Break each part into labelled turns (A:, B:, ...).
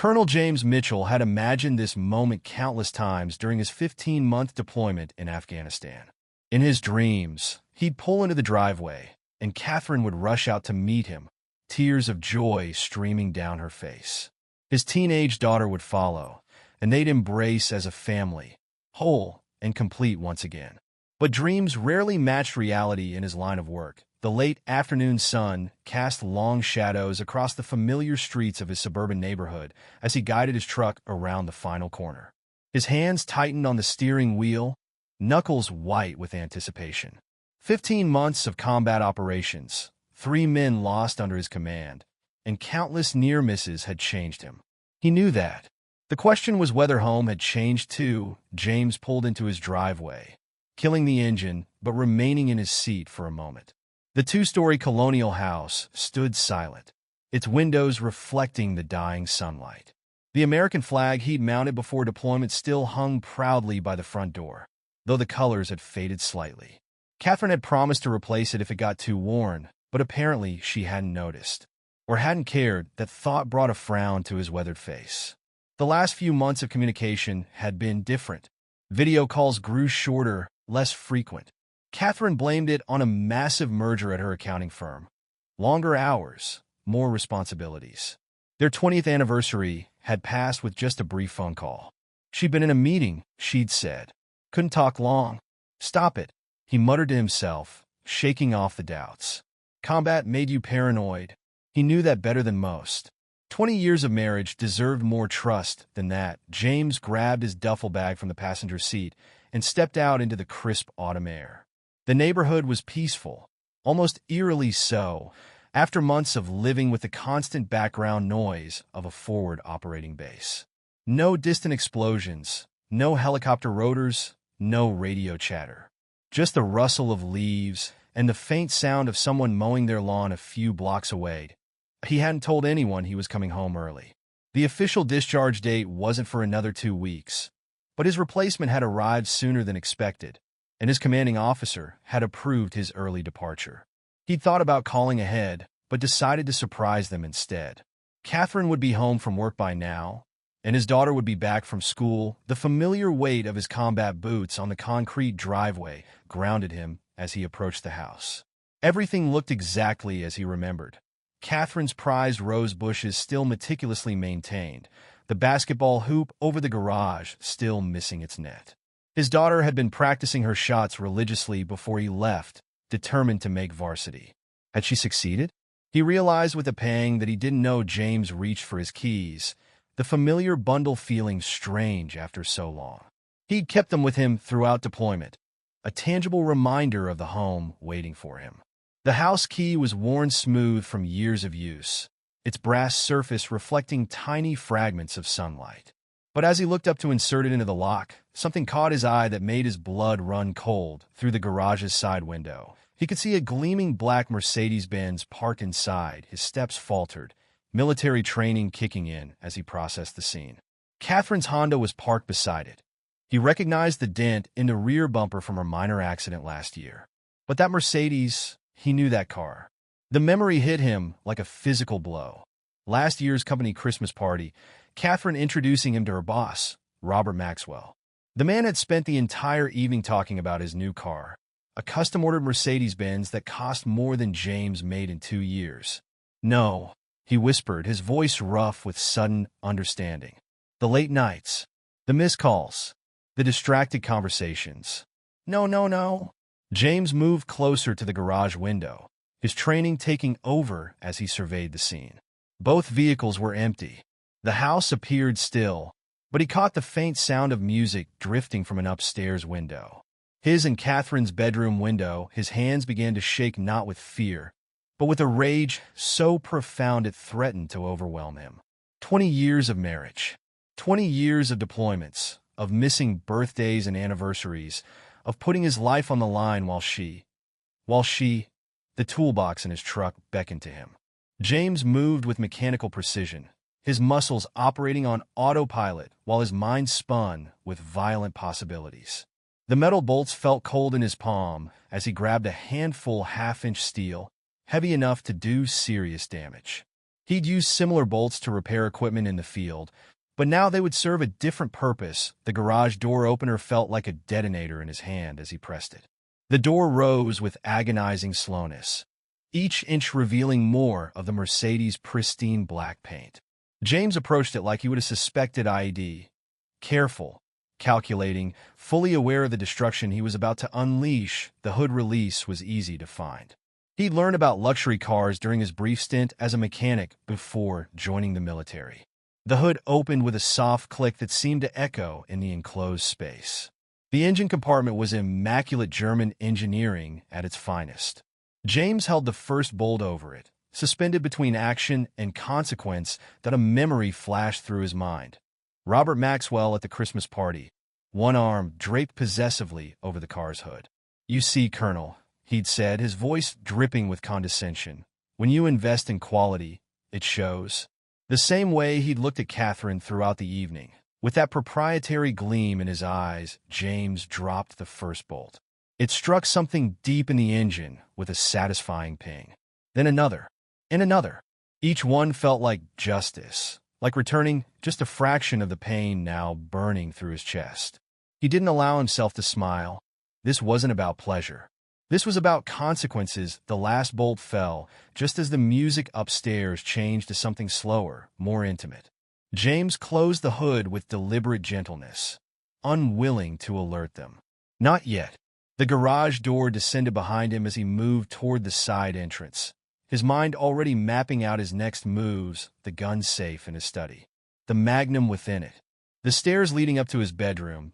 A: Colonel James Mitchell had imagined this moment countless times during his 15-month deployment in Afghanistan. In his dreams, he'd pull into the driveway, and Catherine would rush out to meet him, tears of joy streaming down her face. His teenage daughter would follow, and they'd embrace as a family, whole and complete once again. But dreams rarely matched reality in his line of work. The late afternoon sun cast long shadows across the familiar streets of his suburban neighborhood as he guided his truck around the final corner. His hands tightened on the steering wheel, knuckles white with anticipation. 15 months of combat operations, 3 men lost under his command, and countless near misses had changed him. He knew that. The question was whether home had changed too. James pulled into his driveway, killing the engine but remaining in his seat for a moment. The 2-story colonial house stood silent, its windows reflecting the dying sunlight. The American flag he'd mounted before deployment still hung proudly by the front door, though the colors had faded slightly. Catherine had promised to replace it if it got too worn, but apparently she hadn't noticed, or hadn't cared. That thought brought a frown to his weathered face. The last few months of communication had been different. Video calls grew shorter, less frequent. Catherine blamed it on a massive merger at her accounting firm. Longer hours, more responsibilities. Their 20th anniversary had passed with just a brief phone call. She'd been in a meeting, she'd said. Couldn't talk long. Stop it, he muttered to himself, shaking off the doubts. Combat made you paranoid. He knew that better than most. 20 years of marriage deserved more trust than that. James grabbed his duffel bag from the passenger seat and stepped out into the crisp autumn air. The neighborhood was peaceful, almost eerily so, after months of living with the constant background noise of a forward operating base. No distant explosions, no helicopter rotors, no radio chatter. Just the rustle of leaves and the faint sound of someone mowing their lawn a few blocks away. He hadn't told anyone he was coming home early. The official discharge date wasn't for another 2 weeks, but his replacement had arrived sooner than expected, and his commanding officer had approved his early departure. He'd thought about calling ahead, but decided to surprise them instead. Catherine would be home from work by now, and his daughter would be back from school. The familiar weight of his combat boots on the concrete driveway grounded him as he approached the house. Everything looked exactly as he remembered. Catherine's prized rose bushes still meticulously maintained, the basketball hoop over the garage still missing its net. His daughter had been practicing her shots religiously before he left, determined to make varsity. Had she succeeded? He realized with a pang that he didn't know James reached for his keys, the familiar bundle feeling strange after so long. He'd kept them with him throughout deployment, a tangible reminder of the home waiting for him. The house key was worn smooth from years of use, its brass surface reflecting tiny fragments of sunlight. But as he looked up to insert it into the lock, something caught his eye that made his blood run cold. Through the garage's side window, he could see a gleaming black Mercedes-Benz parked inside. His steps faltered, military training kicking in as he processed the scene. Catherine's Honda was parked beside it. He recognized the dent in the rear bumper from her minor accident last year. But that Mercedes, he knew that car. The memory hit him like a physical blow. Last year's company Christmas party, Catherine introducing him to her boss, Robert Maxwell. The man had spent the entire evening talking about his new car, a custom-ordered Mercedes-Benz that cost more than James made in 2 years. No, he whispered, his voice rough with sudden understanding. The late nights, the missed calls, the distracted conversations. No. James moved closer to the garage window, his training taking over as he surveyed the scene. Both vehicles were empty. The house appeared still, but he caught the faint sound of music drifting from an upstairs window. His and Catherine's bedroom window, his hands began to shake not with fear, but with a rage so profound it threatened to overwhelm him. 20 years of marriage, 20 years of deployments, of missing birthdays and anniversaries, of putting his life on the line while she, the toolbox in his truck beckoned to him. James moved with mechanical precision, his muscles operating on autopilot while his mind spun with violent possibilities. The metal bolts felt cold in his palm as he grabbed a handful half-inch steel, heavy enough to do serious damage. He'd used similar bolts to repair equipment in the field, but now they would serve a different purpose. The garage door opener felt like a detonator in his hand as he pressed it. The door rose with agonizing slowness, each inch revealing more of the Mercedes' pristine black paint. James approached it like he would have suspected IED. Careful, calculating, fully aware of the destruction he was about to unleash. The hood release was easy to find. He'd learned about luxury cars during his brief stint as a mechanic before joining the military. The hood opened with a soft click that seemed to echo in the enclosed space. The engine compartment was immaculate German engineering at its finest. James held the first bolt over it, suspended between action and consequence, that a memory flashed through his mind. Robert Maxwell at the Christmas party, one arm draped possessively over the car's hood. "You see, Colonel," he'd said, his voice dripping with condescension, "when you invest in quality, it shows." The same way he'd looked at Catherine throughout the evening. With that proprietary gleam in his eyes, James dropped the first bolt. It struck something deep in the engine with a satisfying ping. Then another, and another. Each one felt like justice, like returning just a fraction of the pain now burning through his chest. He didn't allow himself to smile. This wasn't about pleasure. This was about consequences. The last bolt fell, just as the music upstairs changed to something slower, more intimate. James closed the hood with deliberate gentleness, unwilling to alert them. Not yet. The garage door descended behind him as he moved toward the side entrance, his mind already mapping out his next moves, the gun safe in his study, the magnum within it. The stairs leading up to his bedroom,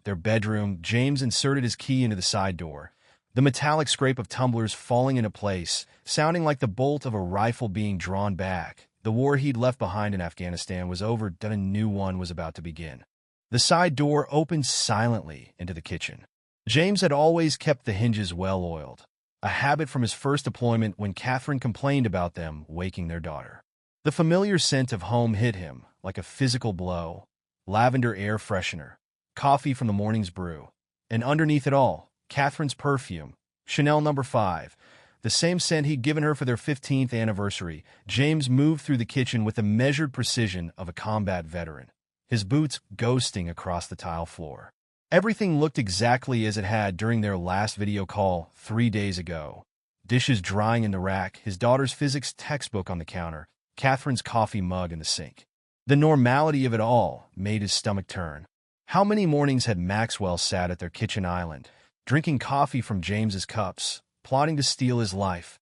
A: James inserted his key into the side door, the metallic scrape of tumblers falling into place, sounding like the bolt of a rifle being drawn back. The war he'd left behind in Afghanistan was over, and a new one was about to begin. The side door opened silently into the kitchen. James had always kept the hinges well-oiled, a habit from his first deployment when Catherine complained about them waking their daughter. The familiar scent of home hit him like a physical blow, lavender air freshener, coffee from the morning's brew, and underneath it all, Catherine's perfume, Chanel No. 5, the same scent he'd given her for their 15th anniversary. James moved through the kitchen with the measured precision of a combat veteran, his boots ghosting across the tile floor. Everything looked exactly as it had during their last video call 3 days ago. Dishes drying in the rack, his daughter's physics textbook on the counter, Catherine's coffee mug in the sink. The normality of it all made his stomach turn. How many mornings had Maxwell sat at their kitchen island, drinking coffee from James's cups, plotting to steal his life?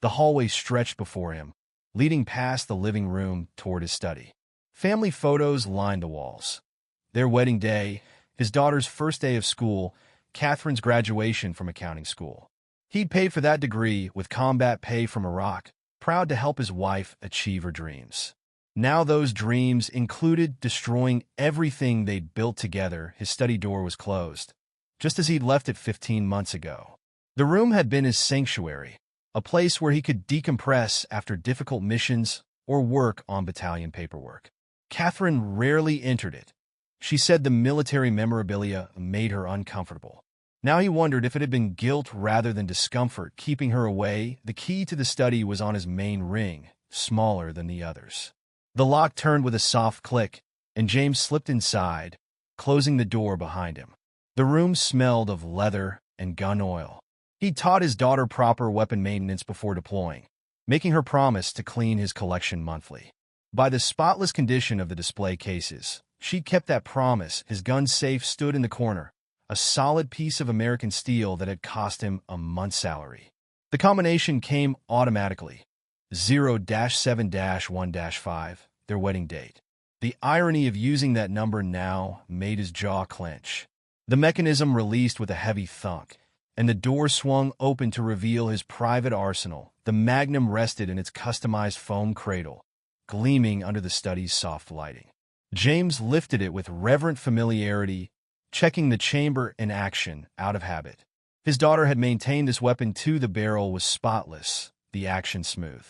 A: The hallway stretched before him, leading past the living room toward his study. Family photos lined the walls. Their wedding day, his daughter's first day of school, Catherine's graduation from accounting school. He'd paid for that degree with combat pay from Iraq, proud to help his wife achieve her dreams. Now those dreams included destroying everything they'd built together. His study door was closed, just as he'd left it 15 months ago. The room had been his sanctuary, a place where he could decompress after difficult missions or work on battalion paperwork. Catherine rarely entered it. She said the military memorabilia made her uncomfortable. Now he wondered if it had been guilt rather than discomfort keeping her away. The key to the study was on his main ring, smaller than the others. The lock turned with a soft click, and James slipped inside, closing the door behind him. The room smelled of leather and gun oil. He taught his daughter proper weapon maintenance before deploying, making her promise to clean his collection monthly. By the spotless condition of the display cases, she kept that promise. His gun safe stood in the corner, a solid piece of American steel that had cost him a month's salary. The combination came automatically. 0-7-1-5, their wedding date. The irony of using that number now made his jaw clench. The mechanism released with a heavy thunk, and the door swung open to reveal his private arsenal. The magnum rested in its customized foam cradle, gleaming under the study's soft lighting. James lifted it with reverent familiarity, checking the chamber in action out of habit. His daughter had maintained this weapon too. The barrel was spotless, the action smooth.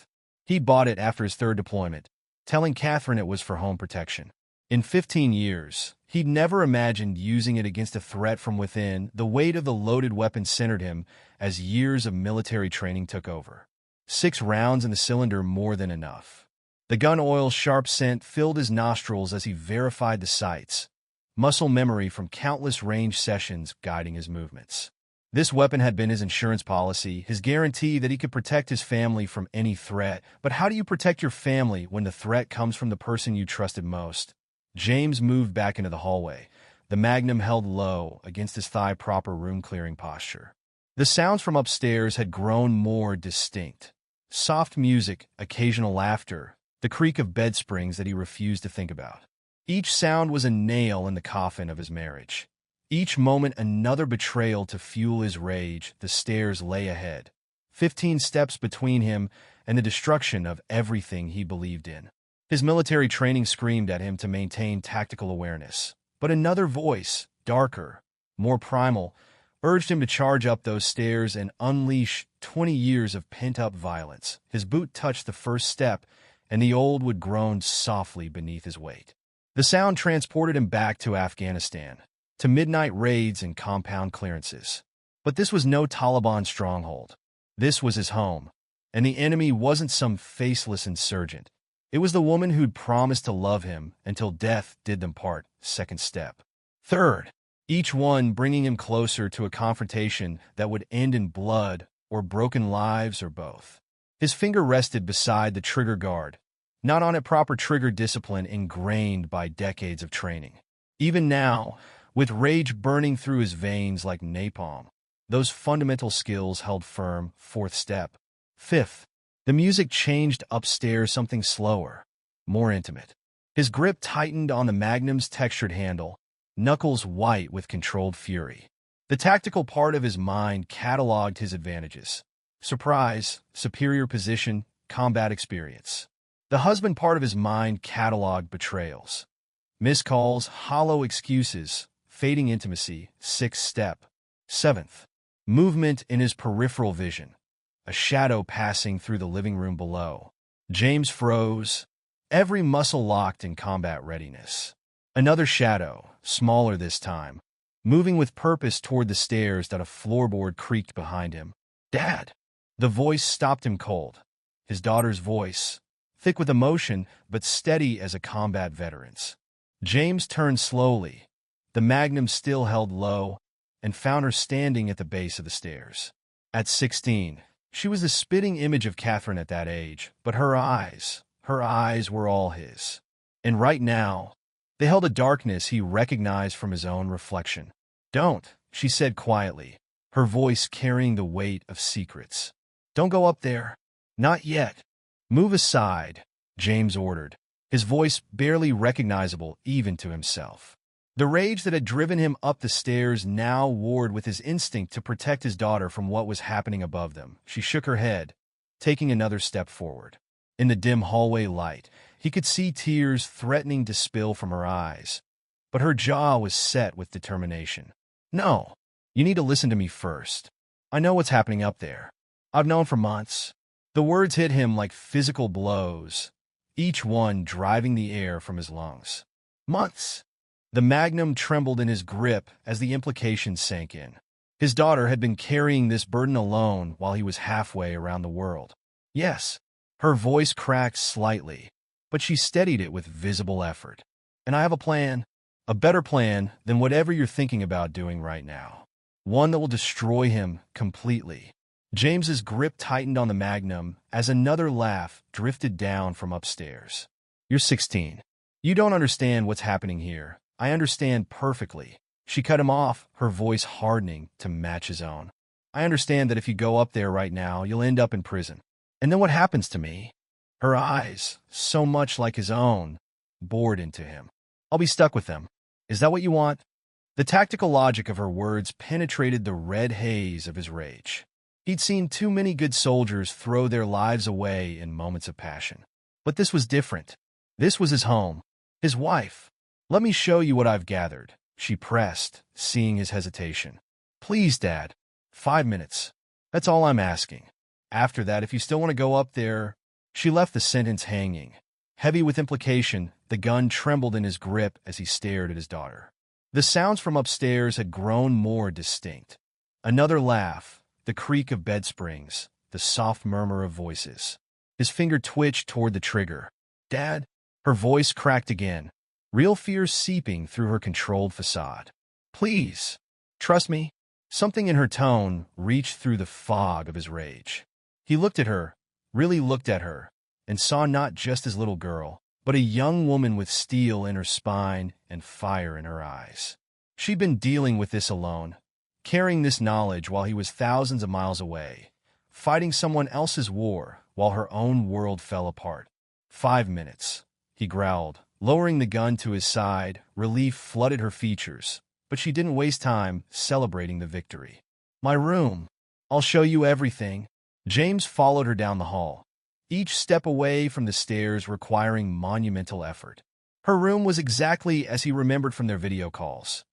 A: He bought it after his third deployment, telling Catherine it was for home protection. In 15 years, he'd never imagined using it against a threat from within. The weight of the loaded weapon centered him as years of military training took over. 6 rounds in the cylinder, more than enough. The gun oil's sharp scent filled his nostrils as he verified the sights, muscle memory from countless range sessions guiding his movements. This weapon had been his insurance policy, his guarantee that he could protect his family from any threat. But how do you protect your family when the threat comes from the person you trusted most? James moved back into the hallway, the magnum held low against his thigh, proper room-clearing posture. The sounds from upstairs had grown more distinct. Soft music, occasional laughter, the creak of bed springs that he refused to think about. Each sound was a nail in the coffin of his marriage. Each moment another betrayal to fuel his rage. The stairs lay ahead, 15 steps between him and the destruction of everything he believed in. His military training screamed at him to maintain tactical awareness. But another voice, darker, more primal, urged him to charge up those stairs and unleash 20 years of pent-up violence. His boot touched the first step, and the old wood groaned softly beneath his weight. The sound transported him back to Afghanistan, to midnight raids and compound clearances. But this was no Taliban stronghold. This was his home, and the enemy wasn't some faceless insurgent. It was the woman who'd promised to love him until death did them part. Second step. Third. Each one bringing him closer to a confrontation that would end in blood or broken lives or both. His finger rested beside the trigger guard, not on a proper trigger discipline ingrained by decades of training. Even now, with rage burning through his veins like napalm, those fundamental skills held firm. Fourth step. Fifth. The music changed upstairs, something slower, more intimate. His grip tightened on the magnum's textured handle, knuckles white with controlled fury. The tactical part of his mind cataloged his advantages: surprise, superior position, combat experience. The husband part of his mind cataloged betrayals, missed calls, hollow excuses, fading intimacy. Sixth step. Seventh. Movement in his peripheral vision, a shadow passing through the living room below. James froze, every muscle locked in combat readiness. Another shadow, smaller this time, moving with purpose toward the stairs that a floorboard creaked behind him. "Dad!" The voice stopped him cold. His daughter's voice, thick with emotion but steady as a combat veteran's. James turned slowly, the magnum still held low, and found her standing at the base of the stairs. At 16, she was the spitting image of Catherine at that age, but her eyes were all his. And right now, they held a darkness he recognized from his own reflection. "Don't," she said quietly, her voice carrying the weight of secrets. "Don't go up there. Not yet." "Move aside," James ordered, his voice barely recognizable even to himself. The rage that had driven him up the stairs now warred with his instinct to protect his daughter from what was happening above them. She shook her head, taking another step forward. In the dim hallway light, he could see tears threatening to spill from her eyes, but her jaw was set with determination. "No, you need to listen to me first. I know what's happening up there. I've known for months." The words hit him like physical blows, each one driving the air from his lungs. Months. The magnum trembled in his grip as the implications sank in. His daughter had been carrying this burden alone while he was halfway around the world. "Yes." Her voice cracked slightly, but she steadied it with visible effort. "And I have a plan. A better plan than whatever you're thinking about doing right now. One that will destroy him completely." James's grip tightened on the magnum as another laugh drifted down from upstairs. "You're 16. You don't understand what's happening here. I understand perfectly." She cut him off, her voice hardening to match his own. "I understand that if you go up there right now, you'll end up in prison. And then what happens to me?" Her eyes, so much like his own, bored into him. "I'll be stuck with them. Is that what you want?" The tactical logic of her words penetrated the red haze of his rage. He'd seen too many good soldiers throw their lives away in moments of passion. But this was different. This was his home, his wife. "Let me show you what I've gathered," she pressed, seeing his hesitation. "Please, Dad. 5 minutes. That's all I'm asking. After that, if you still want to go up there..." She left the sentence hanging. Heavy with implication, the gun trembled in his grip as he stared at his daughter. The sounds from upstairs had grown more distinct. Another laugh, the creak of bed springs, the soft murmur of voices. His finger twitched toward the trigger, Dad? Her voice cracked again, real fears seeping through her controlled facade. Please, trust me. Something in her tone reached through the fog of his rage. He looked at her, really looked at her, and saw not just his little girl, but a young woman with steel in her spine and fire in her eyes. She'd been dealing with this alone, carrying this knowledge while he was thousands of miles away, fighting someone else's war while her own world fell apart. 5 minutes, he growled, lowering the gun to his side. Relief flooded her features, but she didn't waste time celebrating the victory. My room. I'll show you everything. James followed her down the hall, each step away from the stairs requiring monumental effort. Her room was exactly as he remembered from their video calls.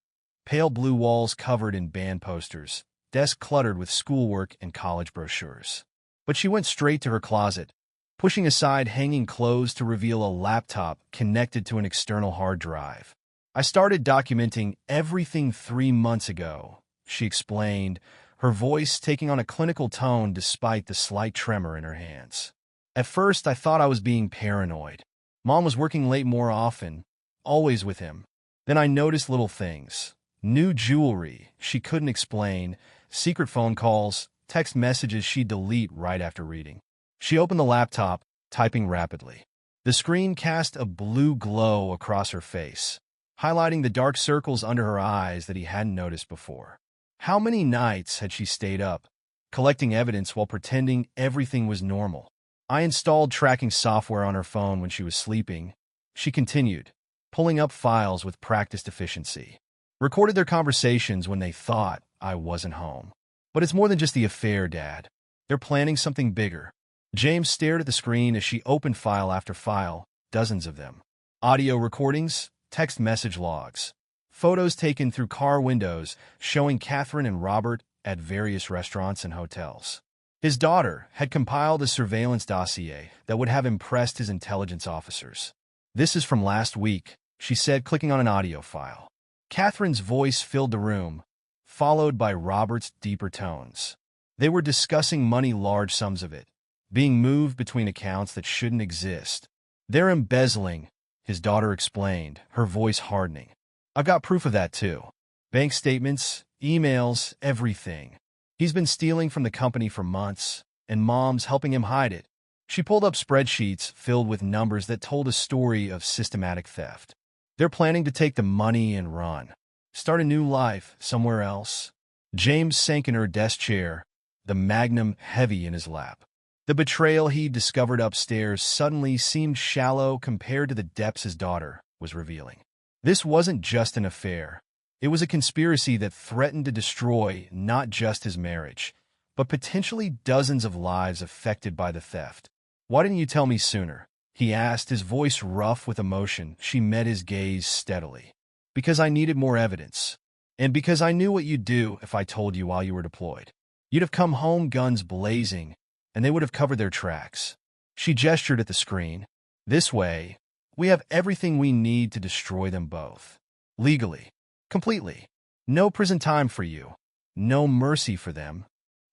A: Pale blue walls covered in band posters, desk cluttered with schoolwork and college brochures. But she went straight to her closet, pushing aside hanging clothes to reveal a laptop connected to an external hard drive. I started documenting everything 3 months ago, she explained, her voice taking on a clinical tone despite the slight tremor in her hands. At first, I thought I was being paranoid. Mom was working late more often, always with him. Then I noticed little things. New jewelry she couldn't explain, secret phone calls, text messages she'd delete right after reading. She opened the laptop, typing rapidly. The screen cast a blue glow across her face, highlighting the dark circles under her eyes that he hadn't noticed before. How many nights had she stayed up, collecting evidence while pretending everything was normal? I installed tracking software on her phone when she was sleeping, she continued, pulling up files with practiced efficiency. Recorded their conversations when they thought I wasn't home. But it's more than just the affair, Dad. They're planning something bigger. James stared at the screen as she opened file after file, dozens of them. Audio recordings, text message logs, photos taken through car windows showing Catherine and Robert at various restaurants and hotels. His daughter had compiled a surveillance dossier that would have impressed his intelligence officers. This is from last week, she said, clicking on an audio file. Catherine's voice filled the room, followed by Robert's deeper tones. They were discussing money, large sums of it, being moved between accounts that shouldn't exist. They're embezzling, his daughter explained, her voice hardening. I've got proof of that too. Bank statements, emails, everything. He's been stealing from the company for months, and Mom's helping him hide it. She pulled up spreadsheets filled with numbers that told a story of systematic theft. They're planning to take the money and run, start a new life somewhere else. James sank in her desk chair, the magnum heavy in his lap. The betrayal he discovered upstairs suddenly seemed shallow compared to the depths his daughter was revealing. This wasn't just an affair. It was a conspiracy that threatened to destroy not just his marriage, but potentially dozens of lives affected by the theft. Why didn't you tell me sooner? He asked, his voice rough with emotion. She met his gaze steadily. Because I needed more evidence. And because I knew what you'd do if I told you while you were deployed. You'd have come home guns blazing, and they would have covered their tracks. She gestured at the screen. This way, we have everything we need to destroy them both. Legally. Completely. No prison time for you. No mercy for them.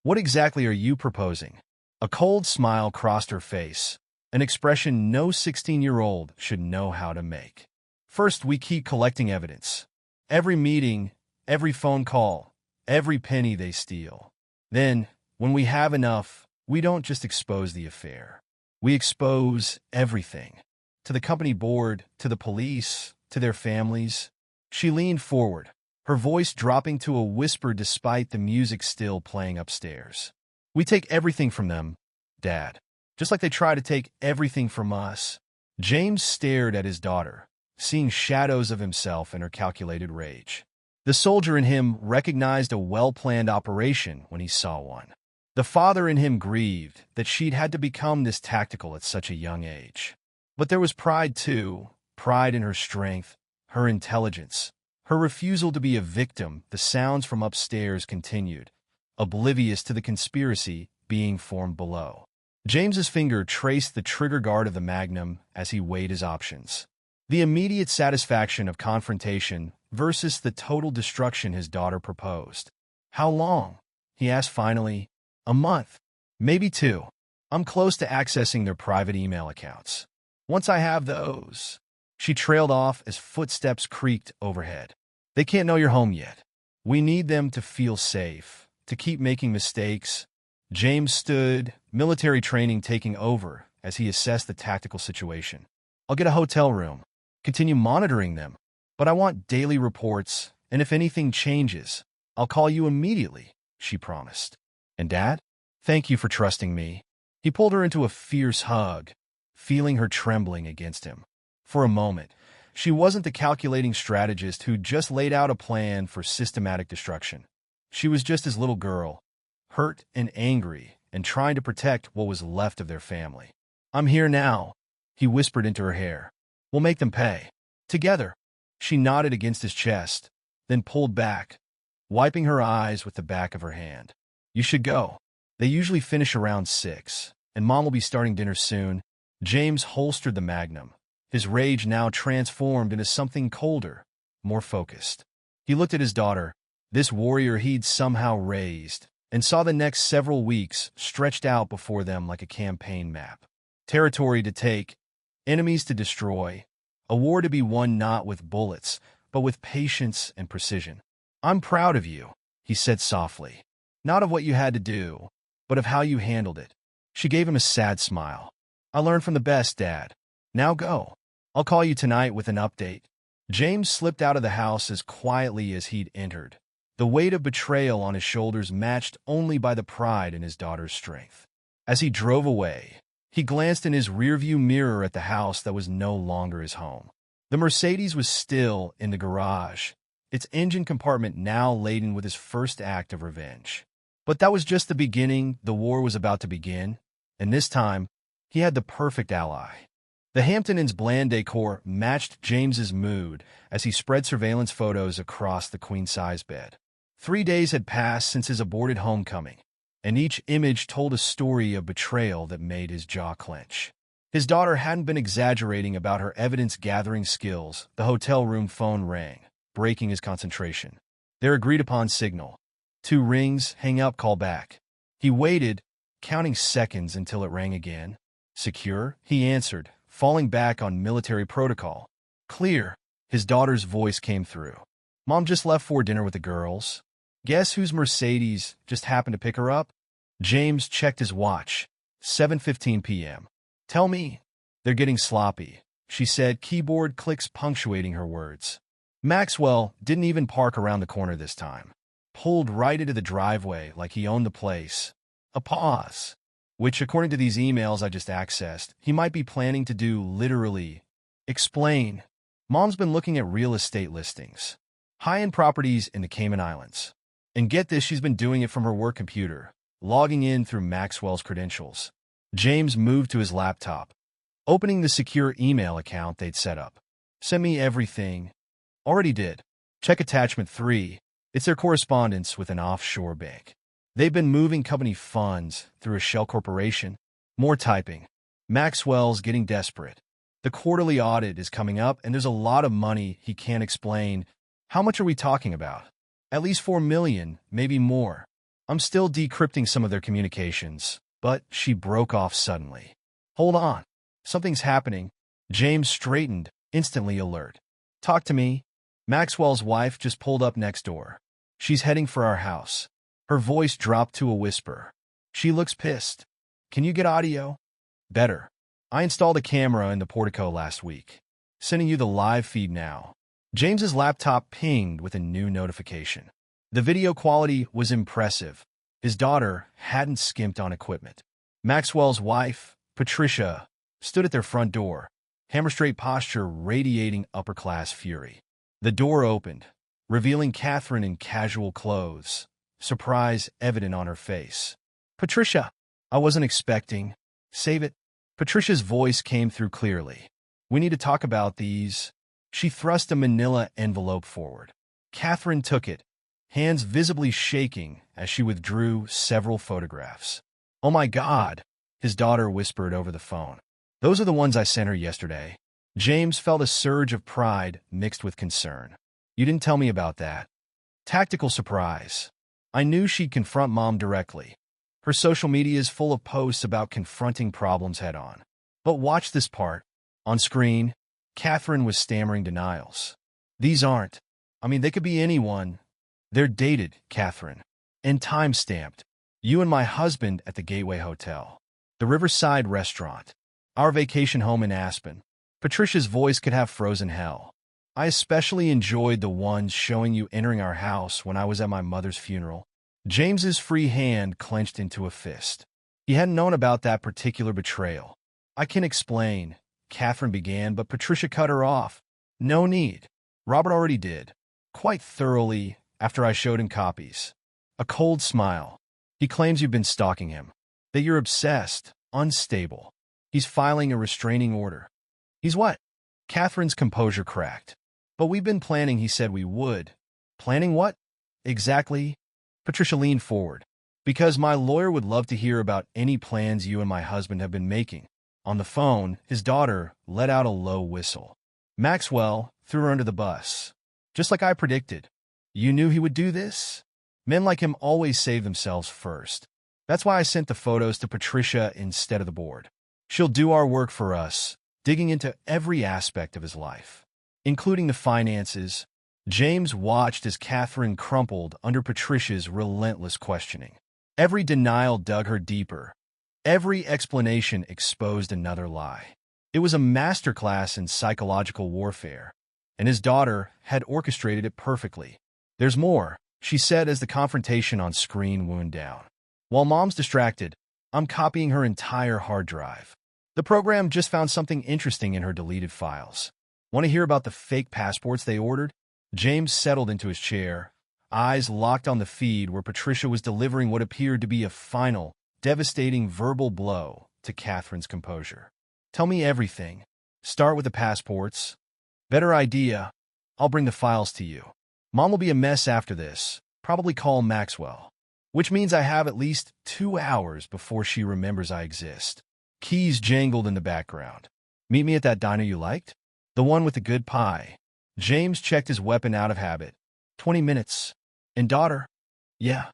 A: What exactly are you proposing? A cold smile crossed her face, an expression no 16-year-old should know how to make. First, we keep collecting evidence. Every meeting, every phone call, every penny they steal. Then, when we have enough, we don't just expose the affair. We expose everything. To the company board, to the police, to their families. She leaned forward, her voice dropping to a whisper despite the music still playing upstairs. We take everything from them, Dad. Just like they try to take everything from us. James stared at his daughter, seeing shadows of himself in her calculated rage. The soldier in him recognized a well-planned operation when he saw one. The father in him grieved that she'd had to become this tactical at such a young age. But there was pride too, pride in her strength, her intelligence, her refusal to be a victim. The sounds from upstairs continued, oblivious to the conspiracy being formed below. James's finger traced the trigger guard of the Magnum as he weighed his options. The immediate satisfaction of confrontation versus the total destruction his daughter proposed. How long? He asked finally. A month. Maybe 2. I'm close to accessing their private email accounts. Once I have those. She trailed off as footsteps creaked overhead. They can't know you're home yet. We need them to feel safe, to keep making mistakes. James stood, military training taking over as he assessed the tactical situation. I'll get a hotel room, continue monitoring them, but I want daily reports, and if anything changes, I'll call you immediately, she promised. And Dad, thank you for trusting me. He pulled her into a fierce hug, feeling her trembling against him. For a moment, she wasn't the calculating strategist who just laid out a plan for systematic destruction. She was just his little girl, hurt and angry, and trying to protect what was left of their family. I'm here now, he whispered into her hair. We'll make them pay. Together. She nodded against his chest, then pulled back, wiping her eyes with the back of her hand. You should go. They usually finish around 6, and Mom will be starting dinner soon. James holstered the Magnum, his rage now transformed into something colder, more focused. He looked at his daughter, this warrior he'd somehow raised, and saw the next several weeks stretched out before them like a campaign map. Territory to take, enemies to destroy, a war to be won not with bullets, but with patience and precision. I'm proud of you, he said softly. Not of what you had to do, but of how you handled it. She gave him a sad smile. I learned from the best, Dad. Now go. I'll call you tonight with an update. James slipped out of the house as quietly as he'd entered, the weight of betrayal on his shoulders matched only by the pride in his daughter's strength. As he drove away, he glanced in his rearview mirror at the house that was no longer his home. The Mercedes was still in the garage, its engine compartment now laden with his first act of revenge. But that was just the beginning. The war was about to begin, and this time, he had the perfect ally. The Hampton Inn's bland decor matched James's mood as he spread surveillance photos across the queen-size bed. 3 days had passed since his aborted homecoming, and each image told a story of betrayal that made his jaw clench. His daughter hadn't been exaggerating about her evidence-gathering skills. The hotel room phone rang, breaking his concentration. Their agreed-upon signal. 2 rings, hang up, call back. He waited, counting seconds until it rang again. Secure, he answered, falling back on military protocol. Clear, his daughter's voice came through. Mom just left for dinner with the girls. Guess whose Mercedes just happened to pick her up? James checked his watch. 7:15 p.m. Tell me. They're getting sloppy, she said, keyboard clicks punctuating her words. Maxwell didn't even park around the corner this time. Pulled right into the driveway like he owned the place. A pause, which, according to these emails I just accessed, he might be planning to do literally. Explain. Mom's been looking at real estate listings. High-end properties in the Cayman Islands. And get this, she's been doing it from her work computer, logging in through Maxwell's credentials. James moved to his laptop, opening the secure email account they'd set up. Send me everything. Already did. Check attachment 3. It's their correspondence with an offshore bank. They've been moving company funds through a shell corporation. More typing. Maxwell's getting desperate. The quarterly audit is coming up, and there's a lot of money he can't explain. How much are we talking about? At least 4 million, maybe more. I'm still decrypting some of their communications, but she broke off suddenly. Hold on. Something's happening. James straightened, instantly alert. Talk to me. Maxwell's wife just pulled up next door. She's heading for our house. Her voice dropped to a whisper. She looks pissed. Can you get audio? Better. I installed a camera in the portico last week. Sending you the live feed now. James's laptop pinged with a new notification. The video quality was impressive. His daughter hadn't skimped on equipment. Maxwell's wife, Patricia, stood at their front door, hammer-straight posture radiating upper-class fury. The door opened, revealing Catherine in casual clothes, surprise evident on her face. Patricia, I wasn't expecting. Save it. Patricia's voice came through clearly. We need to talk about these. She thrust a manila envelope forward. Catherine took it, hands visibly shaking as she withdrew several photographs. Oh my God, his daughter whispered over the phone. Those are the ones I sent her yesterday. James felt a surge of pride mixed with concern. You didn't tell me about that. Tactical surprise. I knew she'd confront Mom directly. Her social media is full of posts about confronting problems head-on. But watch this part. On screen, Catherine was stammering denials. These aren't. They could be anyone. They're dated, Catherine. And time-stamped. You and my husband at the Gateway Hotel. The Riverside Restaurant. Our vacation home in Aspen. Patricia's voice could have frozen hell. I especially enjoyed the ones showing you entering our house when I was at my mother's funeral. James's free hand clenched into a fist. He hadn't known about that particular betrayal. I can explain, Catherine began, but Patricia cut her off. No need. Robert already did. Quite thoroughly, after I showed him copies. A cold smile. He claims you've been stalking him. That you're obsessed, unstable. He's filing a restraining order. He's what? Catherine's composure cracked. But we've been planning, he said we would. Planning what? Exactly? Patricia leaned forward. Because my lawyer would love to hear about any plans you and my husband have been making. On the phone, his daughter let out a low whistle. Maxwell threw her under the bus. Just like I predicted. You knew he would do this? Men like him always save themselves first. That's why I sent the photos to Patricia instead of the board. She'll do our work for us, digging into every aspect of his life, including the finances. James watched as Catherine crumpled under Patricia's relentless questioning. Every denial dug her deeper. Every explanation exposed another lie. It was a masterclass in psychological warfare, and his daughter had orchestrated it perfectly. There's more, she said as the confrontation on screen wound down. While Mom's distracted, I'm copying her entire hard drive. The program just found something interesting in her deleted files. Want to hear about the fake passports they ordered? James settled into his chair, eyes locked on the feed where Patricia was delivering what appeared to be a final, devastating verbal blow to Catherine's composure. Tell me everything. Start with the passports. Better idea. I'll bring the files to you. Mom will be a mess after this. Probably call Maxwell. Which means I have at least 2 hours before she remembers I exist. Keys jangled in the background. Meet me at that diner you liked? The one with the good pie. James checked his weapon out of habit. 20 minutes. And daughter? Yeah.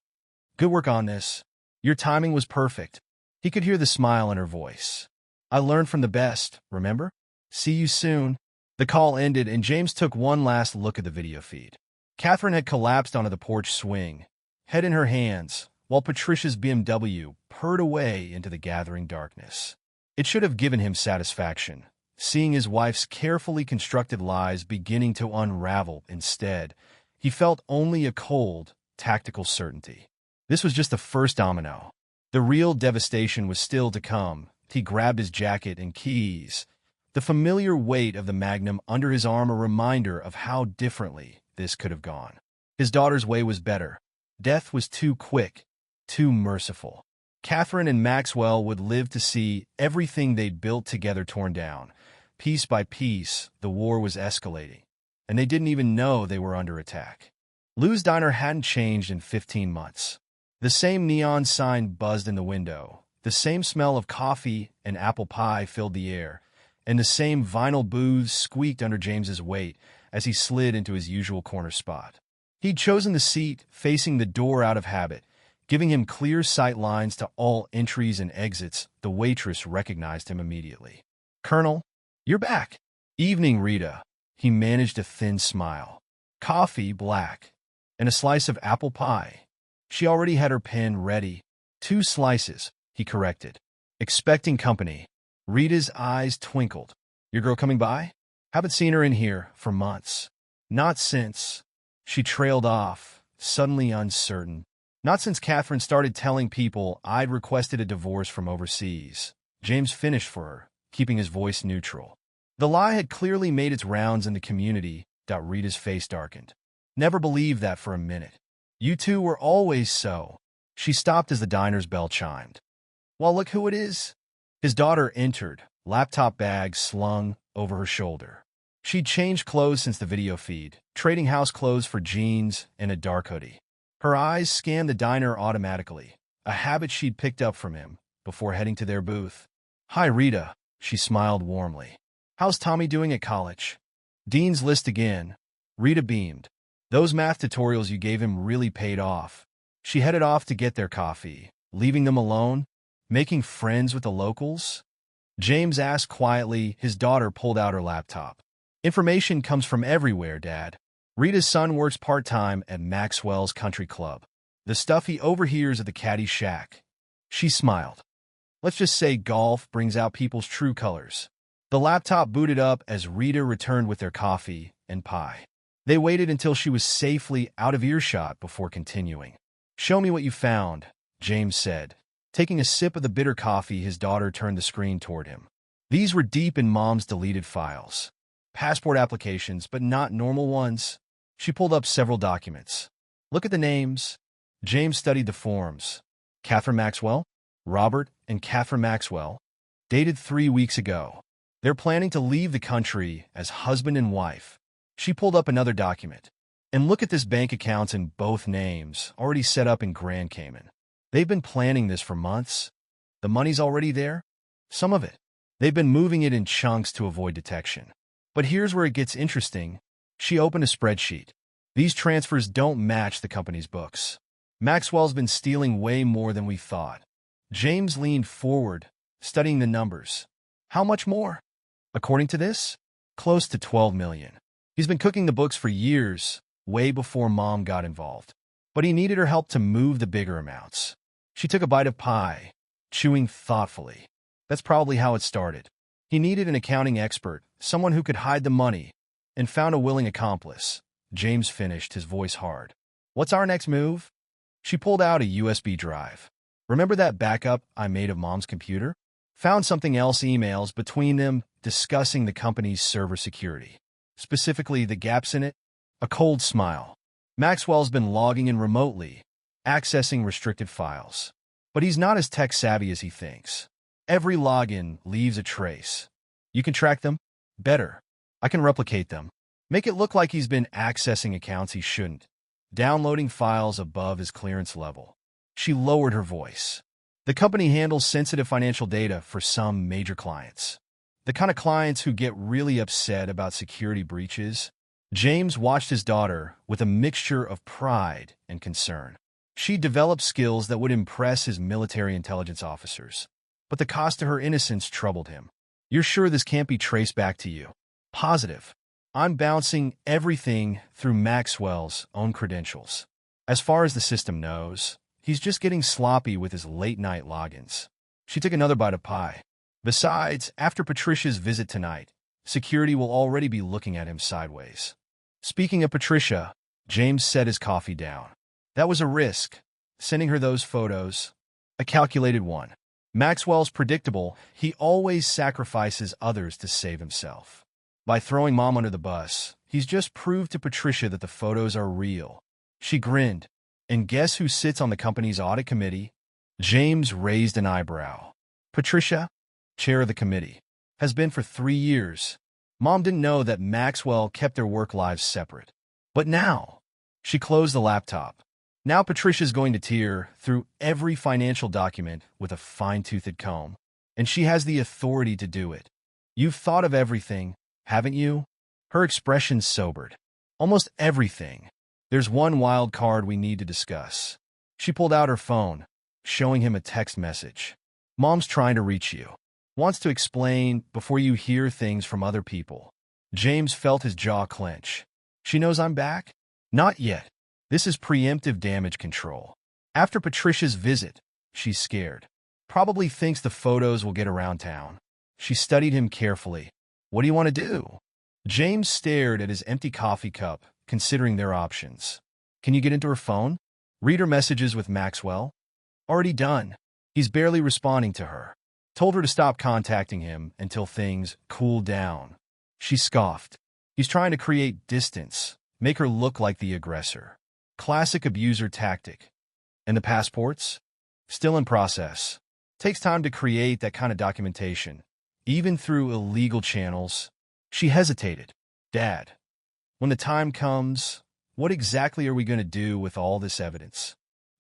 A: Good work on this. Your timing was perfect. He could hear the smile in her voice. I learned from the best, remember? See you soon. The call ended and James took one last look at the video feed. Catherine had collapsed onto the porch swing, head in her hands, while Patricia's BMW purred away into the gathering darkness. It should have given him satisfaction, seeing his wife's carefully constructed lies beginning to unravel. Instead, he felt only a cold, tactical certainty. This was just the first domino. The real devastation was still to come. He grabbed his jacket and keys, the familiar weight of the Magnum under his arm a reminder of how differently this could have gone. His daughter's way was better. Death was too quick, too merciful. Catherine and Maxwell would live to see everything they'd built together torn down. Piece by piece, the war was escalating, and they didn't even know they were under attack. Lou's Diner hadn't changed in 15 months. The same neon sign buzzed in the window, the same smell of coffee and apple pie filled the air, and the same vinyl booths squeaked under James's weight as he slid into his usual corner spot. He'd chosen the seat facing the door out of habit, giving him clear sight lines to all entries and exits. The waitress recognized him immediately. Colonel, you're back. Evening, Rita. He managed a thin smile. Coffee, black, and a slice of apple pie. She already had her pen ready. 2 slices, he corrected. Expecting company. Rita's eyes twinkled. Your girl coming by? Haven't seen her in here for months. Not since. She trailed off, suddenly uncertain. Not since Catherine started telling people I'd requested a divorce from overseas. James finished for her, keeping his voice neutral. The lie had clearly made its rounds in the community. Rita's face darkened. Never believed that for a minute. You two were always so. She stopped as the diner's bell chimed. Well, look who it is. His daughter entered, laptop bag slung over her shoulder. She'd changed clothes since the video feed, trading house clothes for jeans and a dark hoodie. Her eyes scanned the diner automatically, a habit she'd picked up from him, before heading to their booth. Hi, Rita, she smiled warmly. How's Tommy doing at college? Dean's List again. Rita beamed. Those math tutorials you gave him really paid off. She headed off to get their coffee, leaving them alone, making friends with the locals. James asked quietly. His daughter pulled out her laptop. Information comes from everywhere, Dad. Rita's son works part-time at Maxwell's country club. The stuff he overhears at the caddy shack. She smiled. Let's just say golf brings out people's true colors. The laptop booted up as Rita returned with their coffee and pie. They waited until she was safely out of earshot before continuing. Show me what you found, James said. Taking a sip of the bitter coffee, his daughter turned the screen toward him. These were deep in Mom's deleted files. Passport applications, but not normal ones. She pulled up several documents. Look at the names. James studied the forms. Catherine Maxwell, Robert and Catherine Maxwell, dated 3 weeks ago. They're planning to leave the country as husband and wife. She pulled up another document. And look at this bank accounts in both names, already set up in Grand Cayman. They've been planning this for months. The money's already there. Some of it. They've been moving it in chunks to avoid detection. But here's where it gets interesting. She opened a spreadsheet. These transfers don't match the company's books. Maxwell's been stealing way more than we thought. James leaned forward, studying the numbers. How much more? According to this, close to 12 million. He's been cooking the books for years, way before Mom got involved. But he needed her help to move the bigger amounts. She took a bite of pie, chewing thoughtfully. That's probably how it started. He needed an accounting expert, someone who could hide the money, and found a willing accomplice. James finished, his voice hard. What's our next move? She pulled out a USB drive. Remember that backup I made of Mom's computer? Found something else, emails between them discussing the company's server security. Specifically, the gaps in it. A cold smile. Maxwell's been logging in remotely, accessing restricted files. But he's not as tech-savvy as he thinks. Every login leaves a trace. You can track them? Better. I can replicate them. Make it look like he's been accessing accounts he shouldn't. Downloading files above his clearance level. She lowered her voice. The company handles sensitive financial data for some major clients. The kind of clients who get really upset about security breaches. James watched his daughter with a mixture of pride and concern. She developed skills that would impress his military intelligence officers. But the cost to her innocence troubled him. You're sure this can't be traced back to you? Positive. I'm bouncing everything through Maxwell's own credentials. As far as the system knows, he's just getting sloppy with his late-night logins. She took another bite of pie. Besides, after Patricia's visit tonight, security will already be looking at him sideways. Speaking of Patricia, James set his coffee down. That was a risk, sending her those photos. A calculated one. Maxwell's predictable. He always sacrifices others to save himself. By throwing Mom under the bus, he's just proved to Patricia that the photos are real. She grinned. And guess who sits on the company's audit committee? James raised an eyebrow. Patricia, chair of the committee, has been for 3 years. Mom didn't know that Maxwell kept their work lives separate. But now, she closed the laptop. Now Patricia's going to tear through every financial document with a fine-toothed comb. And she has the authority to do it. You've thought of everything, haven't you? Her expression sobered. Almost everything. There's one wild card we need to discuss. She pulled out her phone, showing him a text message. Mom's trying to reach you. Wants to explain before you hear things from other people. James felt his jaw clench. She knows I'm back? Not yet. This is preemptive damage control. After Patricia's visit, she's scared. Probably thinks the photos will get around town. She studied him carefully. What do you want to do? James stared at his empty coffee cup, considering their options. Can you get into her phone? Read her messages with Maxwell? Already done. He's barely responding to her. Told her to stop contacting him until things cool down. She scoffed. He's trying to create distance, make her look like the aggressor. Classic abuser tactic. And the passports? Still in process. Takes time to create that kind of documentation, even through illegal channels. She hesitated. Dad, when the time comes, what exactly are we going to do with all this evidence?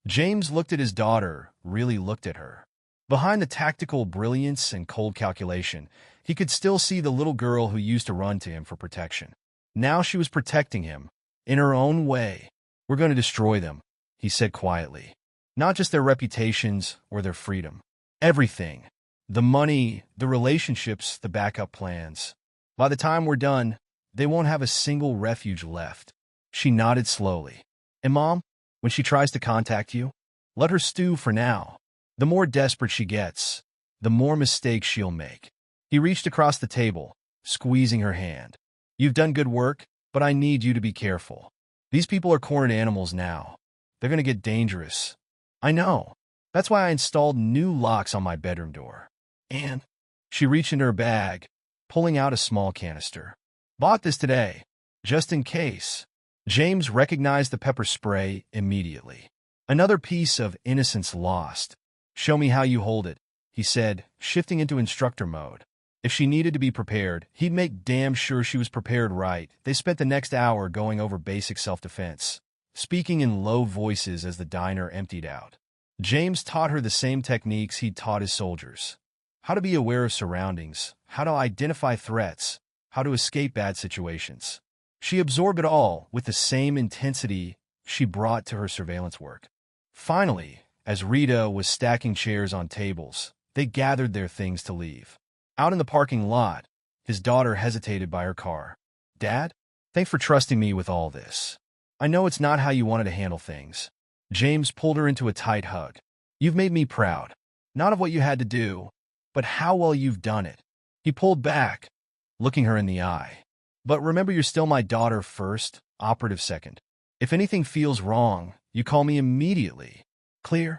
A: James looked at his daughter, really looked at her. Behind the tactical brilliance and cold calculation, he could still see the little girl who used to run to him for protection. Now she was protecting him, in her own way. We're going to destroy them, he said quietly. Not just their reputations or their freedom. Everything. The money, the relationships, the backup plans. By the time we're done, they won't have a single refuge left. She nodded slowly. And Mom, when she tries to contact you, let her stew for now. The more desperate she gets, the more mistakes she'll make. He reached across the table, squeezing her hand. You've done good work, but I need you to be careful. These people are cornered animals now. They're going to get dangerous. I know. That's why I installed new locks on my bedroom door. And she reached into her bag, pulling out a small canister. Bought this today, just in case. James recognized the pepper spray immediately. Another piece of innocence lost. Show me how you hold it, he said, shifting into instructor mode. If she needed to be prepared, he'd make damn sure she was prepared right. They spent the next hour going over basic self-defense, speaking in low voices as the diner emptied out. James taught her the same techniques he'd taught his soldiers. How to be aware of surroundings, how to identify threats, how to escape bad situations. She absorbed it all with the same intensity she brought to her surveillance work. Finally, as Rita was stacking chairs on tables, they gathered their things to leave. Out in the parking lot, his daughter hesitated by her car. Dad, thanks for trusting me with all this. I know it's not how you wanted to handle things. James pulled her into a tight hug. You've made me proud, not of what you had to do, but how well you've done it. He pulled back, looking her in the eye. But remember, you're still my daughter first, operative second. If anything feels wrong, you call me immediately. Clear?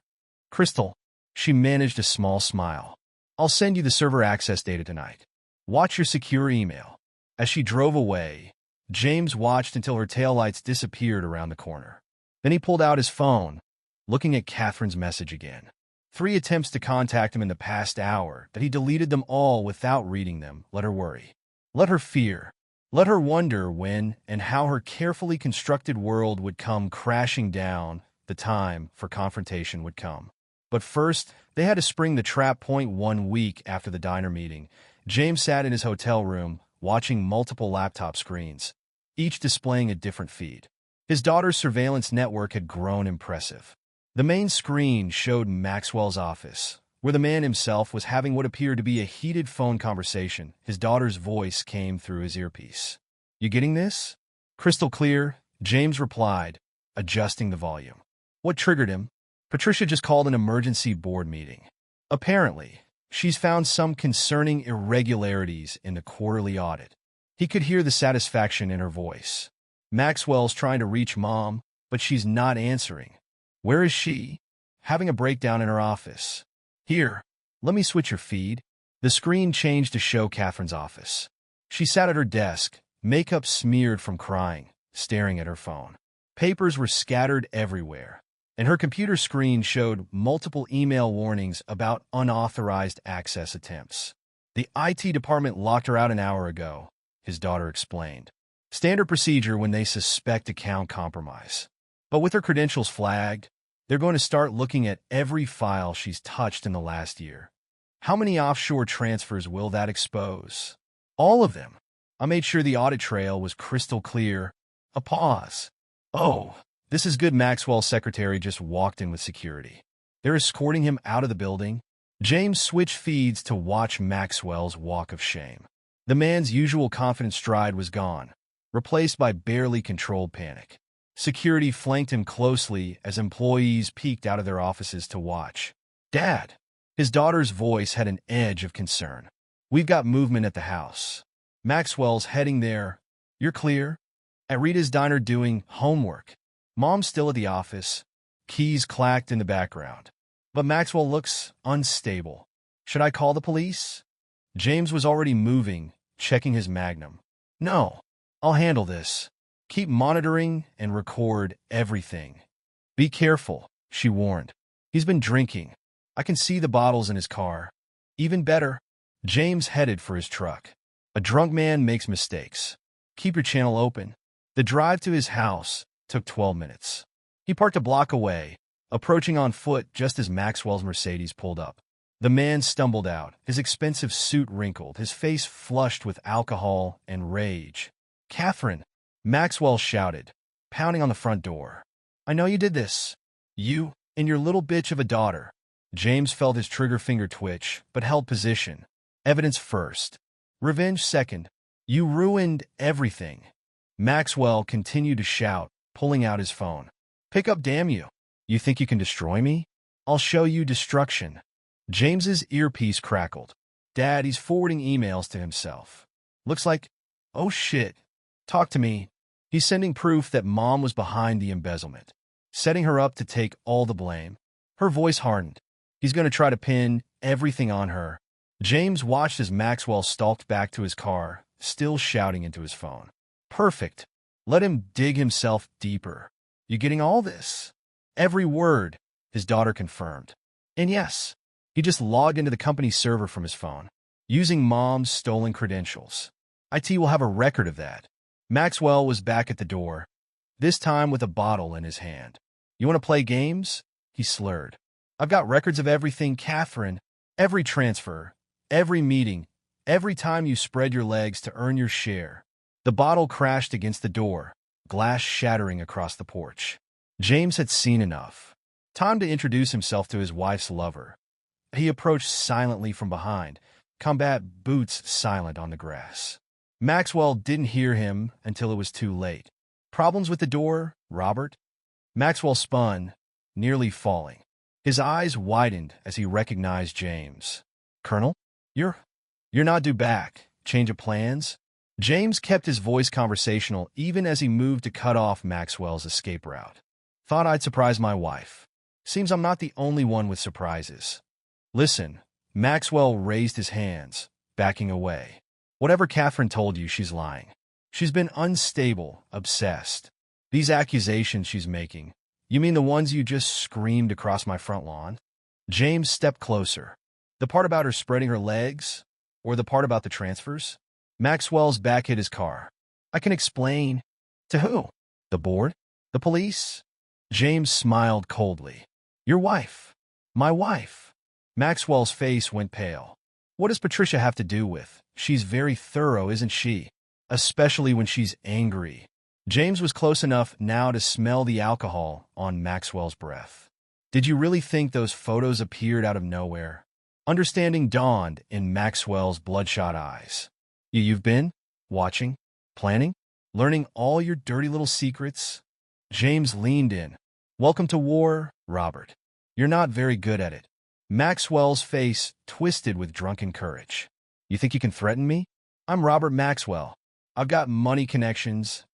A: Crystal. She managed a small smile. I'll send you the server access data tonight. Watch your secure email. As she drove away, James watched until her taillights disappeared around the corner. Then he pulled out his phone, looking at Catherine's message again. 3 attempts to contact him in the past hour, that he deleted them all without reading them. Let her worry. Let her fear. Let her wonder when and how her carefully constructed world would come crashing down. The time for confrontation would come. But first, they had to spring the trap point. 1 week after the diner meeting, James sat in his hotel room, watching multiple laptop screens, each displaying a different feed. His daughter's surveillance network had grown impressive. The main screen showed Maxwell's office, where the man himself was having what appeared to be a heated phone conversation. His daughter's voice came through his earpiece. You getting this? Crystal clear, James replied, adjusting the volume. What triggered him? Patricia just called an emergency board meeting. Apparently, she's found some concerning irregularities in the quarterly audit. He could hear the satisfaction in her voice. Maxwell's trying to reach Mom, but she's not answering. Where is she? Having a breakdown in her office. Here, let me switch your feed. The screen changed to show Catherine's office. She sat at her desk, makeup smeared from crying, staring at her phone. Papers were scattered everywhere, and her computer screen showed multiple email warnings about unauthorized access attempts. The IT department locked her out an hour ago, his daughter explained. Standard procedure when they suspect account compromise. But with her credentials flagged, they're going to start looking at every file she's touched in the last year. How many offshore transfers will that expose? All of them. I made sure the audit trail was crystal clear. A pause. Oh, this is good. Maxwell's secretary just walked in with security. They're escorting him out of the building. James switched feeds to watch Maxwell's walk of shame. The man's usual confident stride was gone, replaced by barely controlled panic. Security flanked him closely as employees peeked out of their offices to watch. Dad! His daughter's voice had an edge of concern. We've got movement at the house. Maxwell's heading there. You're clear? At Rita's diner doing homework. Mom's still at the office. Keys clacked in the background. But Maxwell looks unstable. Should I call the police? James was already moving, checking his Magnum. No, I'll handle this. Keep monitoring and record everything. Be careful, she warned. He's been drinking. I can see the bottles in his car. Even better, James headed for his truck. A drunk man makes mistakes. Keep your channel open. The drive to his house took 12 minutes. He parked a block away, approaching on foot just as Maxwell's Mercedes pulled up. The man stumbled out, his expensive suit wrinkled, his face flushed with alcohol and rage. Catherine! Maxwell shouted, pounding on the front door. I know you did this. You and your little bitch of a daughter. James felt his trigger finger twitch, but held position. Evidence first. Revenge second. You ruined everything. Maxwell continued to shout, pulling out his phone. Pick up, damn you. You think you can destroy me? I'll show you destruction. James's earpiece crackled. Dad, he's forwarding emails to himself. Looks like, oh shit. Talk to me. He's sending proof that Mom was behind the embezzlement, setting her up to take all the blame. Her voice hardened. He's going to try to pin everything on her. James watched as Maxwell stalked back to his car, still shouting into his phone. Perfect. Let him dig himself deeper. You getting all this? Every word, his daughter confirmed. And yes, he just logged into the company's server from his phone, using Mom's stolen credentials. IT will have a record of that. Maxwell was back at the door, this time with a bottle in his hand. You want to play games? He slurred. I've got records of everything, Catherine. Every transfer, every meeting, every time you spread your legs to earn your share. The bottle crashed against the door, glass shattering across the porch. James had seen enough. Time to introduce himself to his wife's lover. He approached silently from behind, combat boots silent on the grass. Maxwell didn't hear him until it was too late. Problems with the door, Robert? Maxwell spun, nearly falling. His eyes widened as he recognized James. Colonel? You're not due back. Change of plans? James kept his voice conversational even as he moved to cut off Maxwell's escape route. Thought I'd surprise my wife. Seems I'm not the only one with surprises. Listen, Maxwell raised his hands, backing away. Whatever Catherine told you, she's lying. She's been unstable, obsessed. These accusations she's making, you mean the ones you just screamed across my front lawn? James stepped closer. The part about her spreading her legs? Or the part about the transfers? Maxwell's back hit his car. I can explain. To who? The board? The police? James smiled coldly. Your wife. My wife. Maxwell's face went pale. What does Patricia have to do with? She's very thorough, isn't she? Especially when she's angry. James was close enough now to smell the alcohol on Maxwell's breath. Did you really think those photos appeared out of nowhere? Understanding dawned in Maxwell's bloodshot eyes. You've been? Watching? Planning? Learning all your dirty little secrets? James leaned in. Welcome to war, Robert. You're not very good at it. Maxwell's face twisted with drunken courage. You think you can threaten me? I'm Robert Maxwell. I've got money connections.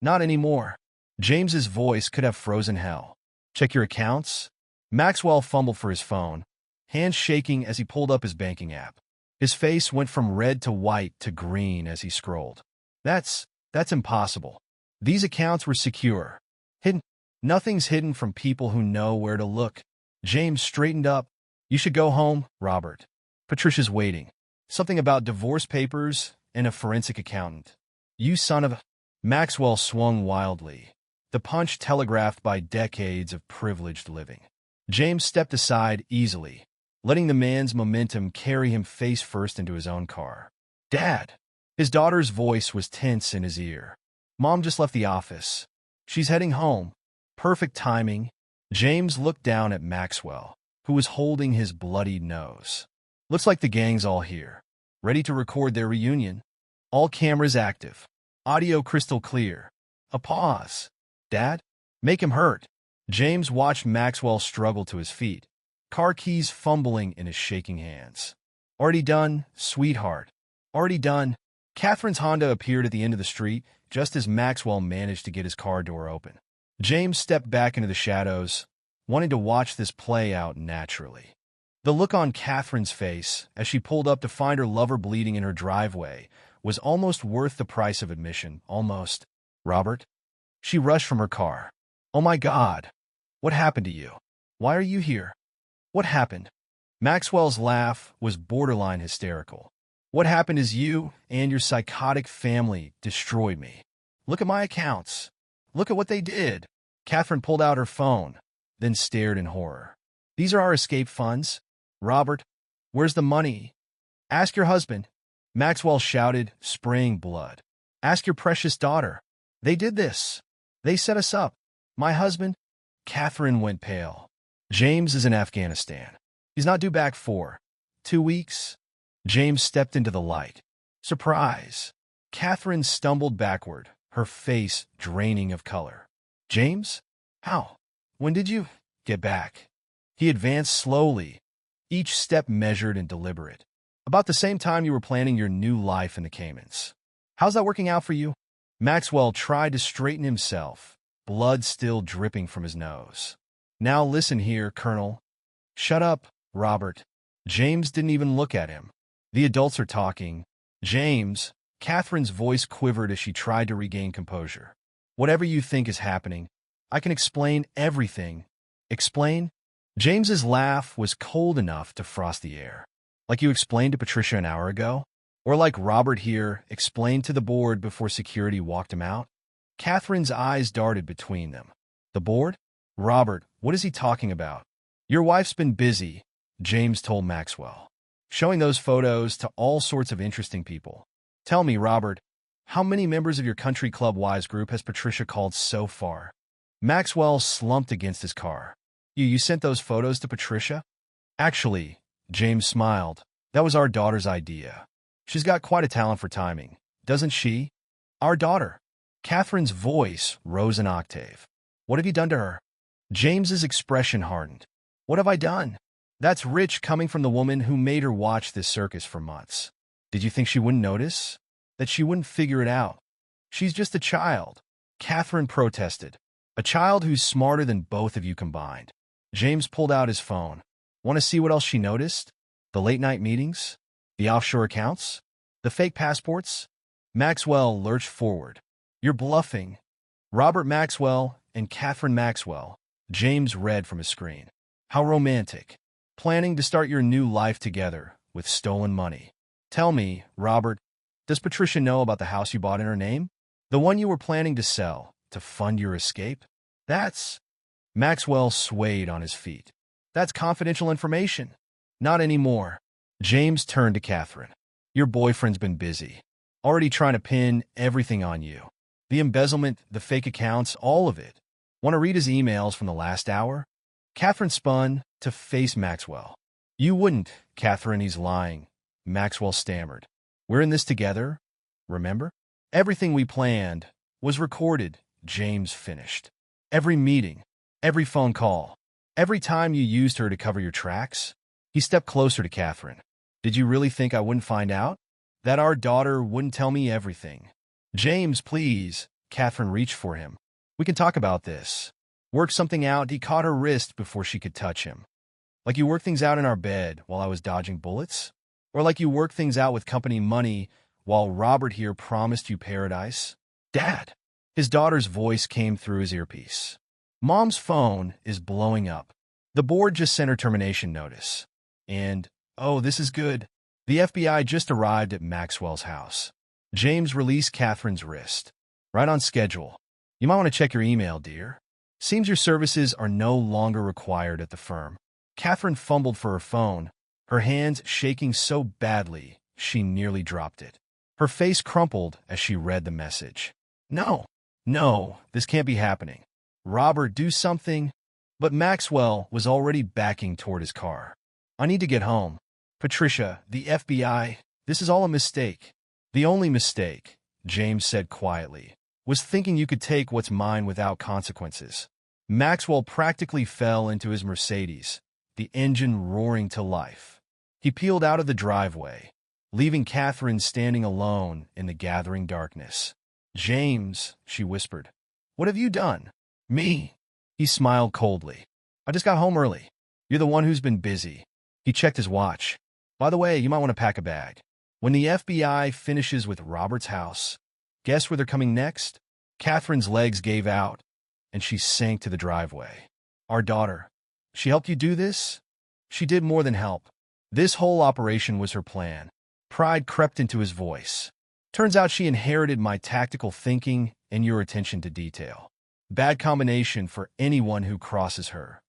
A: Not anymore. James's voice could have frozen hell. Check your accounts? Maxwell fumbled for his phone, hands shaking as he pulled up his banking app. His face went from red to white to green as he scrolled. That's impossible. These accounts were secure. Hidden. Nothing's hidden from people who know where to look. James straightened up. You should go home, Robert. Patricia's waiting. Something about divorce papers and a forensic accountant. You son of a... Maxwell swung wildly, the punch telegraphed by decades of privileged living. James stepped aside easily, letting the man's momentum carry him face first into his own car. Dad! His daughter's voice was tense in his ear. Mom just left the office. She's heading home. Perfect timing. James looked down at Maxwell, who was holding his bloodied nose. Looks like the gang's all here, ready to record their reunion. All cameras active. Audio crystal clear. A pause. Dad? Make him hurt. James watched Maxwell struggle to his feet, car keys fumbling in his shaking hands. Already done, sweetheart. Already done. Catherine's Honda appeared at the end of the street just as Maxwell managed to get his car door open. James stepped back into the shadows, wanting to watch this play out naturally. The look on Catherine's face as she pulled up to find her lover bleeding in her driveway was almost worth the price of admission, almost. Robert? She rushed from her car. Oh my God. What happened to you? Why are you here? What happened? Maxwell's laugh was borderline hysterical. What happened is you and your psychotic family destroyed me. Look at my accounts. Look at what they did. Catherine pulled out her phone, then stared in horror. These are our escape funds. Robert, where's the money? Ask your husband. Maxwell shouted, spraying blood. Ask your precious daughter. They did this. They set us up. My husband. Catherine went pale. James is in Afghanistan. He's not due back for 2 weeks. James stepped into the light. Surprise. Catherine stumbled backward, her face draining of color. James? How? When did you get back? He advanced slowly, each step measured and deliberate. About the same time you were planning your new life in the Caymans. How's that working out for you? Maxwell tried to straighten himself, blood still dripping from his nose. Now listen here, Colonel. Shut up, Robert. James didn't even look at him. The adults are talking. James, Catherine's voice quivered as she tried to regain composure. Whatever you think is happening, I can explain everything. Explain? James's laugh was cold enough to frost the air. Like you explained to Patricia an hour ago? Or like Robert here explained to the board before security walked him out? Catherine's eyes darted between them. The board? Robert, what is he talking about? Your wife's been busy, James told Maxwell, showing those photos to all sorts of interesting people. Tell me, Robert, how many members of your country club wives group has Patricia called so far? Maxwell slumped against his car. You sent those photos to Patricia? Actually, James smiled, that was our daughter's idea. She's got quite a talent for timing, doesn't she? Our daughter. Catherine's voice rose an octave. What have you done to her? James's expression hardened. What have I done? That's rich coming from the woman who made her watch this circus for months. Did you think she wouldn't notice? That she wouldn't figure it out? She's just a child. Catherine protested. A child who's smarter than both of you combined. James pulled out his phone. Want to see what else she noticed? The late-night meetings? The offshore accounts? The fake passports? Maxwell lurched forward. You're bluffing. Robert Maxwell and Catherine Maxwell. James read from his screen. How romantic. Planning to start your new life together with stolen money. Tell me, Robert, does Patricia know about the house you bought in her name? The one you were planning to sell to fund your escape? That's... Maxwell swayed on his feet. That's confidential information. Not anymore. James turned to Catherine. Your boyfriend's been busy. Already trying to pin everything on you. The embezzlement, the fake accounts, all of it. Want to read his emails from the last hour? Catherine spun to face Maxwell. You wouldn't, Catherine, he's lying. Maxwell stammered. We're in this together, remember? Everything we planned was recorded, James finished. Every meeting, every phone call, every time you used her to cover your tracks. He stepped closer to Catherine. Did you really think I wouldn't find out? That our daughter wouldn't tell me everything? James, please. Catherine reached for him. We can talk about this. Work something out. He caught her wrist before she could touch him. Like you worked things out in our bed while I was dodging bullets? Or like you worked things out with company money while Robert here promised you paradise? Dad. His daughter's voice came through his earpiece. Mom's phone is blowing up. The board just sent her termination notice. And, oh, this is good. The FBI just arrived at Maxwell's house. James released Catherine's wrist. Right on schedule. You might want to check your email, dear. Seems your services are no longer required at the firm. Catherine fumbled for her phone, her hands shaking so badly she nearly dropped it. Her face crumpled as she read the message. No, this can't be happening. Robert, do something. But Maxwell was already backing toward his car. I need to get home. Patricia, the FBI, this is all a mistake. The only mistake, James said quietly, was thinking you could take what's mine without consequences. Maxwell practically fell into his Mercedes, the engine roaring to life. He peeled out of the driveway, leaving Catherine standing alone in the gathering darkness. James, she whispered, what have you done? Me. He smiled coldly. I just got home early. You're the one who's been busy. He checked his watch. By the way, you might want to pack a bag. When the FBI finishes with Robert's house, guess where they're coming next? Catherine's legs gave out, and she sank to the driveway. Our daughter. She helped you do this? She did more than help. This whole operation was her plan. Pride crept into his voice. Turns out she inherited my tactical thinking and your attention to detail. Bad combination for anyone who crosses her.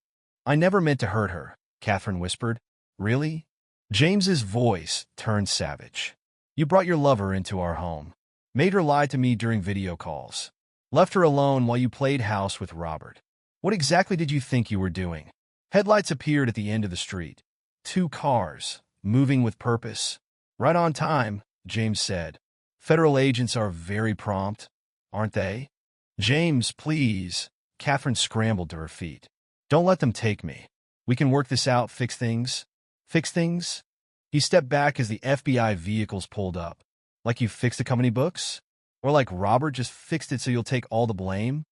A: I never meant to hurt her, Catherine whispered. Really? James's voice turned savage. You brought your lover into our home. Made her lie to me during video calls. Left her alone while you played house with Robert. What exactly did you think you were doing? Headlights appeared at the end of the street. 2 cars, moving with purpose. Right on time, James said. Federal agents are very prompt, aren't they? James, please. Catherine scrambled to her feet. Don't let them take me. We can work this out, fix things. Fix things? He stepped back as the FBI vehicles pulled up. Like you fixed the company books? Or like Robert just fixed it so you'll take all the blame?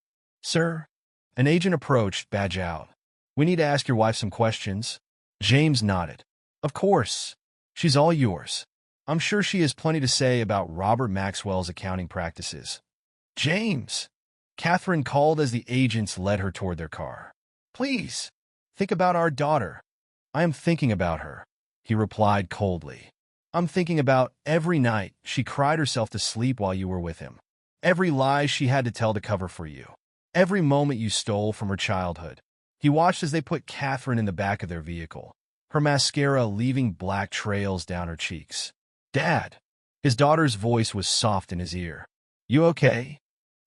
A: Sir? An agent approached, badge out. We need to ask your wife some questions. James nodded. Of course. She's all yours. I'm sure she has plenty to say about Robert Maxwell's accounting practices. James! Catherine called as the agents led her toward their car. Please, think about our daughter. I am thinking about her, he replied coldly. I'm thinking about every night she cried herself to sleep while you were with him. Every lie she had to tell to cover for you. Every moment you stole from her childhood. He watched as they put Catherine in the back of their vehicle, her mascara leaving black trails down her cheeks. Dad! His daughter's voice was soft in his ear. You okay?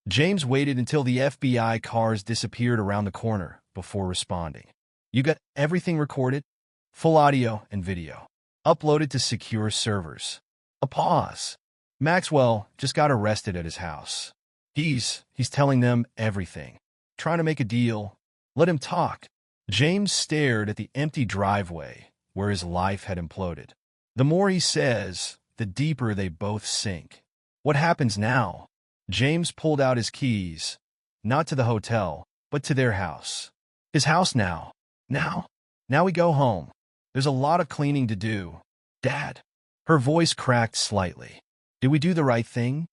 A: James waited until the FBI cars disappeared around the corner before responding. You got everything recorded? Full audio and video. Uploaded to secure servers. A pause. Maxwell just got arrested at his house. He's telling them everything. Trying to make a deal. Let him talk. James stared at the empty driveway where his life had imploded. The more he says, the deeper they both sink. What happens now? James pulled out his keys, not to the hotel, but to their house. His house now. Now we go home. There's a lot of cleaning to do. Dad. Her voice cracked slightly. Did we do the right thing?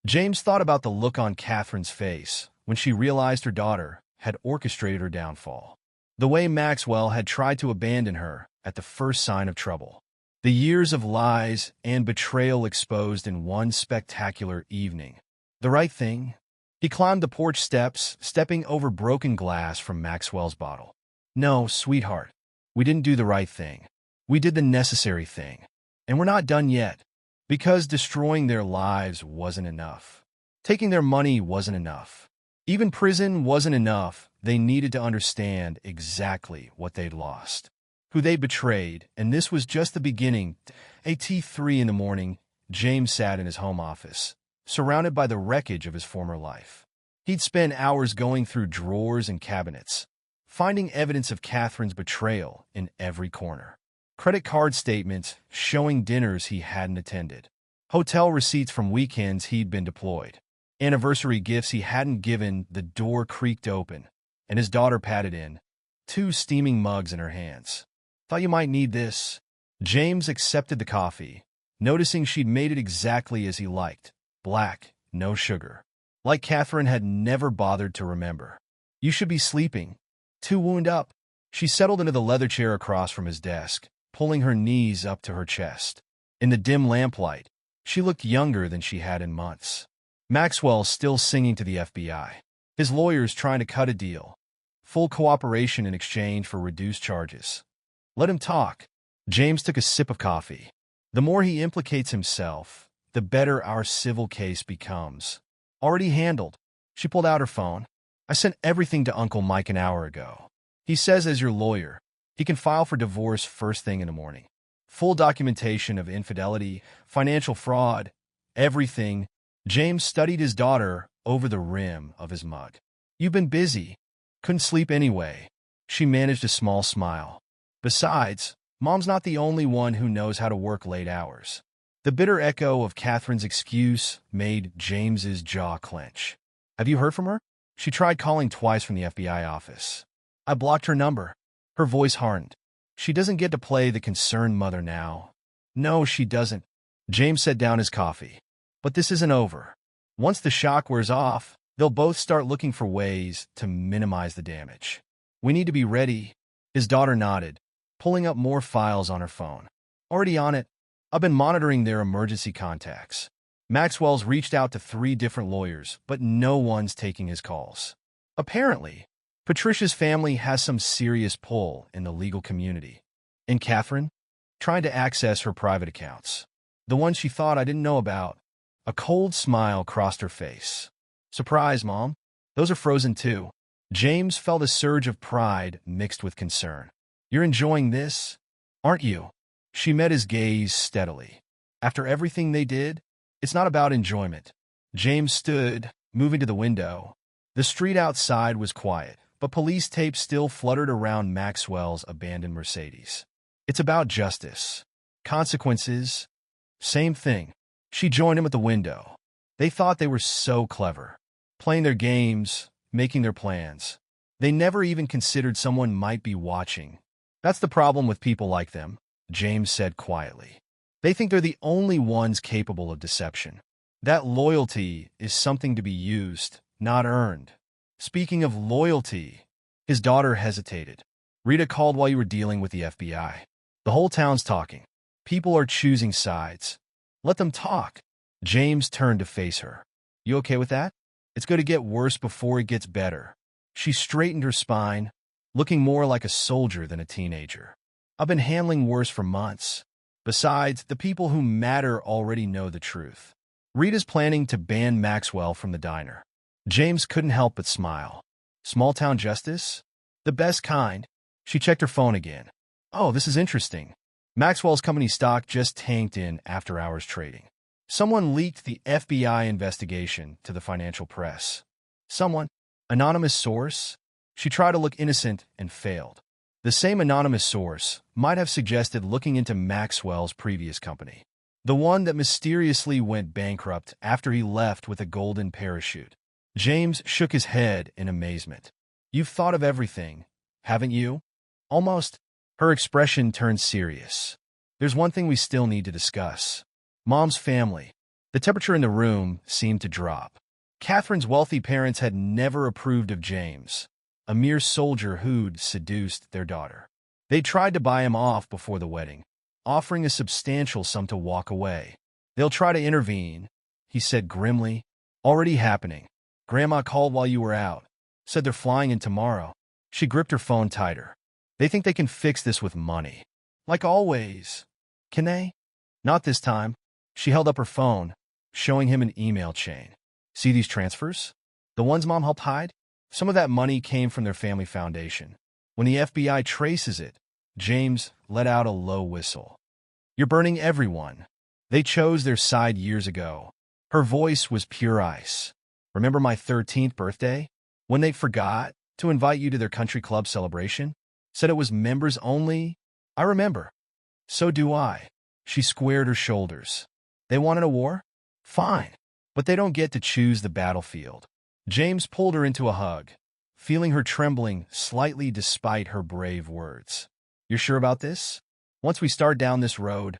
A: James thought about the look on Catherine's face when she realized her daughter had orchestrated her downfall. The way Maxwell had tried to abandon her at the first sign of trouble. The years of lies and betrayal exposed in one spectacular evening. The right thing? He climbed the porch steps, stepping over broken glass from Maxwell's bottle. No, sweetheart. We didn't do the right thing. We did the necessary thing. And we're not done yet. Because destroying their lives wasn't enough. Taking their money wasn't enough. Even prison wasn't enough. They needed to understand exactly what they'd lost. Who they betrayed, and this was just the beginning. At 3 in the morning, James sat in his home office, surrounded by the wreckage of his former life. He'd spent hours going through drawers and cabinets, finding evidence of Catherine's betrayal in every corner. Credit card statements showing dinners he hadn't attended. Hotel receipts from weekends he'd been deployed. Anniversary gifts he hadn't given. The door creaked open, and his daughter patted in, 2 steaming mugs in her hands. Thought you might need this. James accepted the coffee, noticing she'd made it exactly as he liked. Black, no sugar. Like Catherine had never bothered to remember. You should be sleeping. Too wound up. She settled into the leather chair across from his desk, pulling her knees up to her chest. In the dim lamplight, she looked younger than she had in months. Maxwell still singing to the FBI. His lawyers trying to cut a deal. Full cooperation in exchange for reduced charges. Let him talk. James took a sip of coffee. The more he implicates himself, the better our civil case becomes. Already handled. She pulled out her phone. I sent everything to Uncle Mike an hour ago. He says as your lawyer, he can file for divorce first thing in the morning. Full documentation of infidelity, financial fraud, everything. James studied his daughter over the rim of his mug. You've been busy. Couldn't sleep anyway. She managed a small smile. Besides, Mom's not the only one who knows how to work late hours. The bitter echo of Catherine's excuse made James's jaw clench. Have you heard from her? She tried calling twice from the FBI office. I blocked her number. Her voice hardened. She doesn't get to play the concerned mother now. No, she doesn't. James set down his coffee. But this isn't over. Once the shock wears off, they'll both start looking for ways to minimize the damage. We need to be ready. His daughter nodded, pulling up more files on her phone. Already on it. I've been monitoring their emergency contacts. Maxwell's reached out to 3 different lawyers, but no one's taking his calls. Apparently, Patricia's family has some serious pull in the legal community. And Catherine? Trying to access her private accounts. The ones she thought I didn't know about. A cold smile crossed her face. Surprise, Mom. Those are frozen too. James felt a surge of pride mixed with concern. You're enjoying this? aren't you? She met his gaze steadily. After everything they did, it's not about enjoyment. James stood, moving to the window. The street outside was quiet, but police tape still fluttered around Maxwell's abandoned Mercedes. It's about justice. Consequences. Same thing. She joined him at the window. They thought they were so clever, playing their games, making their plans. They never even considered someone might be watching. That's the problem with people like them, James said quietly. They think they're the only ones capable of deception. That loyalty is something to be used, not earned. Speaking of loyalty, his daughter hesitated. Rita called while you were dealing with the FBI. The whole town's talking. People are choosing sides. Let them talk. James turned to face her. You okay with that? It's going to get worse before it gets better. She straightened her spine, looking more like a soldier than a teenager. I've been handling worse for months. Besides, the people who matter already know the truth. Rita's planning to ban Maxwell from the diner. James couldn't help but smile. Small-town justice? The best kind. She checked her phone again. Oh, this is interesting. Maxwell's company stock just tanked in after-hours trading. Someone leaked the FBI investigation to the financial press. Someone? Anonymous source? She tried to look innocent and failed. The same anonymous source might have suggested looking into Maxwell's previous company. The one that mysteriously went bankrupt after he left with a golden parachute. James shook his head in amazement. You've thought of everything, haven't you? Almost. Her expression turned serious. There's one thing we still need to discuss. Mom's family. The temperature in the room seemed to drop. Catherine's wealthy parents had never approved of James, a mere soldier who'd seduced their daughter. They tried to buy him off before the wedding, offering a substantial sum to walk away. They'll try to intervene, he said grimly. Already happening. Grandma called while you were out. Said they're flying in tomorrow. She gripped her phone tighter. They think they can fix this with money. Like always. Can they? Not this time. She held up her phone, showing him an email chain. See these transfers? The ones Mom helped hide? Some of that money came from their family foundation. When the FBI traces it, James let out a low whistle. You're burning everyone. They chose their side years ago. Her voice was pure ice. Remember my 13th birthday? When they forgot to invite you to their country club celebration? Said it was members only? I remember. So do I. She squared her shoulders. They wanted a war? Fine. But they don't get to choose the battlefield. James pulled her into a hug, feeling her trembling slightly despite her brave words. You're sure about this? Once we start down this road,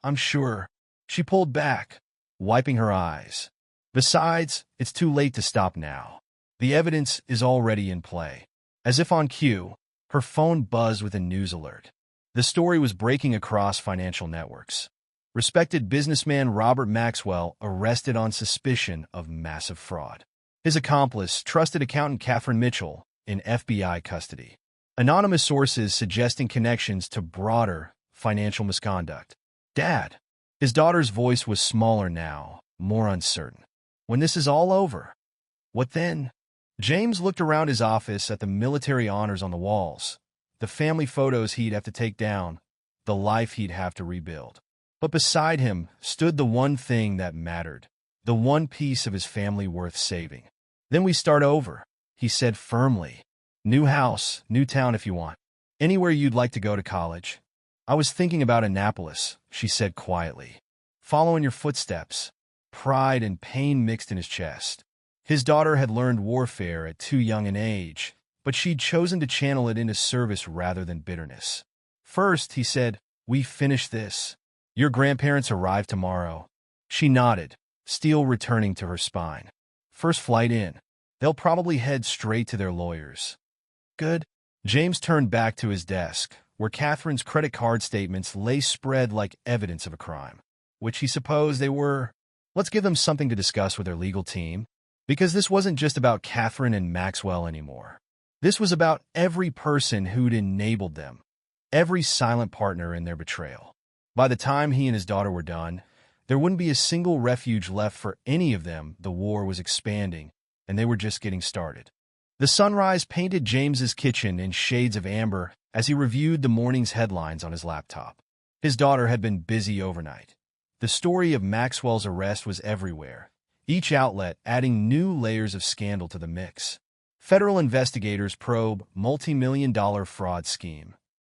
A: I'm sure. She pulled back, wiping her eyes. Besides, it's too late to stop now. The evidence is already in play. As if on cue, her phone buzzed with a news alert. The story was breaking across financial networks. Respected businessman Robert Maxwell arrested on suspicion of massive fraud. His accomplice, trusted accountant Catherine Mitchell, in FBI custody. Anonymous sources suggesting connections to broader financial misconduct. Dad. His daughter's voice was smaller now, more uncertain. When this is all over, what then? James looked around his office at the military honors on the walls, the family photos he'd have to take down, the life he'd have to rebuild. But beside him stood the one thing that mattered, the one piece of his family worth saving. Then we start over, he said firmly. New house, new town if you want. Anywhere you'd like to go to college. I was thinking about Annapolis, she said quietly. Following your footsteps. Pride and pain mixed in his chest. His daughter had learned warfare at too young an age, but she'd chosen to channel it into service rather than bitterness. First, he said, we finish this. Your grandparents arrive tomorrow. She nodded, steel returning to her spine. First flight in. They'll probably head straight to their lawyers. Good. James turned back to his desk, where Catherine's credit card statements lay spread like evidence of a crime, which he supposed they were. Let's give them something to discuss with their legal team, because this wasn't just about Catherine and Maxwell anymore. This was about every person who'd enabled them, every silent partner in their betrayal. By the time he and his daughter were done, there wouldn't be a single refuge left for any of them. The war was expanding, and they were just getting started. The sunrise painted James's kitchen in shades of amber as he reviewed the morning's headlines on his laptop. His daughter had been busy overnight. The story of Maxwell's arrest was everywhere, each outlet adding new layers of scandal to the mix. Federal investigators probe multi-million-dollar fraud scheme.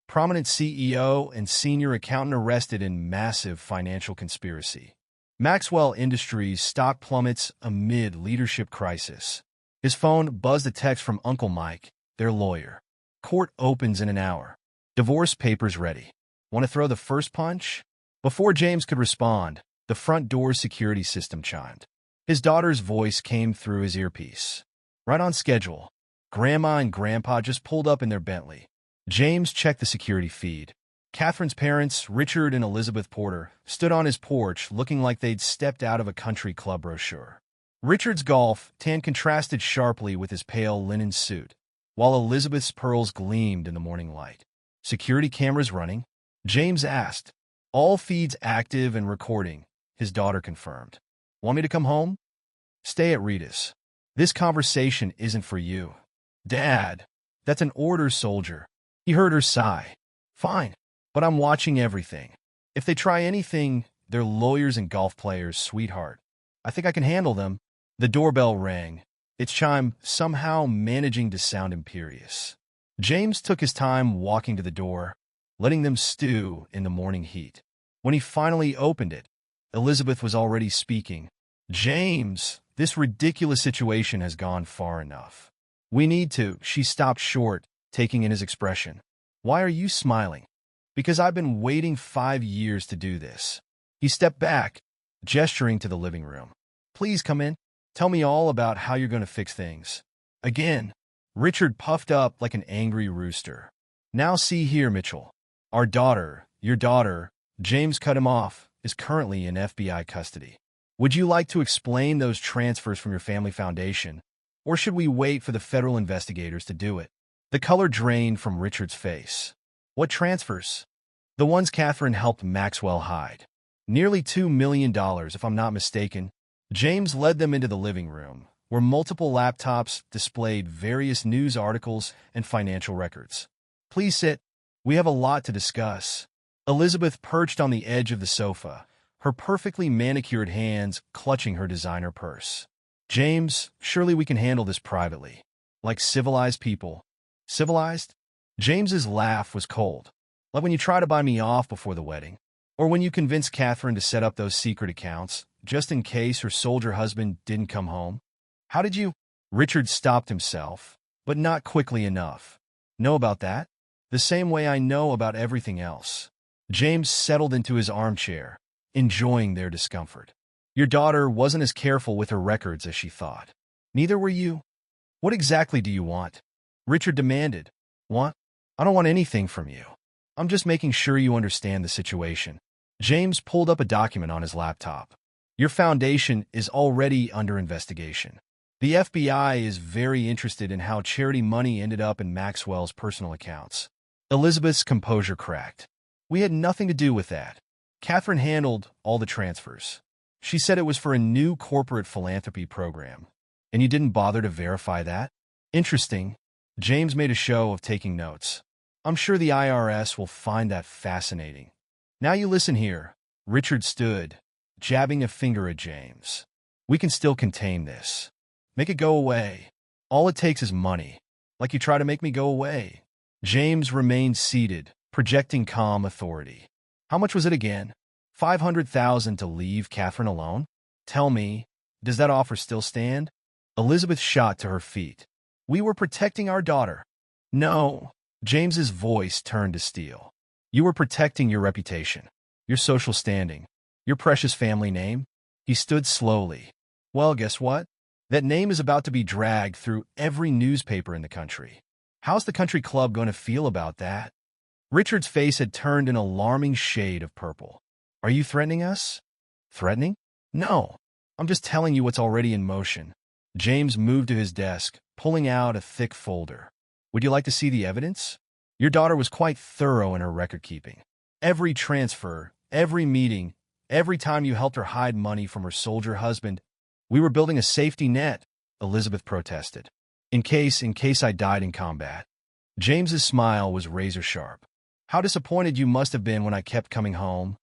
A: Prominent CEO and senior accountant arrested in massive financial conspiracy. Maxwell Industries stock plummets amid leadership crisis. His phone buzzed a text from Uncle Mike, their lawyer. Court opens in an hour. Divorce papers ready. Want to throw the first punch? Before James could respond, the front door's security system chimed. His daughter's voice came through his earpiece. Right on schedule. Grandma and Grandpa just pulled up in their Bentley. James checked the security feed. Catherine's parents, Richard and Elizabeth Porter, stood on his porch looking like they'd stepped out of a country club brochure. Richard's golf tan contrasted sharply with his pale linen suit, while Elizabeth's pearls gleamed in the morning light. Security cameras running? James asked. All feeds active and recording, his daughter confirmed. Want me to come home? Stay at Rita's. This conversation isn't for you. Dad, that's an order, soldier. He heard her sigh. Fine, but I'm watching everything. If they try anything, they're lawyers and golf players, sweetheart. I think I can handle them. The doorbell rang, its chime somehow managing to sound imperious. James took his time walking to the door, letting them stew in the morning heat. When he finally opened it, Elizabeth was already speaking. James, this ridiculous situation has gone far enough. We need to. She stopped short, taking in his expression. Why are you smiling? Because I've been waiting 5 years to do this. He stepped back, gesturing to the living room. Please come in. Tell me all about how you're going to fix things. Again, Richard puffed up like an angry rooster. Now see here, Mitchell. Our daughter, your daughter, James cut him off, is currently in FBI custody. Would you like to explain those transfers from your family foundation, or should we wait for the federal investigators to do it? The color drained from Richard's face. What transfers? The ones Catherine helped Maxwell hide. Nearly $2 million, if I'm not mistaken. James led them into the living room, where multiple laptops displayed various news articles and financial records. Please sit. We have a lot to discuss. Elizabeth perched on the edge of the sofa, her perfectly manicured hands clutching her designer purse. James, surely we can handle this privately. Like civilized people. Civilized? James's laugh was cold. Like when you try to buy me off before the wedding. Or when you convince Catherine to set up those secret accounts, just in case her soldier husband didn't come home. How did you? Richard stopped himself, but not quickly enough. Know about that? The same way I know about everything else. James settled into his armchair, enjoying their discomfort. Your daughter wasn't as careful with her records as she thought. Neither were you. What exactly do you want? Richard demanded. Want? I don't want anything from you. I'm just making sure you understand the situation. James pulled up a document on his laptop. Your foundation is already under investigation. The FBI is very interested in how charity money ended up in Maxwell's personal accounts. Elizabeth's composure cracked. We had nothing to do with that. Catherine handled all the transfers. She said it was for a new corporate philanthropy program. And you didn't bother to verify that? Interesting. James made a show of taking notes. I'm sure the IRS will find that fascinating. Now you listen here. Richard stood, jabbing a finger at James. We can still contain this. Make it go away. All it takes is money. Like you try to make me go away. James remained seated, projecting calm authority. How much was it again? $500,000 to leave Catherine alone? Tell me, does that offer still stand? Elizabeth shot to her feet. We were protecting our daughter. No. James's voice turned to steel. You were protecting your reputation, your social standing, your precious family name. He stood slowly. Well, guess what? That name is about to be dragged through every newspaper in the country. How's the country club going to feel about that? Richard's face had turned an alarming shade of purple. Are you threatening us? Threatening? No. I'm just telling you what's already in motion. James moved to his desk, pulling out a thick folder. Would you like to see the evidence? Your daughter was quite thorough in her record-keeping. Every transfer, every meeting, every time you helped her hide money from her soldier husband. We were building a safety net, Elizabeth protested. In case I died in combat. James's smile was razor-sharp. How disappointed you must have been when I kept coming home.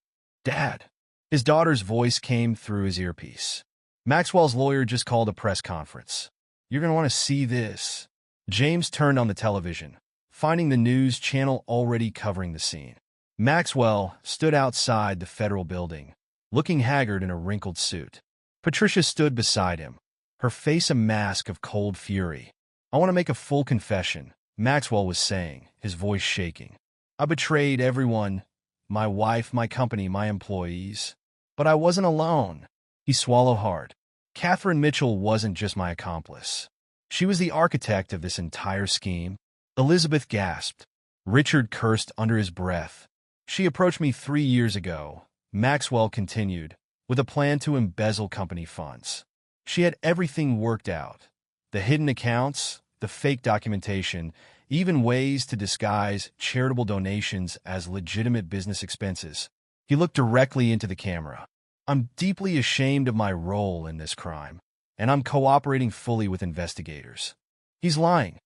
A: Dad. His daughter's voice came through his earpiece. Maxwell's lawyer just called a press conference. You're going to want to see this. James turned on the television, finding the news channel already covering the scene. Maxwell stood outside the federal building, looking haggard in a wrinkled suit. Patricia stood beside him, her face a mask of cold fury. I want to make a full confession, Maxwell was saying, his voice shaking. I betrayed everyone, my wife, my company, my employees. But I wasn't alone. He swallowed hard. Catherine Mitchell wasn't just my accomplice. She was the architect of this entire scheme. Elizabeth gasped. Richard cursed under his breath. She approached me 3 years ago, Maxwell continued, with a plan to embezzle company funds. She had everything worked out. The hidden accounts, the fake documentation, even ways to disguise charitable donations as legitimate business expenses. He looked directly into the camera. I'm deeply ashamed of my role in this crime, and I'm cooperating fully with investigators. He's lying.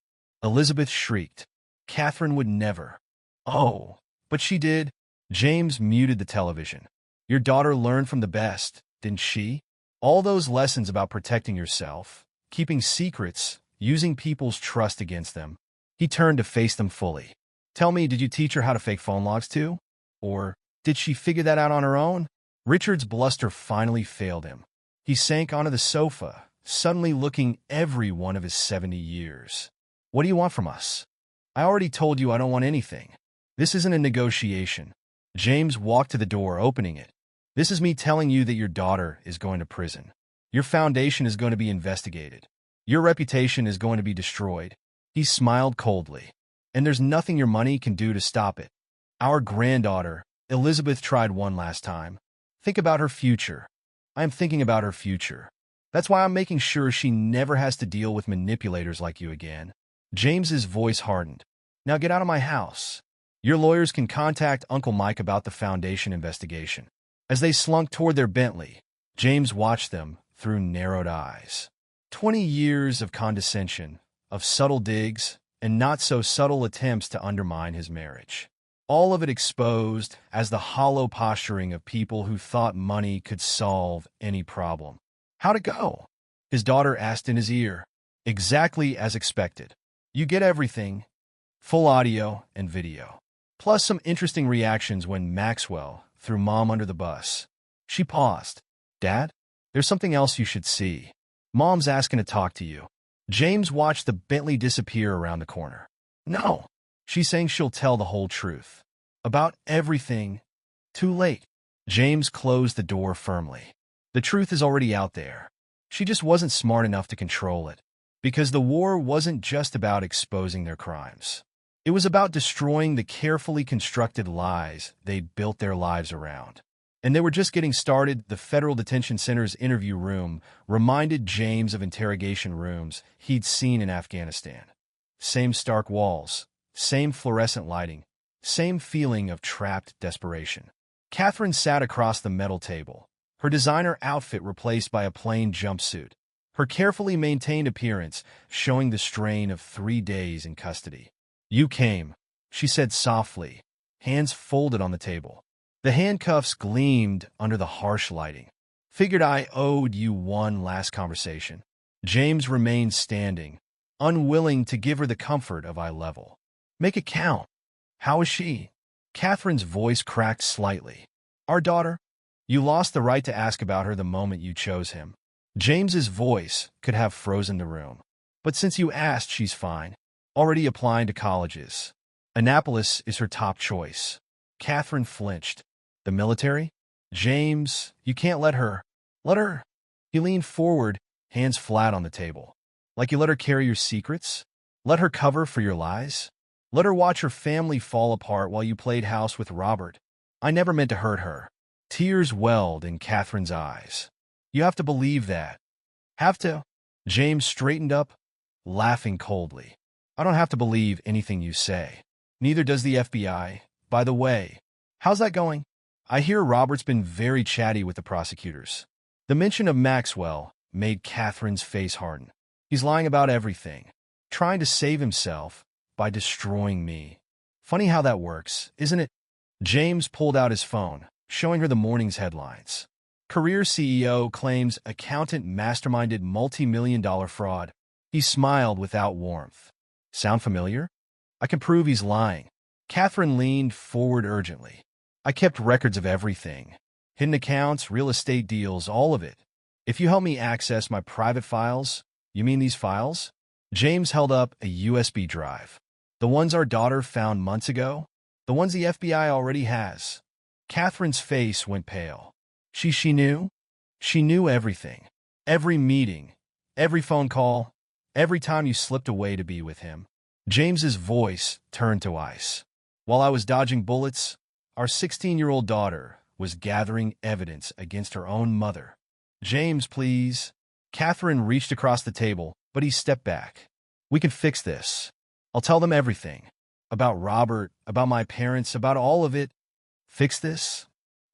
A: Elizabeth shrieked. Catherine would never. Oh, but she did. James muted the television. Your daughter learned from the best, didn't she? All those lessons about protecting yourself, keeping secrets, using people's trust against them. He turned to face them fully. Tell me, did you teach her how to fake phone logs too? Or did she figure that out on her own? Richard's bluster finally failed him. He sank onto the sofa, suddenly looking every one of his 70 years. What do you want from us? I already told you I don't want anything. This isn't a negotiation. James walked to the door, opening it. This is me telling you that your daughter is going to prison. Your foundation is going to be investigated. Your reputation is going to be destroyed. He smiled coldly. And there's nothing your money can do to stop it. Our granddaughter, Elizabeth, tried one last time. Think about her future. I am thinking about her future. That's why I'm making sure she never has to deal with manipulators like you again. James's voice hardened. Now get out of my house. Your lawyers can contact Uncle Mike about the foundation investigation. As they slunk toward their Bentley, James watched them through narrowed eyes. 20 years of condescension, of subtle digs, and not-so-subtle attempts to undermine his marriage. All of it exposed as the hollow posturing of people who thought money could solve any problem. How'd it go? His daughter asked in his ear. Exactly as expected. You get everything, full audio and video. Plus some interesting reactions when Maxwell threw Mom under the bus. She paused. Dad, there's something else you should see. Mom's asking to talk to you. James watched the Bentley disappear around the corner. No. She's saying she'll tell the whole truth. About everything. Too late. James closed the door firmly. The truth is already out there. She just wasn't smart enough to control it. Because the war wasn't just about exposing their crimes. It was about destroying the carefully constructed lies they'd built their lives around. And they were just getting started. The Federal Detention Center's interview room reminded James of interrogation rooms he'd seen in Afghanistan. Same stark walls. Same fluorescent lighting, same feeling of trapped desperation. Catherine sat across the metal table, her designer outfit replaced by a plain jumpsuit, her carefully maintained appearance showing the strain of 3 days in custody. You came, she said softly, hands folded on the table. The handcuffs gleamed under the harsh lighting. Figured I owed you one last conversation. James remained standing, unwilling to give her the comfort of eye level. Make it count. How is she? Catherine's voice cracked slightly. Our daughter? You lost the right to ask about her the moment you chose him. James's voice could have frozen the room. But since you asked, she's fine. Already applying to colleges. Annapolis is her top choice. Catherine flinched. The military? James, you can't let her. Let her. He leaned forward, hands flat on the table. Like you let her carry your secrets? Let her cover for your lies? Let her watch her family fall apart while you played house with Robert. I never meant to hurt her. Tears welled in Catherine's eyes. You have to believe that. Have to? James straightened up, laughing coldly. I don't have to believe anything you say. Neither does the FBI. By the way, how's that going? I hear Robert's been very chatty with the prosecutors. The mention of Maxwell made Catherine's face harden. He's lying about everything. Trying to save himself, by destroying me. Funny how that works, isn't it? James pulled out his phone, showing her the morning's headlines. Career CEO claims accountant masterminded multi-million-dollar fraud. He smiled without warmth. Sound familiar? I can prove he's lying. Catherine leaned forward urgently. I kept records of everything. Hidden accounts, real estate deals, all of it. If you help me access my private files, you mean these files? James held up a USB drive. The ones our daughter found months ago? The ones the FBI already has. Catherine's face went pale. She knew? She knew everything. Every meeting, every phone call, every time you slipped away to be with him. James's voice turned to ice. While I was dodging bullets, our 16-year-old daughter was gathering evidence against her own mother. James, please. Catherine reached across the table, but he stepped back. We can fix this. I'll tell them everything. About Robert, about my parents, about all of it. Fix this?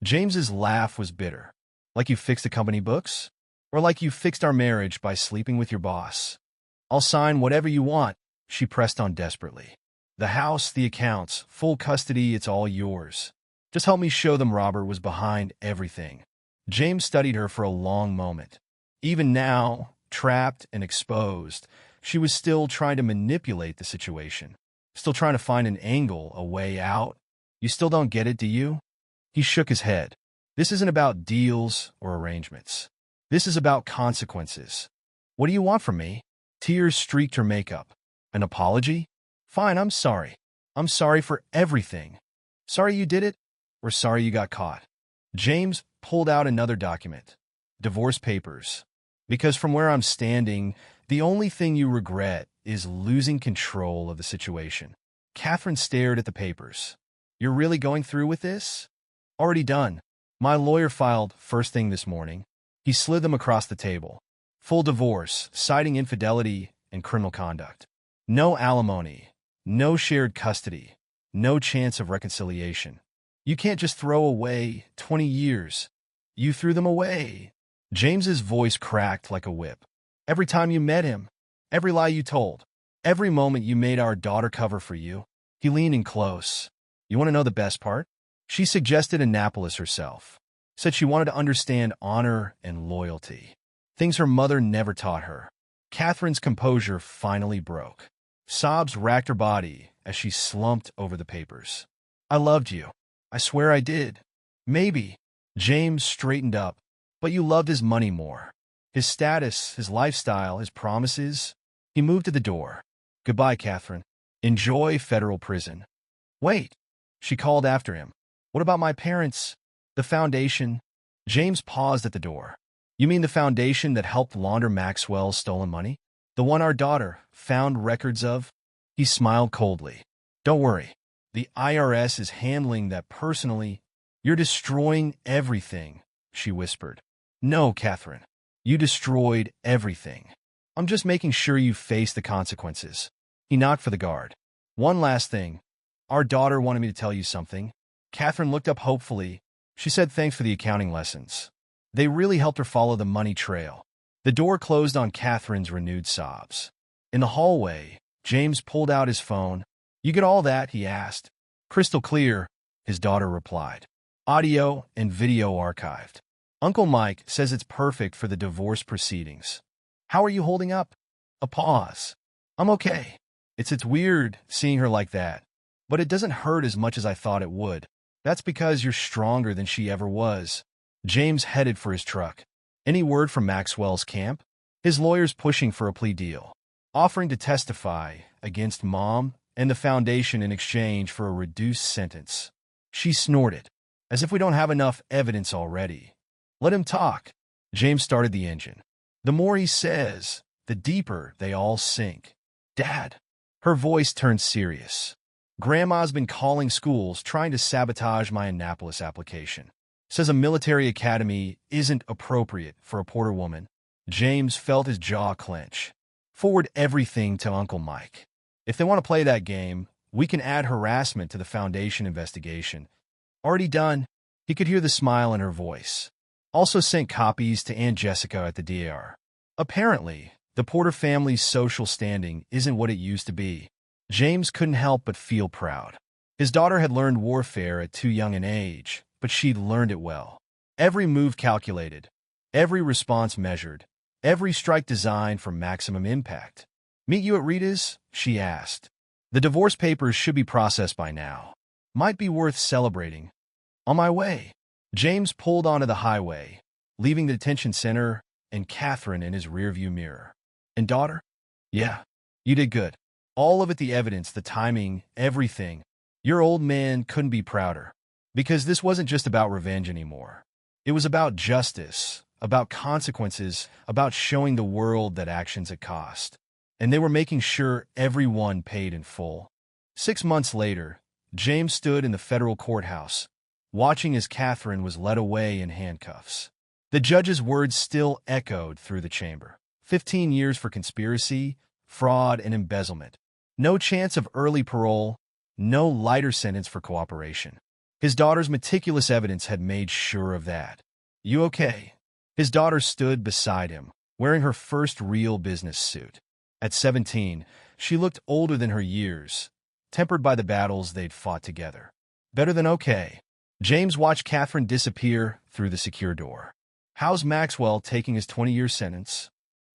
A: James's laugh was bitter. Like you fixed the company books? Or like you fixed our marriage by sleeping with your boss? I'll sign whatever you want, she pressed on desperately. The house, the accounts, full custody, it's all yours. Just help me show them Robert was behind everything. James studied her for a long moment. Even now, trapped and exposed, she was still trying to manipulate the situation. Still trying to find an angle, a way out. You still don't get it, do you? He shook his head. This isn't about deals or arrangements. This is about consequences. What do you want from me? Tears streaked her makeup. An apology? Fine, I'm sorry. I'm sorry for everything. Sorry you did it, or sorry you got caught. James pulled out another document. Divorce papers. Because from where I'm standing, the only thing you regret is losing control of the situation. Catherine stared at the papers. You're really going through with this? Already done. My lawyer filed first thing this morning. He slid them across the table. Full divorce, citing infidelity and criminal conduct. No alimony, no shared custody, no chance of reconciliation. You can't just throw away 20 years. You threw them away. James's voice cracked like a whip. Every time you met him, every lie you told, every moment you made our daughter cover for you. He leaned in close. You want to know the best part? She suggested Annapolis herself. Said she wanted to understand honor and loyalty. Things her mother never taught her. Catherine's composure finally broke. Sobs racked her body as she slumped over the papers. I loved you. I swear I did. Maybe. James straightened up. But you loved his money more. His status, his lifestyle, his promises. He moved to the door. Goodbye, Catherine. Enjoy federal prison. Wait. She called after him. What about my parents? The foundation? James paused at the door. You mean the foundation that helped launder Maxwell's stolen money? The one our daughter found records of? He smiled coldly. Don't worry. The IRS is handling that personally. You're destroying everything, she whispered. No, Catherine. You destroyed everything. I'm just making sure you face the consequences. He knocked for the guard. One last thing. Our daughter wanted me to tell you something. Catherine looked up hopefully. She said thanks for the accounting lessons. They really helped her follow the money trail. The door closed on Catherine's renewed sobs. In the hallway, James pulled out his phone. You get all that? He asked. Crystal clear, his daughter replied. Audio and video archived. Uncle Mike says it's perfect for the divorce proceedings. How are you holding up? A pause. I'm okay. It's weird seeing her like that, but it doesn't hurt as much as I thought it would. That's because you're stronger than she ever was. James headed for his truck. Any word from Maxwell's camp? His lawyer's pushing for a plea deal, offering to testify against Mom and the foundation in exchange for a reduced sentence. She snorted, as if we don't have enough evidence already. Let him talk. James started the engine. The more he says, the deeper they all sink. Dad. Her voice turned serious. Grandma's been calling schools trying to sabotage my Annapolis application. Says a military academy isn't appropriate for a Porter woman. James felt his jaw clench. Forward everything to Uncle Mike. If they want to play that game, we can add harassment to the foundation investigation. Already done. He could hear the smile in her voice. Also sent copies to Aunt Jessica at the DAR. Apparently, the Porter family's social standing isn't what it used to be. James couldn't help but feel proud. His daughter had learned warfare at too young an age, but she'd learned it well. Every move calculated, every response measured, every strike designed for maximum impact. "Meet you at Rita's?" she asked. "The divorce papers should be processed by now. Might be worth celebrating." "On my way." James pulled onto the highway, leaving the detention center and Catherine in his rearview mirror. "And daughter?" "Yeah, you did good. All of it, the evidence, the timing, everything. Your old man couldn't be prouder." Because this wasn't just about revenge anymore. It was about justice, about consequences, about showing the world that actions had cost. And they were making sure everyone paid in full. 6 months later, James stood in the federal courthouse, watching as Catherine was led away in handcuffs. The judge's words still echoed through the chamber. 15 years for conspiracy, fraud, and embezzlement. No chance of early parole, no lighter sentence for cooperation. His daughter's meticulous evidence had made sure of that. "You okay?" His daughter stood beside him, wearing her first real business suit. At 17, she looked older than her years, tempered by the battles they'd fought together. "Better than okay." James watched Catherine disappear through the secure door. "How's Maxwell taking his 20-year sentence?"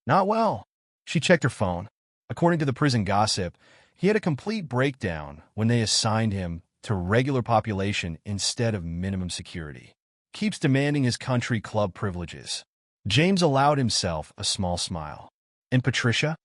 A: "Not well." She checked her phone. According to the prison gossip, he had a complete breakdown when they assigned him to regular population instead of minimum security. Keeps demanding his country club privileges. James allowed himself a small smile. "And Patricia?"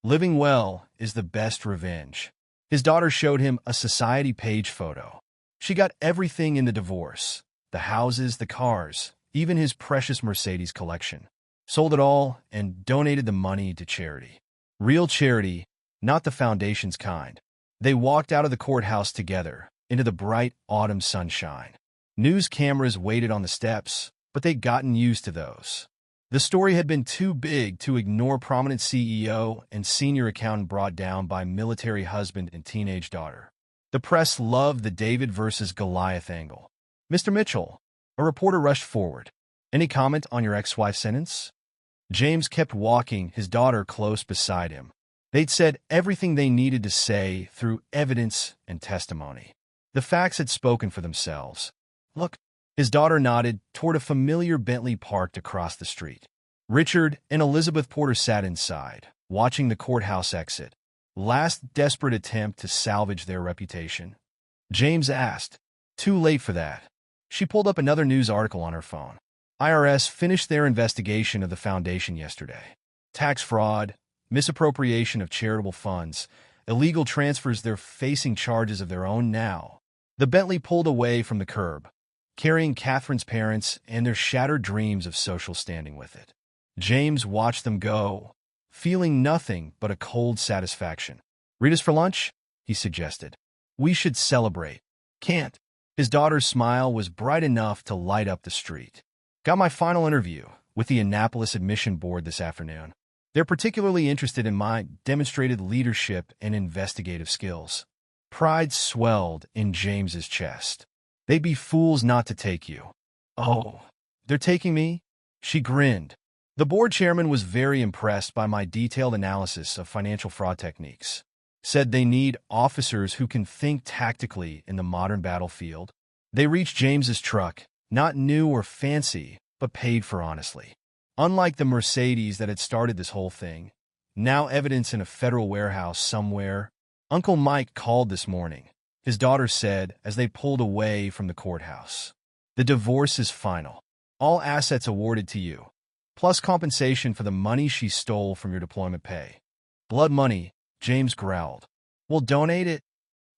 A: "Living well is the best revenge." His daughter showed him a society page photo. She got everything in the divorce. The houses, the cars, even his precious Mercedes collection. Sold it all and donated the money to charity. Real charity, not the foundation's kind. They walked out of the courthouse together, into the bright autumn sunshine. News cameras waited on the steps, but they'd gotten used to those. The story had been too big to ignore prominent CEO and senior accountant brought down by military husband and teenage daughter. The press loved the David versus Goliath angle. "Mr. Mitchell," a reporter rushed forward. "Any comment on your ex-wife's sentence?" James kept walking, his daughter close beside him. They'd said everything they needed to say through evidence and testimony. The facts had spoken for themselves. "Look." His daughter nodded toward a familiar Bentley parked across the street. Richard and Elizabeth Porter sat inside, watching the courthouse exit. Last desperate attempt to salvage their reputation. James asked, "Too late for that." She pulled up another news article on her phone. IRS finished their investigation of the foundation yesterday. Tax fraud, misappropriation of charitable funds, illegal transfers. They're facing charges of their own now. The Bentley pulled away from the curb, carrying Catherine's parents and their shattered dreams of social standing with it. James watched them go, feeling nothing but a cold satisfaction. "Rita's for lunch?" he suggested. "We should celebrate." "Can't." His daughter's smile was bright enough to light up the street. "Got my final interview with the Annapolis Admission Board this afternoon. They're particularly interested in my demonstrated leadership and investigative skills." Pride swelled in James's chest. "They'd be fools not to take you." "Oh, they're taking me?" She grinned. "The board chairman was very impressed by my detailed analysis of financial fraud techniques. Said they need officers who can think tactically in the modern battlefield." They reached James's truck, not new or fancy, but paid for honestly. Unlike the Mercedes that had started this whole thing, now evidence in a federal warehouse somewhere. "Uncle Mike called this morning," his daughter said as they pulled away from the courthouse. "The divorce is final. All assets awarded to you, plus compensation for the money she stole from your deployment pay." "Blood money," James growled. "We'll donate it."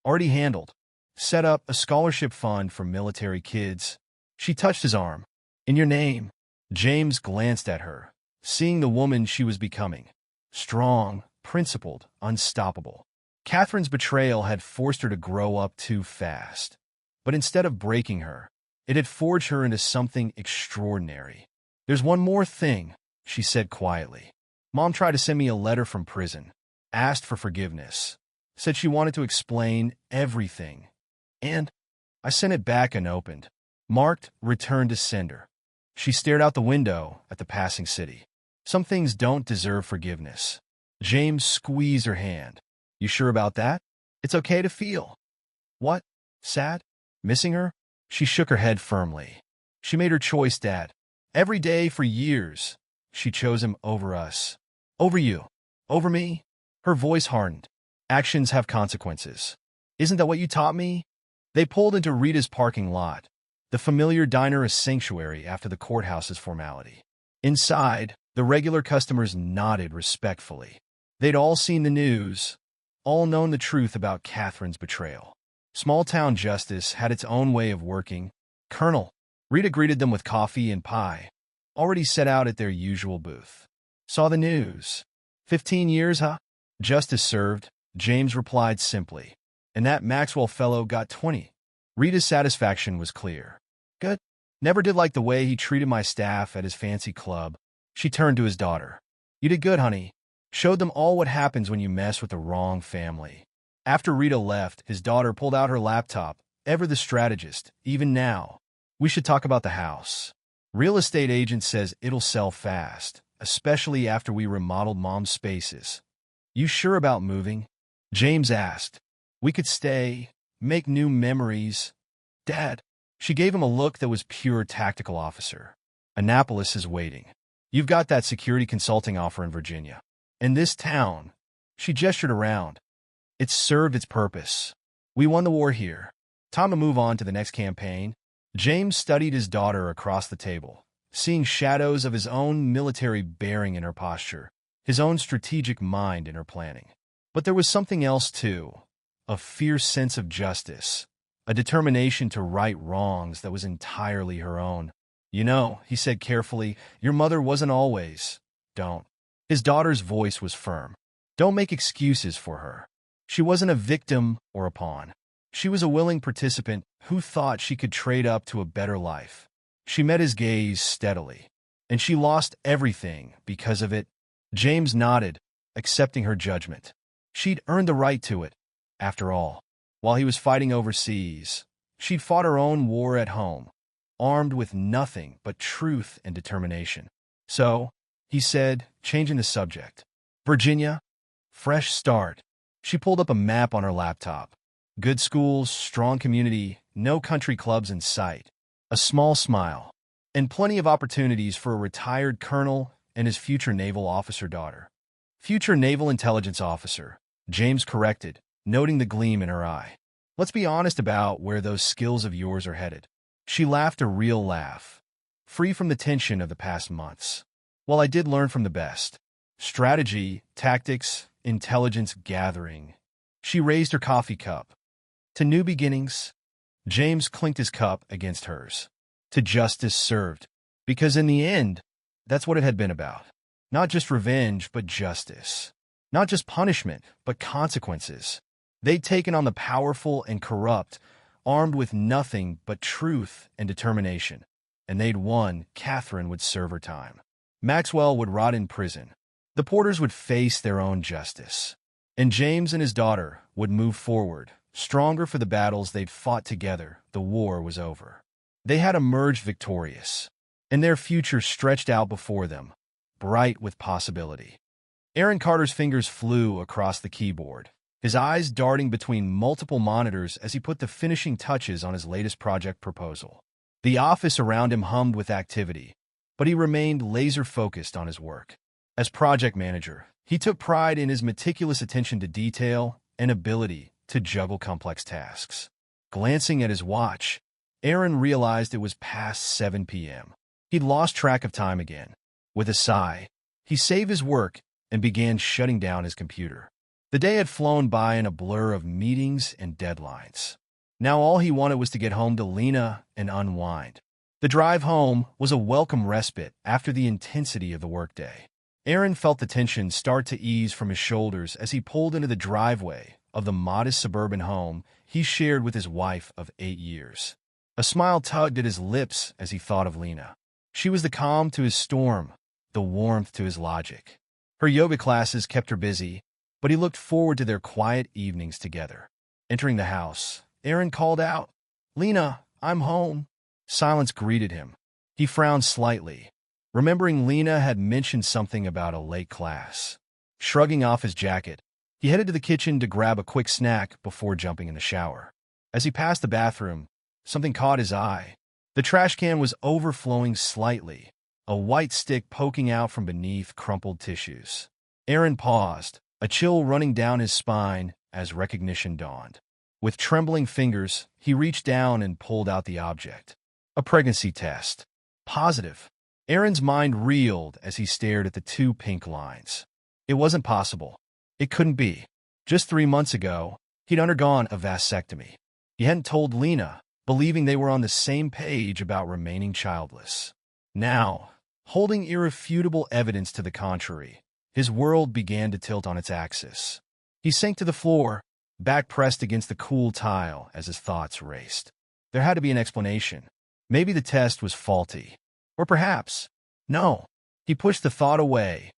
A: "Already handled. Set up a scholarship fund for military kids." She touched his arm. "In your name." James glanced at her, seeing the woman she was becoming. Strong, principled, unstoppable. Catherine's betrayal had forced her to grow up too fast. But instead of breaking her, it had forged her into something extraordinary. "There's one more thing," she said quietly. "Mom tried to send me a letter from prison. Asked for forgiveness. Said she wanted to explain everything. And I sent it back unopened. Marked, return to sender." She stared out the window at the passing city. "Some things don't deserve forgiveness." James squeezed her hand. "You sure about that?" It's okay to feel. What? Sad? Missing her? She shook her head firmly. She made her choice, Dad. Every day for years, she chose him over us. Over you. Over me. Her voice hardened. Actions have consequences. Isn't that what you taught me? They pulled into Rita's parking lot, the familiar diner a sanctuary after the courthouse's formality. Inside, the regular customers nodded respectfully. They'd all seen the news, all known the truth about Catherine's betrayal. Small-town justice had its own way of working. Colonel, Rita greeted them with coffee and pie, already set out at their usual booth. Saw the news. 15 years, huh? Justice served, James replied simply. And that Maxwell fellow got 20. Rita's satisfaction was clear. Good. Never did like the way he treated my staff at his fancy club. She turned to his daughter. You did good, honey. Showed them all what happens when you mess with the wrong family. After Rita left, his daughter pulled out her laptop, ever the strategist, even now. We should talk about the house. Real estate agent says it'll sell fast, especially after we remodeled Mom's spaces. You sure about moving? James asked. We could stay, make new memories. Dad. She gave him a look that was pure tactical officer. Annapolis is waiting. You've got that security consulting offer in Virginia. In this town, she gestured around. It's served its purpose. We won the war here. Time to move on to the next campaign. James studied his daughter across the table, seeing shadows of his own military bearing in her posture, his own strategic mind in her planning. But there was something else, too. A fierce sense of justice, a determination to right wrongs that was entirely her own. You know, he said carefully, your mother wasn't always. Don't. His daughter's voice was firm. Don't make excuses for her. She wasn't a victim or a pawn. She was a willing participant who thought she could trade up to a better life. She met his gaze steadily, and she lost everything because of it. James nodded, accepting her judgment. She'd earned the right to it. After all, while he was fighting overseas, she'd fought her own war at home, armed with nothing but truth and determination. So, he said, changing the subject. Virginia? Fresh start. She pulled up a map on her laptop. Good schools, strong community, no country clubs in sight. A small smile, and plenty of opportunities for a retired colonel and his future naval officer daughter. Future naval intelligence officer, James corrected, noting the gleam in her eye. Let's be honest about where those skills of yours are headed. She laughed a real laugh, free from the tension of the past months. Well, I did learn from the best. Strategy, tactics, intelligence gathering. She raised her coffee cup. To new beginnings. James clinked his cup against hers. To justice served. Because in the end, that's what it had been about. Not just revenge, but justice. Not just punishment, but consequences. They'd taken on the powerful and corrupt, armed with nothing but truth and determination. And they'd won. Catherine would serve her time. Maxwell would rot in prison. The Porters would face their own justice. And James and his daughter would move forward, stronger for the battles they'd fought together. The war was over. They had emerged victorious, and their future stretched out before them, bright with possibility. Aaron Carter's fingers flew across the keyboard, his eyes darting between multiple monitors as he put the finishing touches on his latest project proposal. The office around him hummed with activity, but he remained laser-focused on his work. As project manager, he took pride in his meticulous attention to detail and ability to juggle complex tasks. Glancing at his watch, Aaron realized it was past 7 p.m. He'd lost track of time again. With a sigh, he saved his work and began shutting down his computer. The day had flown by in a blur of meetings and deadlines. Now all he wanted was to get home to Lena and unwind. The drive home was a welcome respite after the intensity of the workday. Aaron felt the tension start to ease from his shoulders as he pulled into the driveway of the modest suburban home he shared with his wife of 8 years. A smile tugged at his lips as he thought of Lena. She was the calm to his storm, the warmth to his logic. Her yoga classes kept her busy, but he looked forward to their quiet evenings together. Entering the house, Aaron called out, "Lena, I'm home." Silence greeted him. He frowned slightly, remembering Lena had mentioned something about a late class. Shrugging off his jacket, He headed to the kitchen to grab a quick snack before jumping in the shower. As he passed the bathroom, something caught his eye. The trash can was overflowing slightly, a white stick poking out from beneath crumpled tissues. Aaron paused, a chill running down his spine as recognition dawned. With trembling fingers, he reached down and pulled out the object. A pregnancy test. Positive. Aaron's mind reeled as he stared at the two pink lines. It wasn't possible. It couldn't be. Just 3 months ago, he'd undergone a vasectomy. He hadn't told Lena, believing they were on the same page about remaining childless. Now, holding irrefutable evidence to the contrary, his world began to tilt on its axis. He sank to the floor, back pressed against the cool tile as his thoughts raced. There had to be an explanation. Maybe the test was faulty. Or perhaps, no. He pushed the thought away,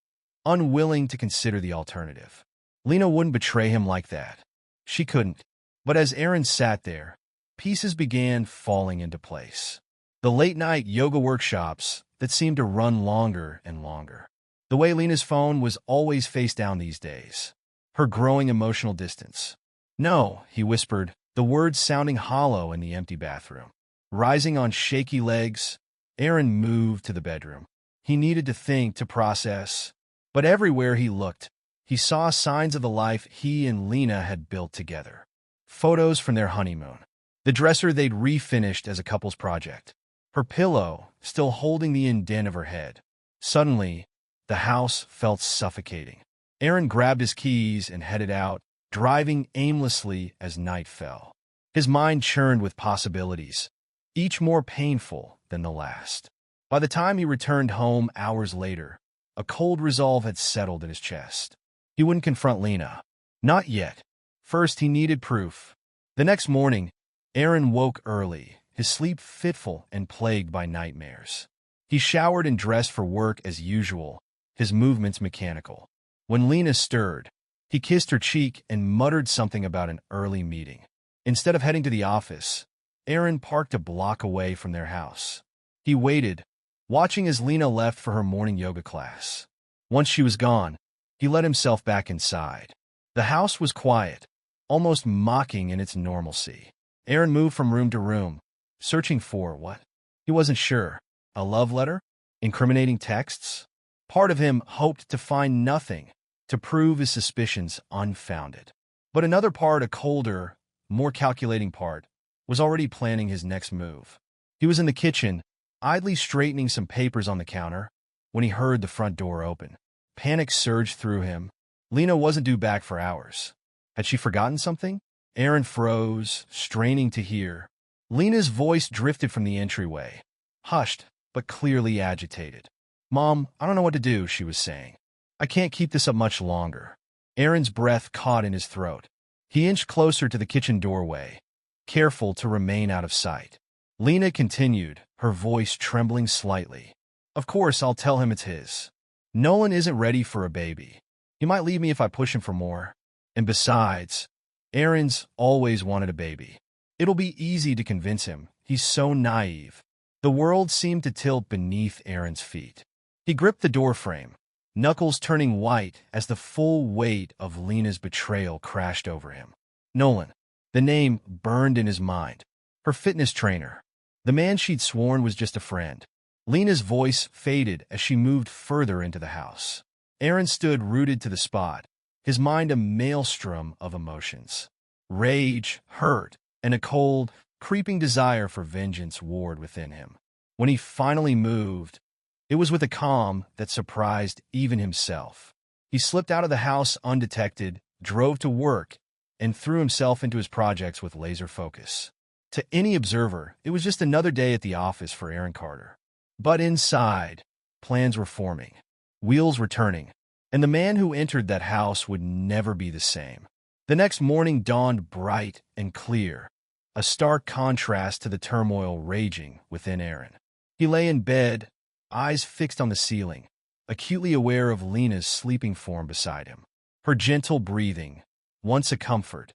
A: unwilling to consider the alternative. Lena wouldn't betray him like that. She couldn't. But as Aaron sat there, pieces began falling into place. The late-night yoga workshops that seemed to run longer and longer. The way Lena's phone was always face down these days. Her growing emotional distance. No, he whispered, the words sounding hollow in the empty bathroom. Rising on shaky legs, Aaron moved to the bedroom. He needed to think, to process. But everywhere he looked, he saw signs of the life he and Lena had built together. Photos from their honeymoon. The dresser they'd refinished as a couple's project. Her pillow still holding the indent of her head. Suddenly, the house felt suffocating. Aaron grabbed his keys and headed out, driving aimlessly as night fell. His mind churned with possibilities, each more painful than the last. By the time he returned home hours later, a cold resolve had settled in his chest. He wouldn't confront Lena. Not yet. First, he needed proof. The next morning, Aaron woke early, his sleep fitful and plagued by nightmares. He showered and dressed for work as usual, his movements mechanical. When Lena stirred, he kissed her cheek and muttered something about an early meeting. Instead of heading to the office, Aaron parked a block away from their house. He waited, watching as Lena left for her morning yoga class. Once she was gone, he let himself back inside. The house was quiet, almost mocking in its normalcy. Aaron moved from room to room, searching for what? He wasn't sure. A love letter? Incriminating texts? Part of him hoped to find nothing, to prove his suspicions unfounded. But another part, a colder, more calculating part, was already planning his next move. He was in the kitchen, idly straightening some papers on the counter, when he heard the front door open. Panic surged through him. Lena wasn't due back for hours. Had she forgotten something? Aaron froze, straining to hear. Lena's voice drifted from the entryway, hushed, but clearly agitated. "Mom, I don't know what to do," she was saying. "I can't keep this up much longer." Aaron's breath caught in his throat. He inched closer to the kitchen doorway, careful to remain out of sight. Lena continued, her voice trembling slightly. "Of course, I'll tell him it's his. Nolan isn't ready for a baby. He might leave me if I push him for more. And besides, Aaron's always wanted a baby. It'll be easy to convince him. He's so naive." The world seemed to tilt beneath Aaron's feet. He gripped the doorframe, knuckles turning white as the full weight of Lena's betrayal crashed over him. Nolan. The name burned in his mind. Her fitness trainer. The man she'd sworn was just a friend. Lena's voice faded as she moved further into the house. Aaron stood rooted to the spot, his mind a maelstrom of emotions. Rage, hurt, and a cold, creeping desire for vengeance warred within him. When he finally moved, it was with a calm that surprised even himself. He slipped out of the house undetected, drove to work, and threw himself into his projects with laser focus. To any observer, it was just another day at the office for Aaron Carter. But inside, plans were forming, wheels were turning, and the man who entered that house would never be the same. The next morning dawned bright and clear, a stark contrast to the turmoil raging within Aaron. He lay in bed, eyes fixed on the ceiling, acutely aware of Lena's sleeping form beside him. Her gentle breathing, once a comfort,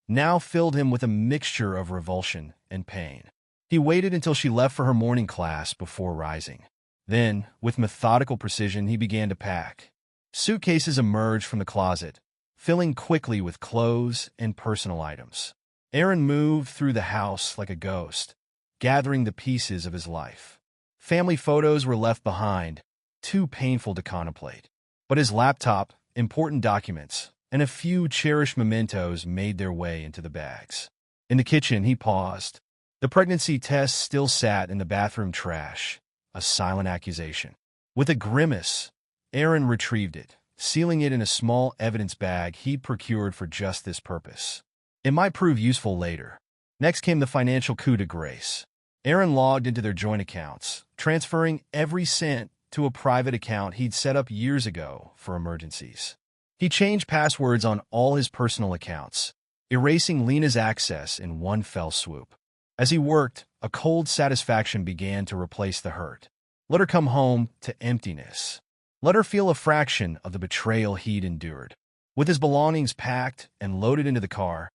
A: now filled him with a mixture of revulsion and pain. He waited until she left for her morning class before rising. Then, with methodical precision, he began to pack. Suitcases emerged from the closet, filling quickly with clothes and personal items. Aaron moved through the house like a ghost, gathering the pieces of his life. Family photos were left behind, too painful to contemplate. But his laptop, important documents, and a few cherished mementos made their way into the bags. In the kitchen, he paused. The pregnancy test still sat in the bathroom trash, a silent accusation. With a grimace, Aaron retrieved it, sealing it in a small evidence bag he'd procured for just this purpose. It might prove useful later. Next came the financial coup de grace. Aaron logged into their joint accounts, transferring every cent to a private account he'd set up years ago for emergencies. He changed passwords on all his personal accounts, erasing Lena's access in one fell swoop. As he worked, a cold satisfaction began to replace the hurt. Let her come home to emptiness. Let her feel a fraction of the betrayal he'd endured. With his belongings packed and loaded into the car,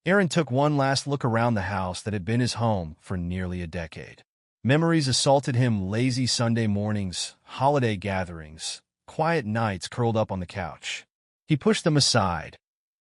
A: Aaron took one last look around the house that had been his home for nearly a decade. Memories assaulted him: lazy Sunday mornings, holiday gatherings, quiet nights curled up on the couch. He pushed them aside,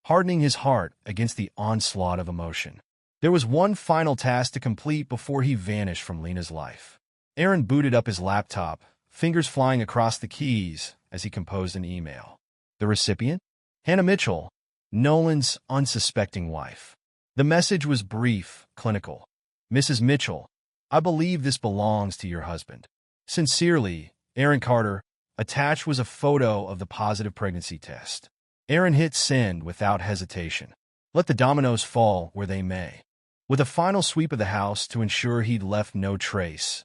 A: hardening his heart against the onslaught of emotion. There was one final task to complete before he vanished from Lena's life. Aaron booted up his laptop, fingers flying across the keys as he composed an email. The recipient? Hannah Mitchell, Nolan's unsuspecting wife. The message was brief, clinical. Mrs. Mitchell, I believe this belongs to your husband. Sincerely, Aaron Carter. Attached was a photo of the positive pregnancy test. Aaron hit send without hesitation. Let the dominoes fall where they may. With a final sweep of the house to ensure he'd left no trace,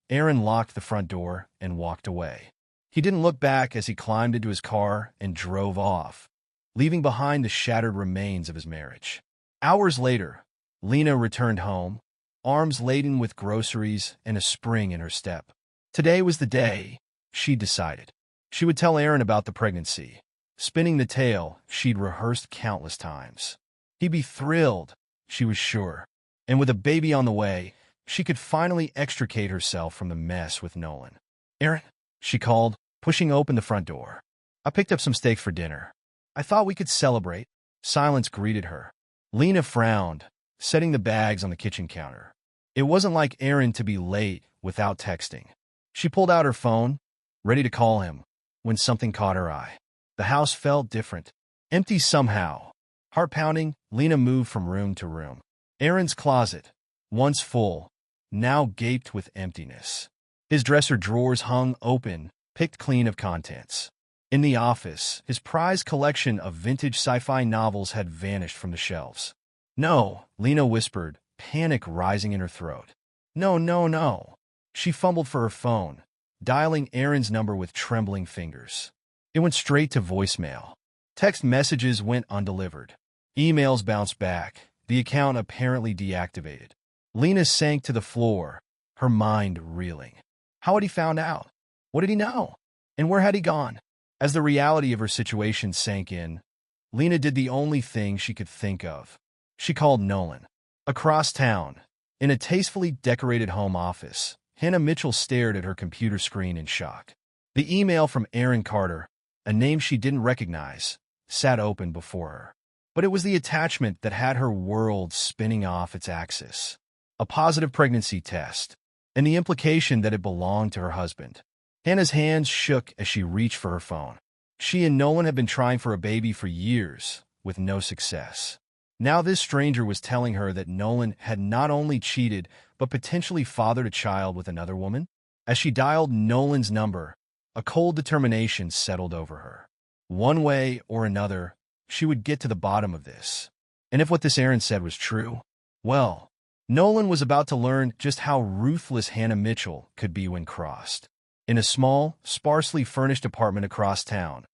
A: Aaron locked the front door and walked away. He didn't look back as he climbed into his car and drove off, leaving behind the shattered remains of his marriage. Hours later, Lena returned home, arms laden with groceries and a spring in her step. Today was the day, she decided. She would tell Aaron about the pregnancy, spinning the tale she'd rehearsed countless times. He'd be thrilled, she was sure, and with a baby on the way, she could finally extricate herself from the mess with Nolan. Aaron, she called, pushing open the front door. I picked up some steak for dinner. I thought we could celebrate. Silence greeted her. Lena frowned, setting the bags on the kitchen counter. It wasn't like Aaron to be late without texting. She pulled out her phone, ready to call him, when something caught her eye. The house felt different, empty somehow. Heart-pounding, Lena moved from room to room. Aaron's closet, once full, now gaped with emptiness. His dresser drawers hung open, picked clean of contents. In the office, his prized collection of vintage sci-fi novels had vanished from the shelves. No, Lena whispered, panic rising in her throat. No, no, no. She fumbled for her phone, dialing Aaron's number with trembling fingers. It went straight to voicemail. Text messages went undelivered. Emails bounced back, the account apparently deactivated. Lena sank to the floor, her mind reeling. How had he found out? What did he know? And where had he gone? As the reality of her situation sank in, Lena did the only thing she could think of. She called Nolan. Across town, in a tastefully decorated home office, Hannah Mitchell stared at her computer screen in shock. The email from Aaron Carter, a name she didn't recognize, sat open before her. But it was the attachment that had her world spinning off its axis. A positive pregnancy test, and the implication that it belonged to her husband. Hannah's hands shook as she reached for her phone. She and Nolan had been trying for a baby for years, with no success. Now this stranger was telling her that Nolan had not only cheated, but potentially fathered a child with another woman. As she dialed Nolan's number, a cold determination settled over her. One way or another, she would get to the bottom of this. And if what this Aaron said was true, well, Nolan was about to learn just how ruthless Hannah Mitchell could be when crossed. In a small, sparsely furnished apartment across town,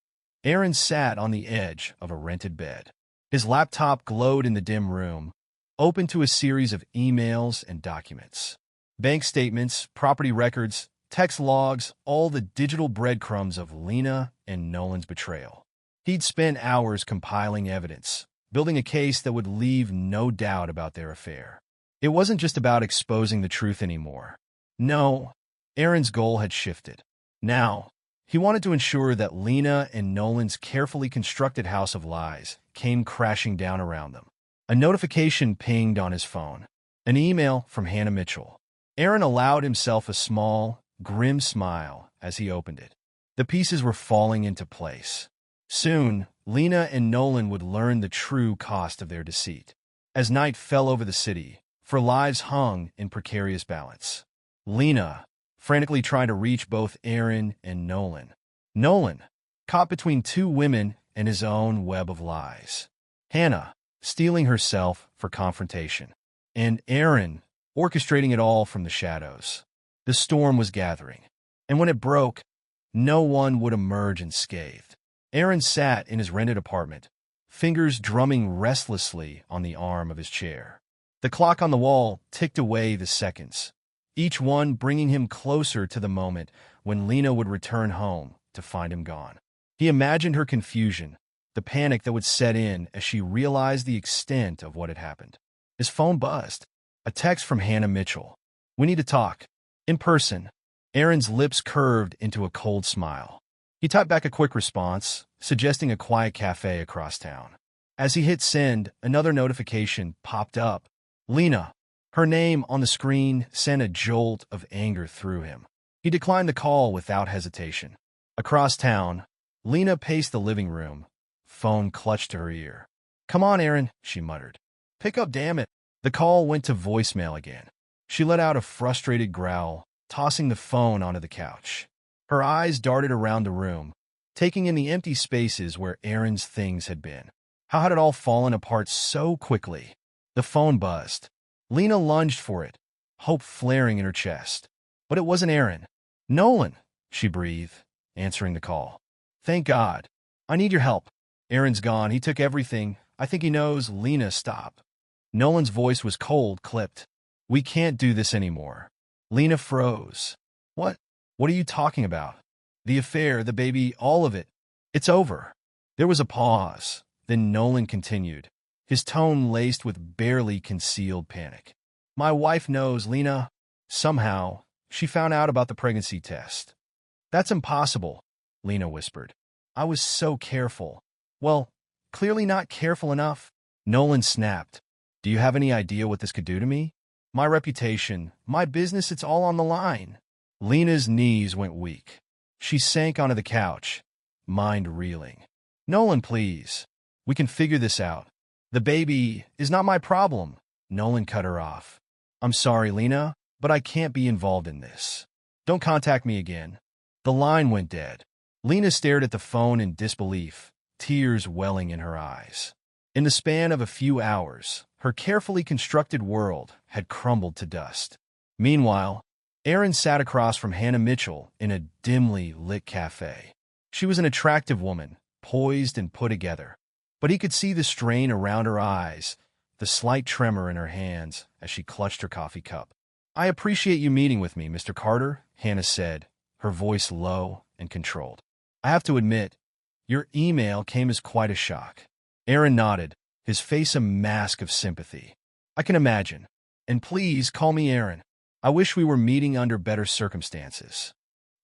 A: Aaron sat on the edge of a rented bed. His laptop glowed in the dim room, open to a series of emails and documents. Bank statements, property records, text logs, all the digital breadcrumbs of Lena and Nolan's betrayal. He'd spent hours compiling evidence, building a case that would leave no doubt about their affair. It wasn't just about exposing the truth anymore. No, Aaron's goal had shifted. Now, He wanted to ensure that Lena and Nolan's carefully constructed house of lies came crashing down around them. A notification pinged on his phone. An email from Hannah Mitchell. Aaron allowed himself a small, grim smile as he opened it. The pieces were falling into place. Soon, Lena and Nolan would learn the true cost of their deceit. As night fell over the city, for lives hung in precarious balance. Lena, frantically trying to reach both Aaron and Nolan. Nolan, caught between two women and his own web of lies. Hannah, steeling herself for confrontation. And Aaron, orchestrating it all from the shadows. The storm was gathering, and when it broke, no one would emerge unscathed. Aaron sat in his rented apartment, fingers drumming restlessly on the arm of his chair. The clock on the wall ticked away the seconds, each one bringing him closer to the moment when Lena would return home to find him gone. He imagined her confusion, the panic that would set in as she realized the extent of what had happened. His phone buzzed. A text from Hannah Mitchell. "We need to talk. In person." Aaron's lips curved into a cold smile. He typed back a quick response, suggesting a quiet cafe across town. As he hit send, another notification popped up. Lena. Her name on the screen sent a jolt of anger through him. He declined the call without hesitation. Across town, Lena paced the living room, phone clutched to her ear. "Come on, Aaron," she muttered. "Pick up, damn it." The call went to voicemail again. She let out a frustrated growl, tossing the phone onto the couch. Her eyes darted around the room, taking in the empty spaces where Aaron's things had been. How had it all fallen apart so quickly? The phone buzzed. Lena lunged for it, hope flaring in her chest. But it wasn't Aaron. "Nolan," she breathed, answering the call. "Thank God. I need your help." "Aaron's gone. He took everything. I think he knows." "Lena, stop." Nolan's voice was cold, clipped. "We can't do this anymore." Lena froze. What? What are you talking about?" "The affair, the baby, all of it. It's over." There was a pause. Then Nolan continued, his tone laced with barely concealed panic. "My wife knows, Lena. Somehow, she found out about the pregnancy test." "That's impossible," Lena whispered. "I was so careful." "Well, clearly not careful enough." Nolan snapped. "Do you have any idea what this could do to me? My reputation, my business, it's all on the line." Lena's knees went weak. She sank onto the couch, mind reeling. "Nolan, please. We can figure this out. The baby is not my problem." Nolan cut her off. "I'm sorry, Lena, but I can't be involved in this. Don't contact me again." The line went dead. Lena stared at the phone in disbelief, tears welling in her eyes. In the span of a few hours, her carefully constructed world had crumbled to dust. Meanwhile, Aaron sat across from Hannah Mitchell in a dimly lit cafe. She was an attractive woman, poised and put together, but he could see the strain around her eyes, the slight tremor in her hands as she clutched her coffee cup. "I appreciate you meeting with me, Mr. Carter," Hannah said, her voice low and controlled. "I have to admit, your email came as quite a shock." Aaron nodded, his face a mask of sympathy. "I can imagine. And please call me Aaron. I wish we were meeting under better circumstances."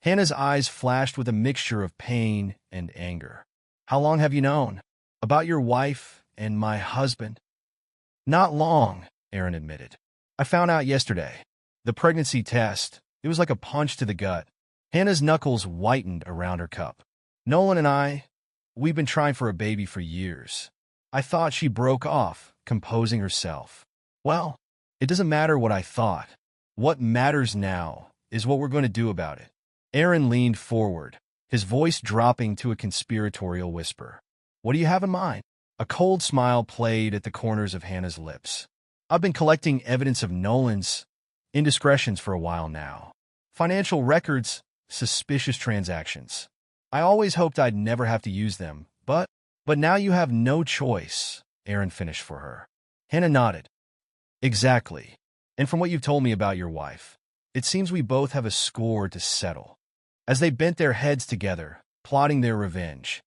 A: Hannah's eyes flashed with a mixture of pain and anger. "How long have you known? About your wife and my husband?" "Not long," Aaron admitted. "I found out yesterday. The pregnancy test, it was like a punch to the gut." Hannah's knuckles whitened around her cup. "Nolan and we've been trying for a baby for years." I thought. She broke off, composing herself. "Well, it doesn't matter what I thought. What matters now is what we're going to do about it." Aaron leaned forward, his voice dropping to a conspiratorial whisper. "What do you have in mind?" A cold smile played at the corners of Hannah's lips. "I've been collecting evidence of Nolan's indiscretions for a while now. Financial records, suspicious transactions. I always hoped I'd never have to use them, but now you have no choice," Aaron finished for her. Hannah nodded. "Exactly. And from what you've told me about your wife, it seems we both have a score to settle." As they bent their heads together, plotting their revenge,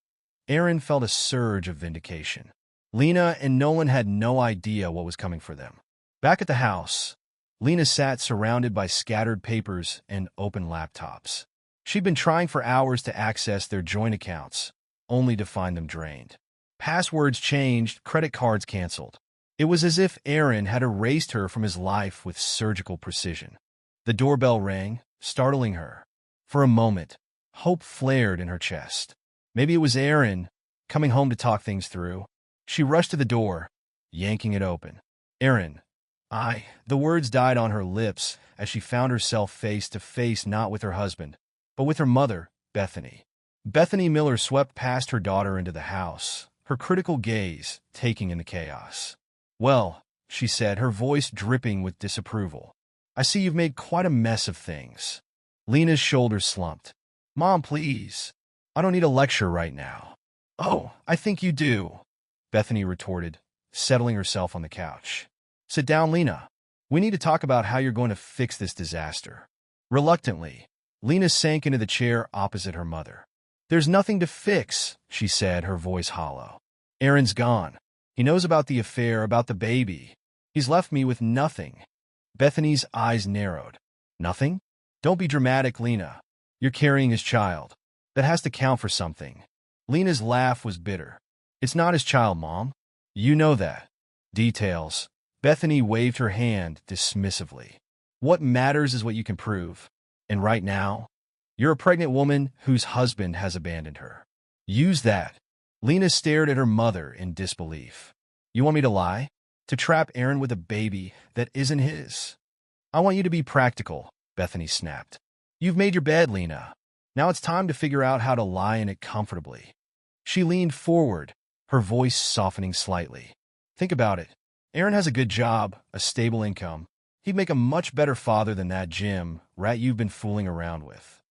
A: Aaron felt a surge of vindication. Lena and Nolan had no idea what was coming for them. Back at the house, Lena sat surrounded by scattered papers and open laptops. She'd been trying for hours to access their joint accounts, only to find them drained. Passwords changed, credit cards canceled. It was as if Aaron had erased her from his life with surgical precision. The doorbell rang, startling her. For a moment, hope flared in her chest. Maybe it was Aaron, coming home to talk things through. She rushed to the door, yanking it open. Aaron, the words died on her lips as she found herself face to face not with her husband, but with her mother, Bethany. Bethany Miller swept past her daughter into the house, her critical gaze taking in the chaos. "Well," she said, her voice dripping with disapproval, "I see you've made quite a mess of things." Lena's shoulders slumped. "Mom, please. I don't need a lecture right now." "Oh, I think you do," Bethany retorted, settling herself on the couch. "Sit down, Lena. We need to talk about how you're going to fix this disaster." Reluctantly, Lena sank into the chair opposite her mother. "There's nothing to fix," she said, her voice hollow. "Aaron's gone. He knows about the affair, about the baby. He's left me with nothing." Bethany's eyes narrowed. "Nothing? Don't be dramatic, Lena. You're carrying his child. That has to count for something." Lena's laugh was bitter. "It's not his child, Mom. You know that." "Details." Bethany waved her hand dismissively. "What matters is what you can prove. And right now, you're a pregnant woman whose husband has abandoned her. Use that." Lena stared at her mother in disbelief. "You want me to lie? To trap Aaron with a baby that isn't his?" "I want you to be practical," Bethany snapped. "You've made your bed, Lena. Now it's time to figure out how to lie in it comfortably." She leaned forward, her voice softening slightly. "Think about it. Aaron has a good job, a stable income. He'd make a much better father than that Jim rat you've been fooling around with."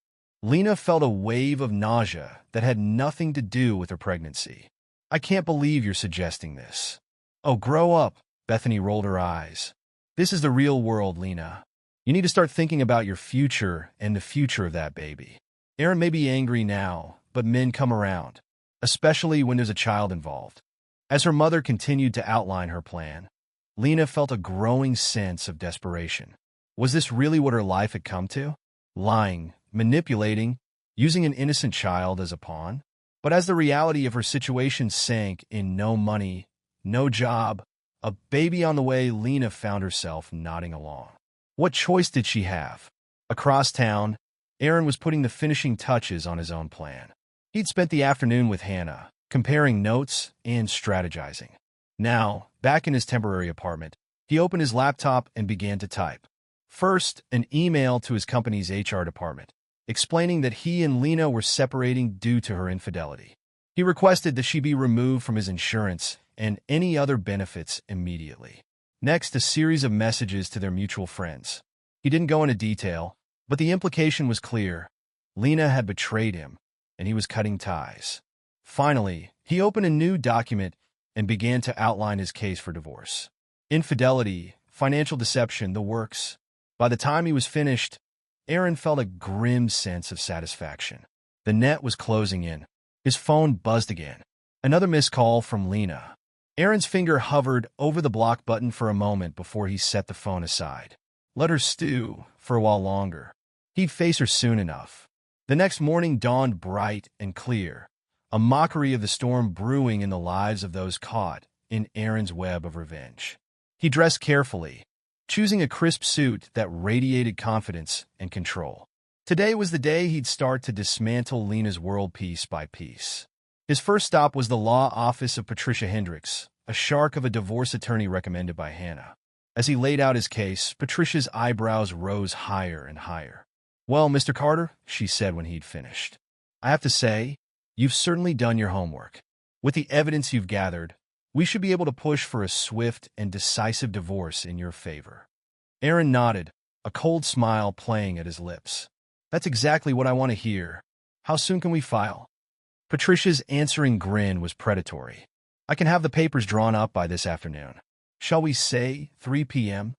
A: Lena felt a wave of nausea that had nothing to do with her pregnancy. "I can't believe you're suggesting this." "Oh, grow up," Bethany rolled her eyes. "This is the real world, Lena. You need to start thinking about your future and the future of that baby. Aaron may be angry now, but men come around, especially when there's a child involved." As her mother continued to outline her plan, Lena felt a growing sense of desperation. Was this really what her life had come to? Lying, manipulating, using an innocent child as a pawn? But as the reality of her situation sank in no money, no job, a baby on the way, Lena found herself nodding along. What choice did she have? Across town, Aaron was putting the finishing touches on his own plan. He'd spent the afternoon with Hannah, comparing notes and strategizing. Now, back in his temporary apartment, he opened his laptop and began to type. First, an email to his company's HR department, explaining that he and Lena were separating due to her infidelity. He requested that she be removed from his insurance and any other benefits immediately. Next, a series of messages to their mutual friends. He didn't go into detail, but the implication was clear. Lena had betrayed him, and he was cutting ties. Finally, he opened a new document and began to outline his case for divorce. Infidelity, financial deception, the works. By the time he was finished, Aaron felt a grim sense of satisfaction. The net was closing in. His phone buzzed again. Another missed call from Lena. Aaron's finger hovered over the block button for a moment before he set the phone aside. Let her stew for a while longer. He'd face her soon enough. The next morning dawned bright and clear, a mockery of the storm brewing in the lives of those caught in Aaron's web of revenge. He dressed carefully, choosing a crisp suit that radiated confidence and control. Today was the day he'd start to dismantle Lena's world piece by piece. His first stop was the law office of Patricia Hendricks, a shark of a divorce attorney recommended by Hannah. As he laid out his case, Patricia's eyebrows rose higher and higher. "Well, Mr. Carter," she said when he'd finished, "I have to say, you've certainly done your homework. With the evidence you've gathered, we should be able to push for a swift and decisive divorce in your favor." Aaron nodded, a cold smile playing at his lips. "That's exactly what I want to hear. How soon can we file?" Patricia's answering grin was predatory. "I can have the papers drawn up by this afternoon. Shall we say 3 p.m.?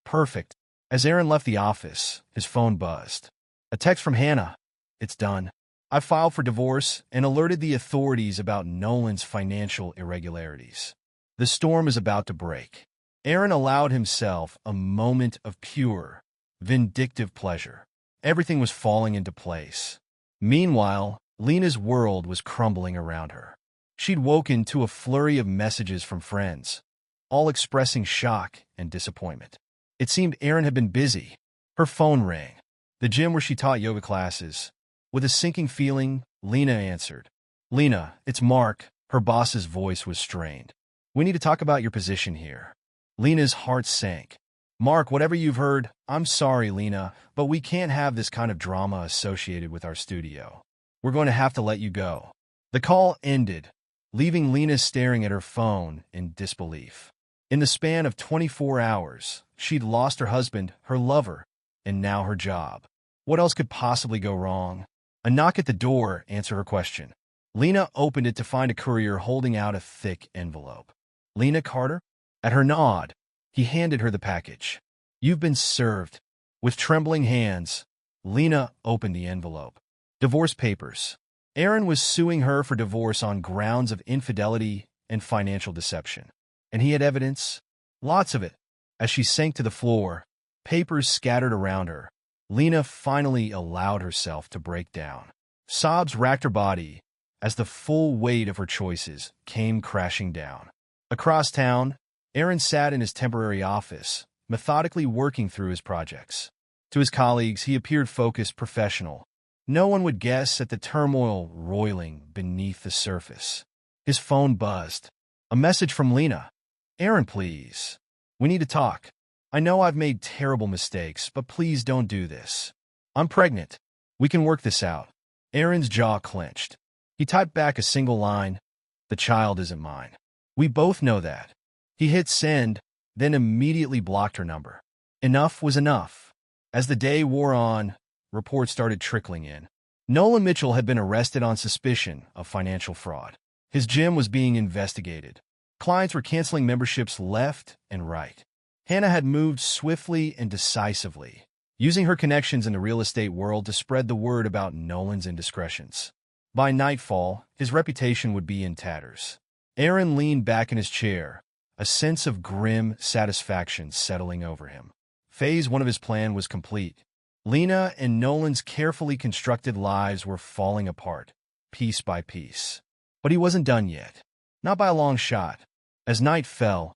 A: "Perfect." As Aaron left the office, his phone buzzed. A text from Hannah. "It's done. I filed for divorce and alerted the authorities about Nolan's financial irregularities. The storm is about to break." Aaron allowed himself a moment of pure, vindictive pleasure. Everything was falling into place. Meanwhile, Lena's world was crumbling around her. She'd woken to a flurry of messages from friends, all expressing shock and disappointment. It seemed Erin had been busy. Her phone rang. The gym where she taught yoga classes. With a sinking feeling, Lena answered. "Lena, it's Mark." Her boss's voice was strained. "We need to talk about your position here." Lena's heart sank. "Mark, whatever you've heard, I'm sorry, Lena, but we can't have this kind of drama associated with our studio. We're going to have to let you go." The call ended, leaving Lena staring at her phone in disbelief. In the span of 24 hours, she'd lost her husband, her lover, and now her job. What else could possibly go wrong? A knock at the door answered her question. Lena opened it to find a courier holding out a thick envelope. "Lena Carter?" At her nod, he handed her the package. "You've been served." With trembling hands, Lena opened the envelope. Divorce papers. Erin was suing her for divorce on grounds of infidelity and financial deception. And he had evidence. Lots of it. As she sank to the floor, papers scattered around her, Lena finally allowed herself to break down. Sobs racked her body as the full weight of her choices came crashing down. Across town, Erin sat in his temporary office, methodically working through his projects. To his colleagues, he appeared focused, professional. No one would guess at the turmoil roiling beneath the surface. His phone buzzed. A message from Lena. "Erin, please. We need to talk. I know I've made terrible mistakes, but please don't do this. I'm pregnant. We can work this out." Erin's jaw clenched. He typed back a single line. "The child isn't mine. We both know that." He hit send, then immediately blocked her number. Enough was enough. As the day wore on, reports started trickling in. Nolan Mitchell had been arrested on suspicion of financial fraud. His gym was being investigated. Clients were canceling memberships left and right. Hannah had moved swiftly and decisively, using her connections in the real estate world to spread the word about Nolan's indiscretions. By nightfall, his reputation would be in tatters. Erin leaned back in his chair, a sense of grim satisfaction settling over him. Phase 1 of his plan was complete. Lena and Nolan's carefully constructed lives were falling apart, piece by piece. But he wasn't done yet. Not by a long shot. As night fell,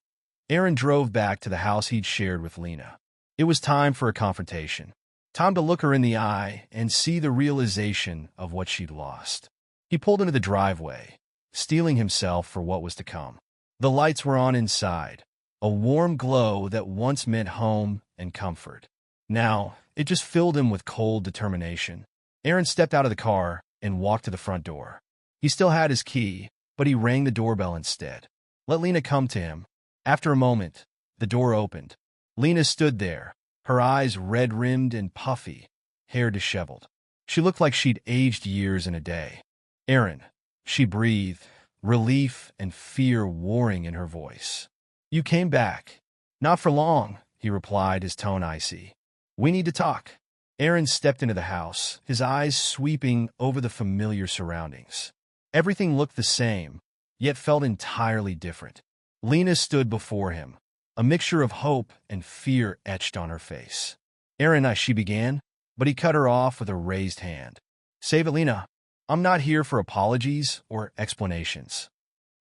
A: Erin drove back to the house he'd shared with Lena. It was time for a confrontation. Time to look her in the eye and see the realization of what she'd lost. He pulled into the driveway, steeling himself for what was to come. The lights were on inside, a warm glow that once meant home and comfort. Now, it just filled him with cold determination. Erin stepped out of the car and walked to the front door. He still had his key, but he rang the doorbell instead. Let Lena come to him. After a moment, the door opened. Lena stood there, her eyes red-rimmed and puffy, hair disheveled. She looked like she'd aged years in a day. "Erin," she breathed, relief and fear warring in her voice. "You came back." "Not for long," he replied, his tone icy. "We need to talk." Erin stepped into the house, his eyes sweeping over the familiar surroundings. Everything looked the same, yet felt entirely different. Lena stood before him, a mixture of hope and fear etched on her face. "Erin," she began, but he cut her off with a raised hand. "Save it, Lena. I'm not here for apologies or explanations."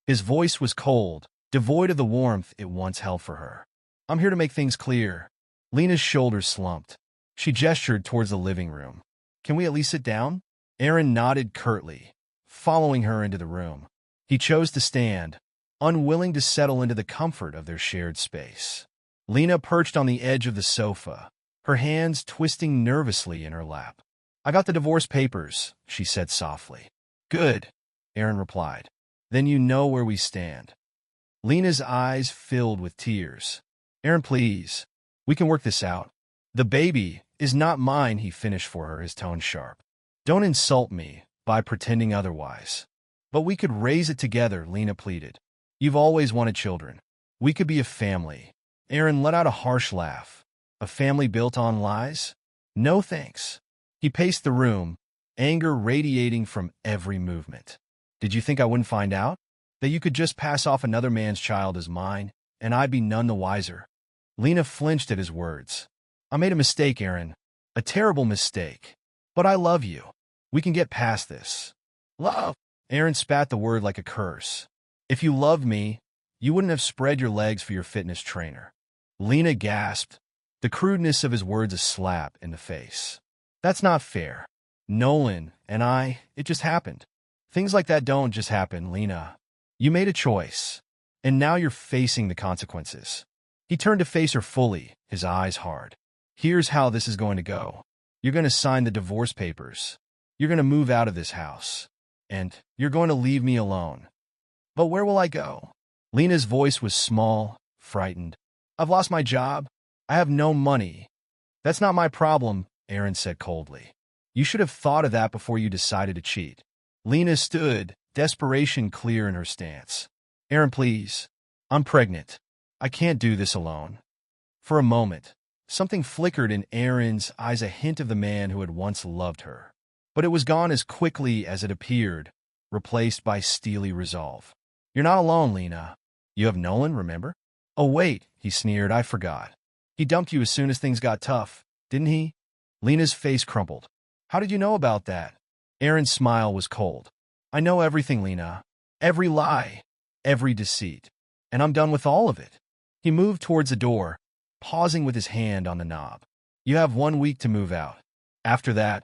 A: His voice was cold, devoid of the warmth it once held for her. "I'm here to make things clear." Lena's shoulders slumped. She gestured towards the living room. "Can we at least sit down?" Erin nodded curtly, following her into the room. He chose to stand, unwilling to settle into the comfort of their shared space. Lena perched on the edge of the sofa, her hands twisting nervously in her lap. "I got the divorce papers," she said softly. "Good," Erin replied. "Then you know where we stand." Lena's eyes filled with tears. "Erin, please. We can work this out." "The baby is not mine," he finished for her, his tone sharp. "Don't insult me by pretending otherwise." "But we could raise it together," Lena pleaded. "You've always wanted children. We could be a family." Erin let out a harsh laugh. "A family built on lies? No thanks." He paced the room, anger radiating from every movement. "Did you think I wouldn't find out? That you could just pass off another man's child as mine, and I'd be none the wiser?" Lena flinched at his words. "I made a mistake, Erin. A terrible mistake. But I love you. We can get past this. Love. Aaron spat the word like a curse. If you loved me, you wouldn't have spread your legs for your fitness trainer. Lena gasped, the crudeness of his words a slap in the face. That's not fair. Nolan and it just happened. Things like that don't just happen, Lena. You made a choice, and now you're facing the consequences. He turned to face her fully, his eyes hard. Here's how this is going to go. You're going to sign the divorce papers. You're going to move out of this house. And you're going to leave me alone. But where will I go? Lena's voice was small, frightened. I've lost my job. I have no money. That's not my problem, Aaron said coldly. You should have thought of that before you decided to cheat. Lena stood, desperation clear in her stance. Aaron, please. I'm pregnant. I can't do this alone. For a moment, something flickered in Aaron's eyes, a hint of the man who had once loved her. But it was gone as quickly as it appeared, replaced by steely resolve. You're not alone, Lena. You have Nolan, remember? Oh, wait, he sneered, I forgot. He dumped you as soon as things got tough, didn't he? Lena's face crumpled. How did you know about that? Aaron's smile was cold. I know everything, Lena. Every lie. Every deceit. And I'm done with all of it. He moved towards the door, pausing with his hand on the knob. You have 1 week to move out. After that,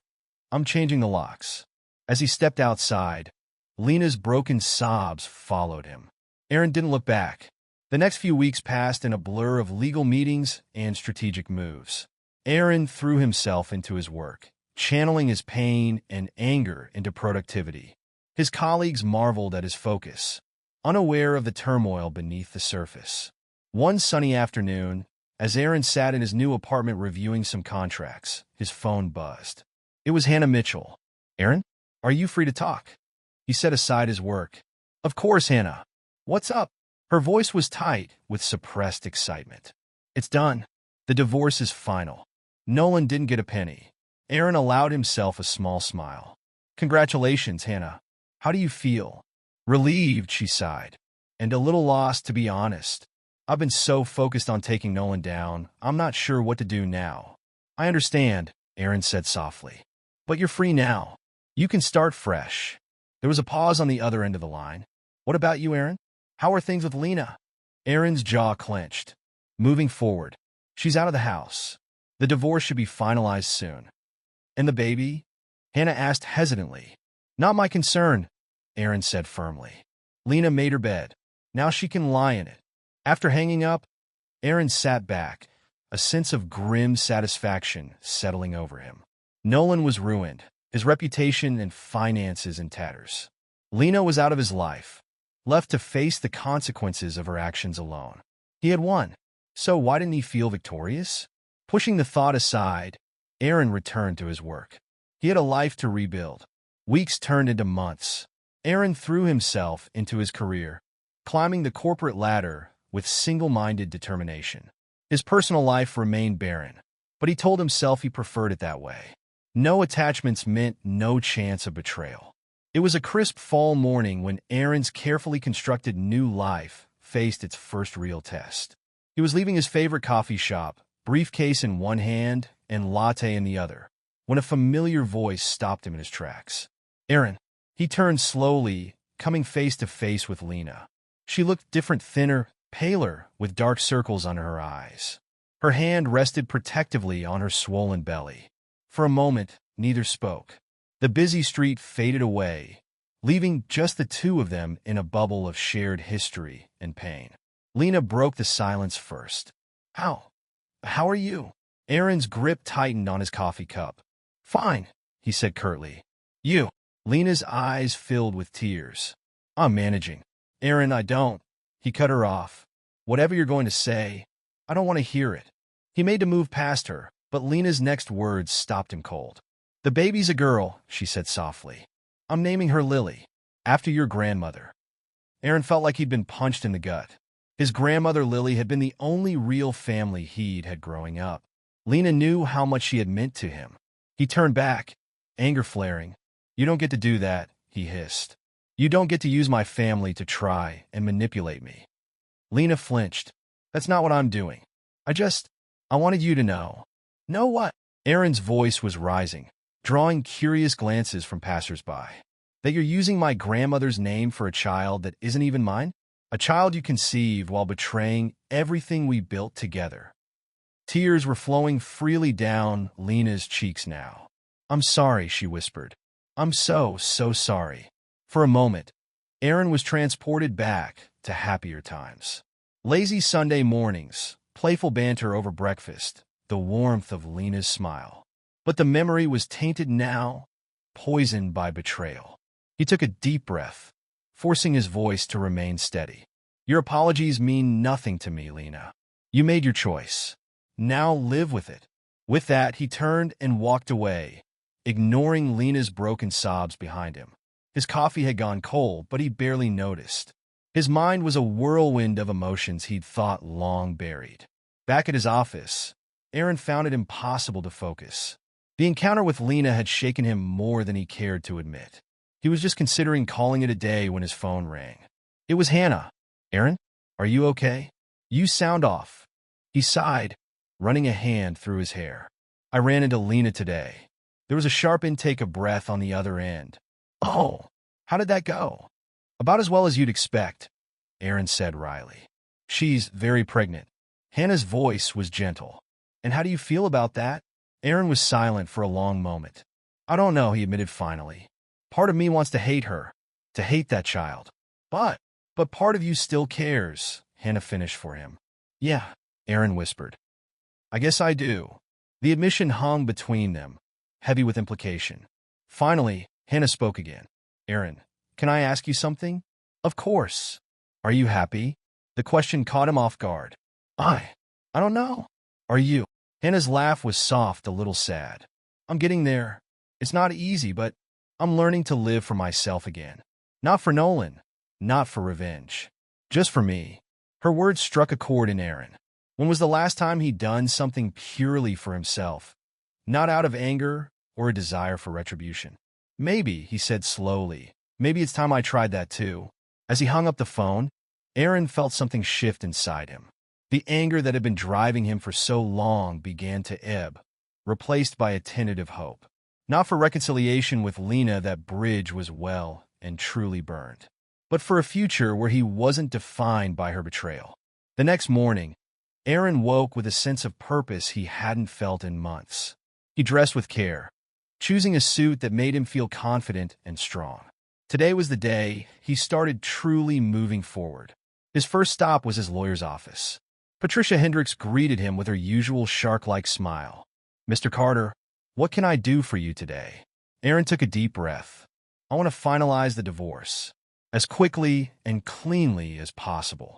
A: I'm changing the locks. As he stepped outside, Lena's broken sobs followed him. Aaron didn't look back. The next few weeks passed in a blur of legal meetings and strategic moves. Aaron threw himself into his work, channeling his pain and anger into productivity. His colleagues marveled at his focus, unaware of the turmoil beneath the surface. One sunny afternoon, as Aaron sat in his new apartment reviewing some contracts, his phone buzzed. It was Hannah Mitchell. Aaron, are you free to talk? He set aside his work. Of course, Hannah. What's up? Her voice was tight with suppressed excitement. It's done. The divorce is final. Nolan didn't get a penny. Aaron allowed himself a small smile. Congratulations, Hannah. How do you feel? Relieved, she sighed. And a little lost, to be honest. I've been so focused on taking Nolan down, I'm not sure what to do now. I understand, Aaron said softly. But you're free now. You can start fresh. There was a pause on the other end of the line. What about you, Aaron? How are things with Lena? Aaron's jaw clenched. Moving forward. She's out of the house. The divorce should be finalized soon. And the baby? Hannah asked hesitantly. Not my concern, Aaron said firmly. Lena made her bed. Now she can lie in it. After hanging up, Aaron sat back, a sense of grim satisfaction settling over him. Nolan was ruined, his reputation and finances in tatters. Lena was out of his life, left to face the consequences of her actions alone. He had won, so why didn't he feel victorious? Pushing the thought aside, Aaron returned to his work. He had a life to rebuild. Weeks turned into months. Aaron threw himself into his career, climbing the corporate ladder with single-minded determination. His personal life remained barren, but he told himself he preferred it that way. No attachments meant no chance of betrayal. It was a crisp fall morning when Aaron's carefully constructed new life faced its first real test. He was leaving his favorite coffee shop, briefcase in one hand and latte in the other, when a familiar voice stopped him in his tracks. Aaron. He turned slowly, coming face to face with Lena. She looked different, thinner, paler, with dark circles under her eyes. Her hand rested protectively on her swollen belly. For a moment, neither spoke. The busy street faded away, leaving just the two of them in a bubble of shared history and pain. Lena broke the silence first. How are you? Aaron's grip tightened on his coffee cup. Fine, he said curtly. You? Lena's eyes filled with tears. I'm managing. Aaron, I don't. He cut her off. Whatever you're going to say, I don't want to hear it. He made to move past her, but Lena's next words stopped him cold. The baby's a girl, she said softly. I'm naming her Lily, after your grandmother. Aaron felt like he'd been punched in the gut. His grandmother Lily had been the only real family he'd had growing up. Lena knew how much she had meant to him. He turned back, anger flaring. You don't get to do that, he hissed. You don't get to use my family to try and manipulate me. Lena flinched. That's not what I'm doing. I wanted you to know. Know what? Aaron's voice was rising, drawing curious glances from passersby. That you're using my grandmother's name for a child that isn't even mine? A child you conceived while betraying everything we built together. Tears were flowing freely down Lena's cheeks now. I'm sorry, she whispered. I'm so sorry. For a moment, Aaron was transported back to happier times. Lazy Sunday mornings, playful banter over breakfast, the warmth of Lena's smile. But the memory was tainted now, poisoned by betrayal. He took a deep breath, forcing his voice to remain steady. Your apologies mean nothing to me, Lena. You made your choice. Now live with it. With that, he turned and walked away, ignoring Lena's broken sobs behind him. His coffee had gone cold, but he barely noticed. His mind was a whirlwind of emotions he'd thought long buried. Back at his office, Aaron found it impossible to focus. The encounter with Lena had shaken him more than he cared to admit. He was just considering calling it a day when his phone rang. It was Hannah. Aaron, are you okay? You sound off. He sighed, running a hand through his hair. I ran into Lena today. There was a sharp intake of breath on the other end. Oh, how did that go? About as well as you'd expect, Aaron said wryly. She's very pregnant. Hannah's voice was gentle. And how do you feel about that? Aaron was silent for a long moment. I don't know, he admitted finally. Part of me wants to hate her, to hate that child. But part of you still cares, Hannah finished for him. Yeah, Aaron whispered. I guess I do. The admission hung between them, heavy with implication. Finally, Hannah spoke again. Aaron, can I ask you something? Of course. Are you happy? The question caught him off guard. I don't know. Are you? Hannah's laugh was soft, a little sad. I'm getting there. It's not easy, but I'm learning to live for myself again. Not for Nolan. Not for revenge. Just for me. Her words struck a chord in Aaron. When was the last time he'd done something purely for himself? Not out of anger or a desire for retribution. Maybe, he said slowly, maybe it's time I tried that too. As he hung up the phone, Aaron felt something shift inside him. The anger that had been driving him for so long began to ebb, replaced by a tentative hope. Not for reconciliation with Lena, that bridge was well and truly burned, but for a future where he wasn't defined by her betrayal. The next morning, Aaron woke with a sense of purpose he hadn't felt in months. He dressed with care, choosing a suit that made him feel confident and strong. Today was the day he started truly moving forward. His first stop was his lawyer's office. Patricia Hendricks greeted him with her usual shark-like smile. Mr. Carter, what can I do for you today? Aaron took a deep breath. I want to finalize the divorce as quickly and cleanly as possible.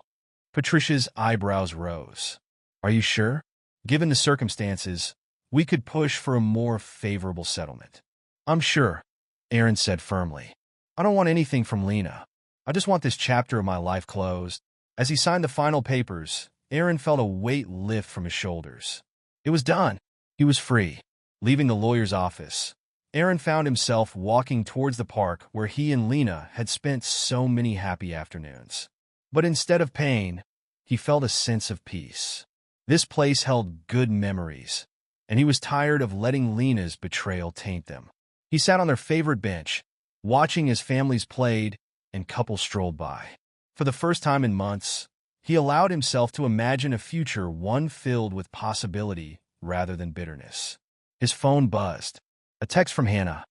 A: Patricia's eyebrows rose. Are you sure? Given the circumstances, we could push for a more favorable settlement. I'm sure, Aaron said firmly. I don't want anything from Lena. I just want this chapter of my life closed. As he signed the final papers, Aaron felt a weight lift from his shoulders. It was done. He was free. Leaving the lawyer's office, Aaron found himself walking towards the park where he and Lena had spent so many happy afternoons. But instead of pain, he felt a sense of peace. This place held good memories, and he was tired of letting Lena's betrayal taint them. He sat on their favorite bench, watching as families played and couples strolled by. For the first time in months, he allowed himself to imagine a future one filled with possibility rather than bitterness. His phone buzzed. A text from Hannah.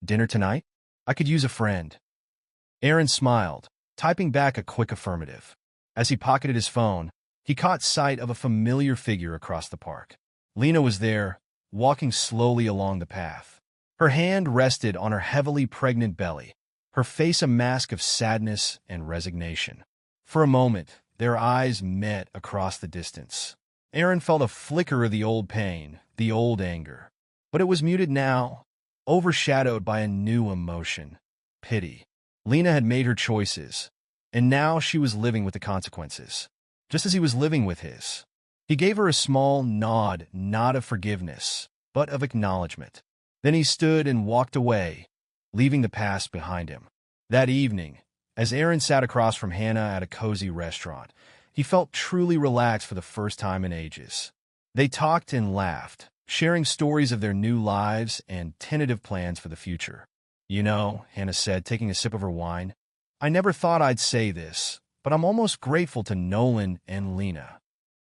A: Dinner tonight? I could use a friend. Aaron smiled, typing back a quick affirmative. As he pocketed his phone, he caught sight of a familiar figure across the park. Lena was there, walking slowly along the path. Her hand rested on her heavily pregnant belly, her face a mask of sadness and resignation. For a moment, their eyes met across the distance. Aaron felt a flicker of the old pain, the old anger. But it was muted now, overshadowed by a new emotion, pity. Lena had made her choices, and now she was living with the consequences, just as he was living with his. He gave her a small nod, not of forgiveness, but of acknowledgement. Then he stood and walked away, leaving the past behind him. That evening, as Aaron sat across from Hannah at a cozy restaurant, he felt truly relaxed for the first time in ages. They talked and laughed, sharing stories of their new lives and tentative plans for the future. You know, Hannah said, taking a sip of her wine, I never thought I'd say this, but I'm almost grateful to Nolan and Lena.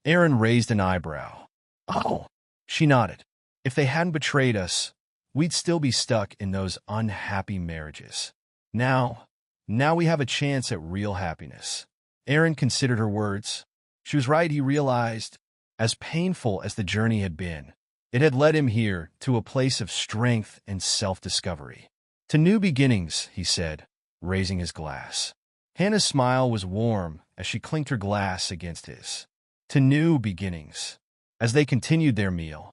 A: Aaron raised an eyebrow. Oh, she nodded. If they hadn't betrayed us, we'd still be stuck in those unhappy marriages. Now we have a chance at real happiness. Aaron considered her words. She was right, he realized. As painful as the journey had been, it had led him here to a place of strength and self-discovery. To new beginnings, he said, raising his glass. Hannah's smile was warm as she clinked her glass against his. To new beginnings. As they continued their meal,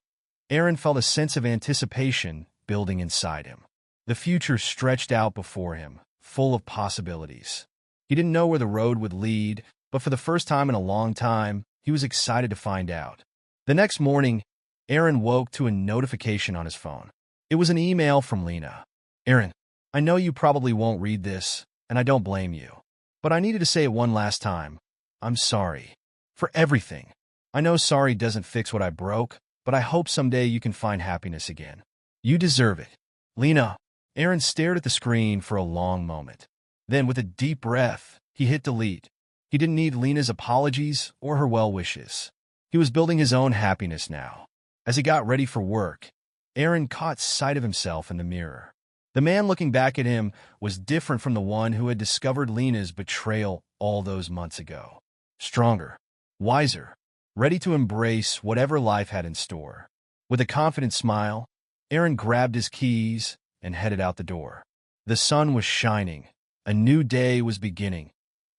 A: Aaron felt a sense of anticipation building inside him. The future stretched out before him, full of possibilities. He didn't know where the road would lead, but for the first time in a long time, he was excited to find out. The next morning, Aaron woke to a notification on his phone. It was an email from Lena. Aaron, I know you probably won't read this, and I don't blame you. But I needed to say it one last time. I'm sorry. For everything. I know sorry doesn't fix what I broke, but I hope someday you can find happiness again. You deserve it. Lena. Aaron stared at the screen for a long moment. Then, with a deep breath, he hit delete. He didn't need Lena's apologies or her well wishes. He was building his own happiness now. As he got ready for work, Aaron caught sight of himself in the mirror. The man looking back at him was different from the one who had discovered Lena's betrayal all those months ago. Stronger, wiser, ready to embrace whatever life had in store. With a confident smile, Aaron grabbed his keys and headed out the door. The sun was shining, a new day was beginning,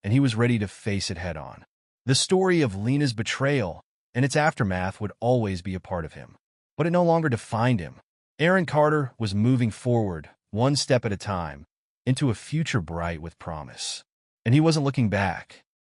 A: and he was ready to face it head-on. The story of Lena's betrayal and its aftermath would always be a part of him, but it no longer defined him. Aaron Carter was moving forward, one step at a time, into a future bright with promise. And he wasn't looking back.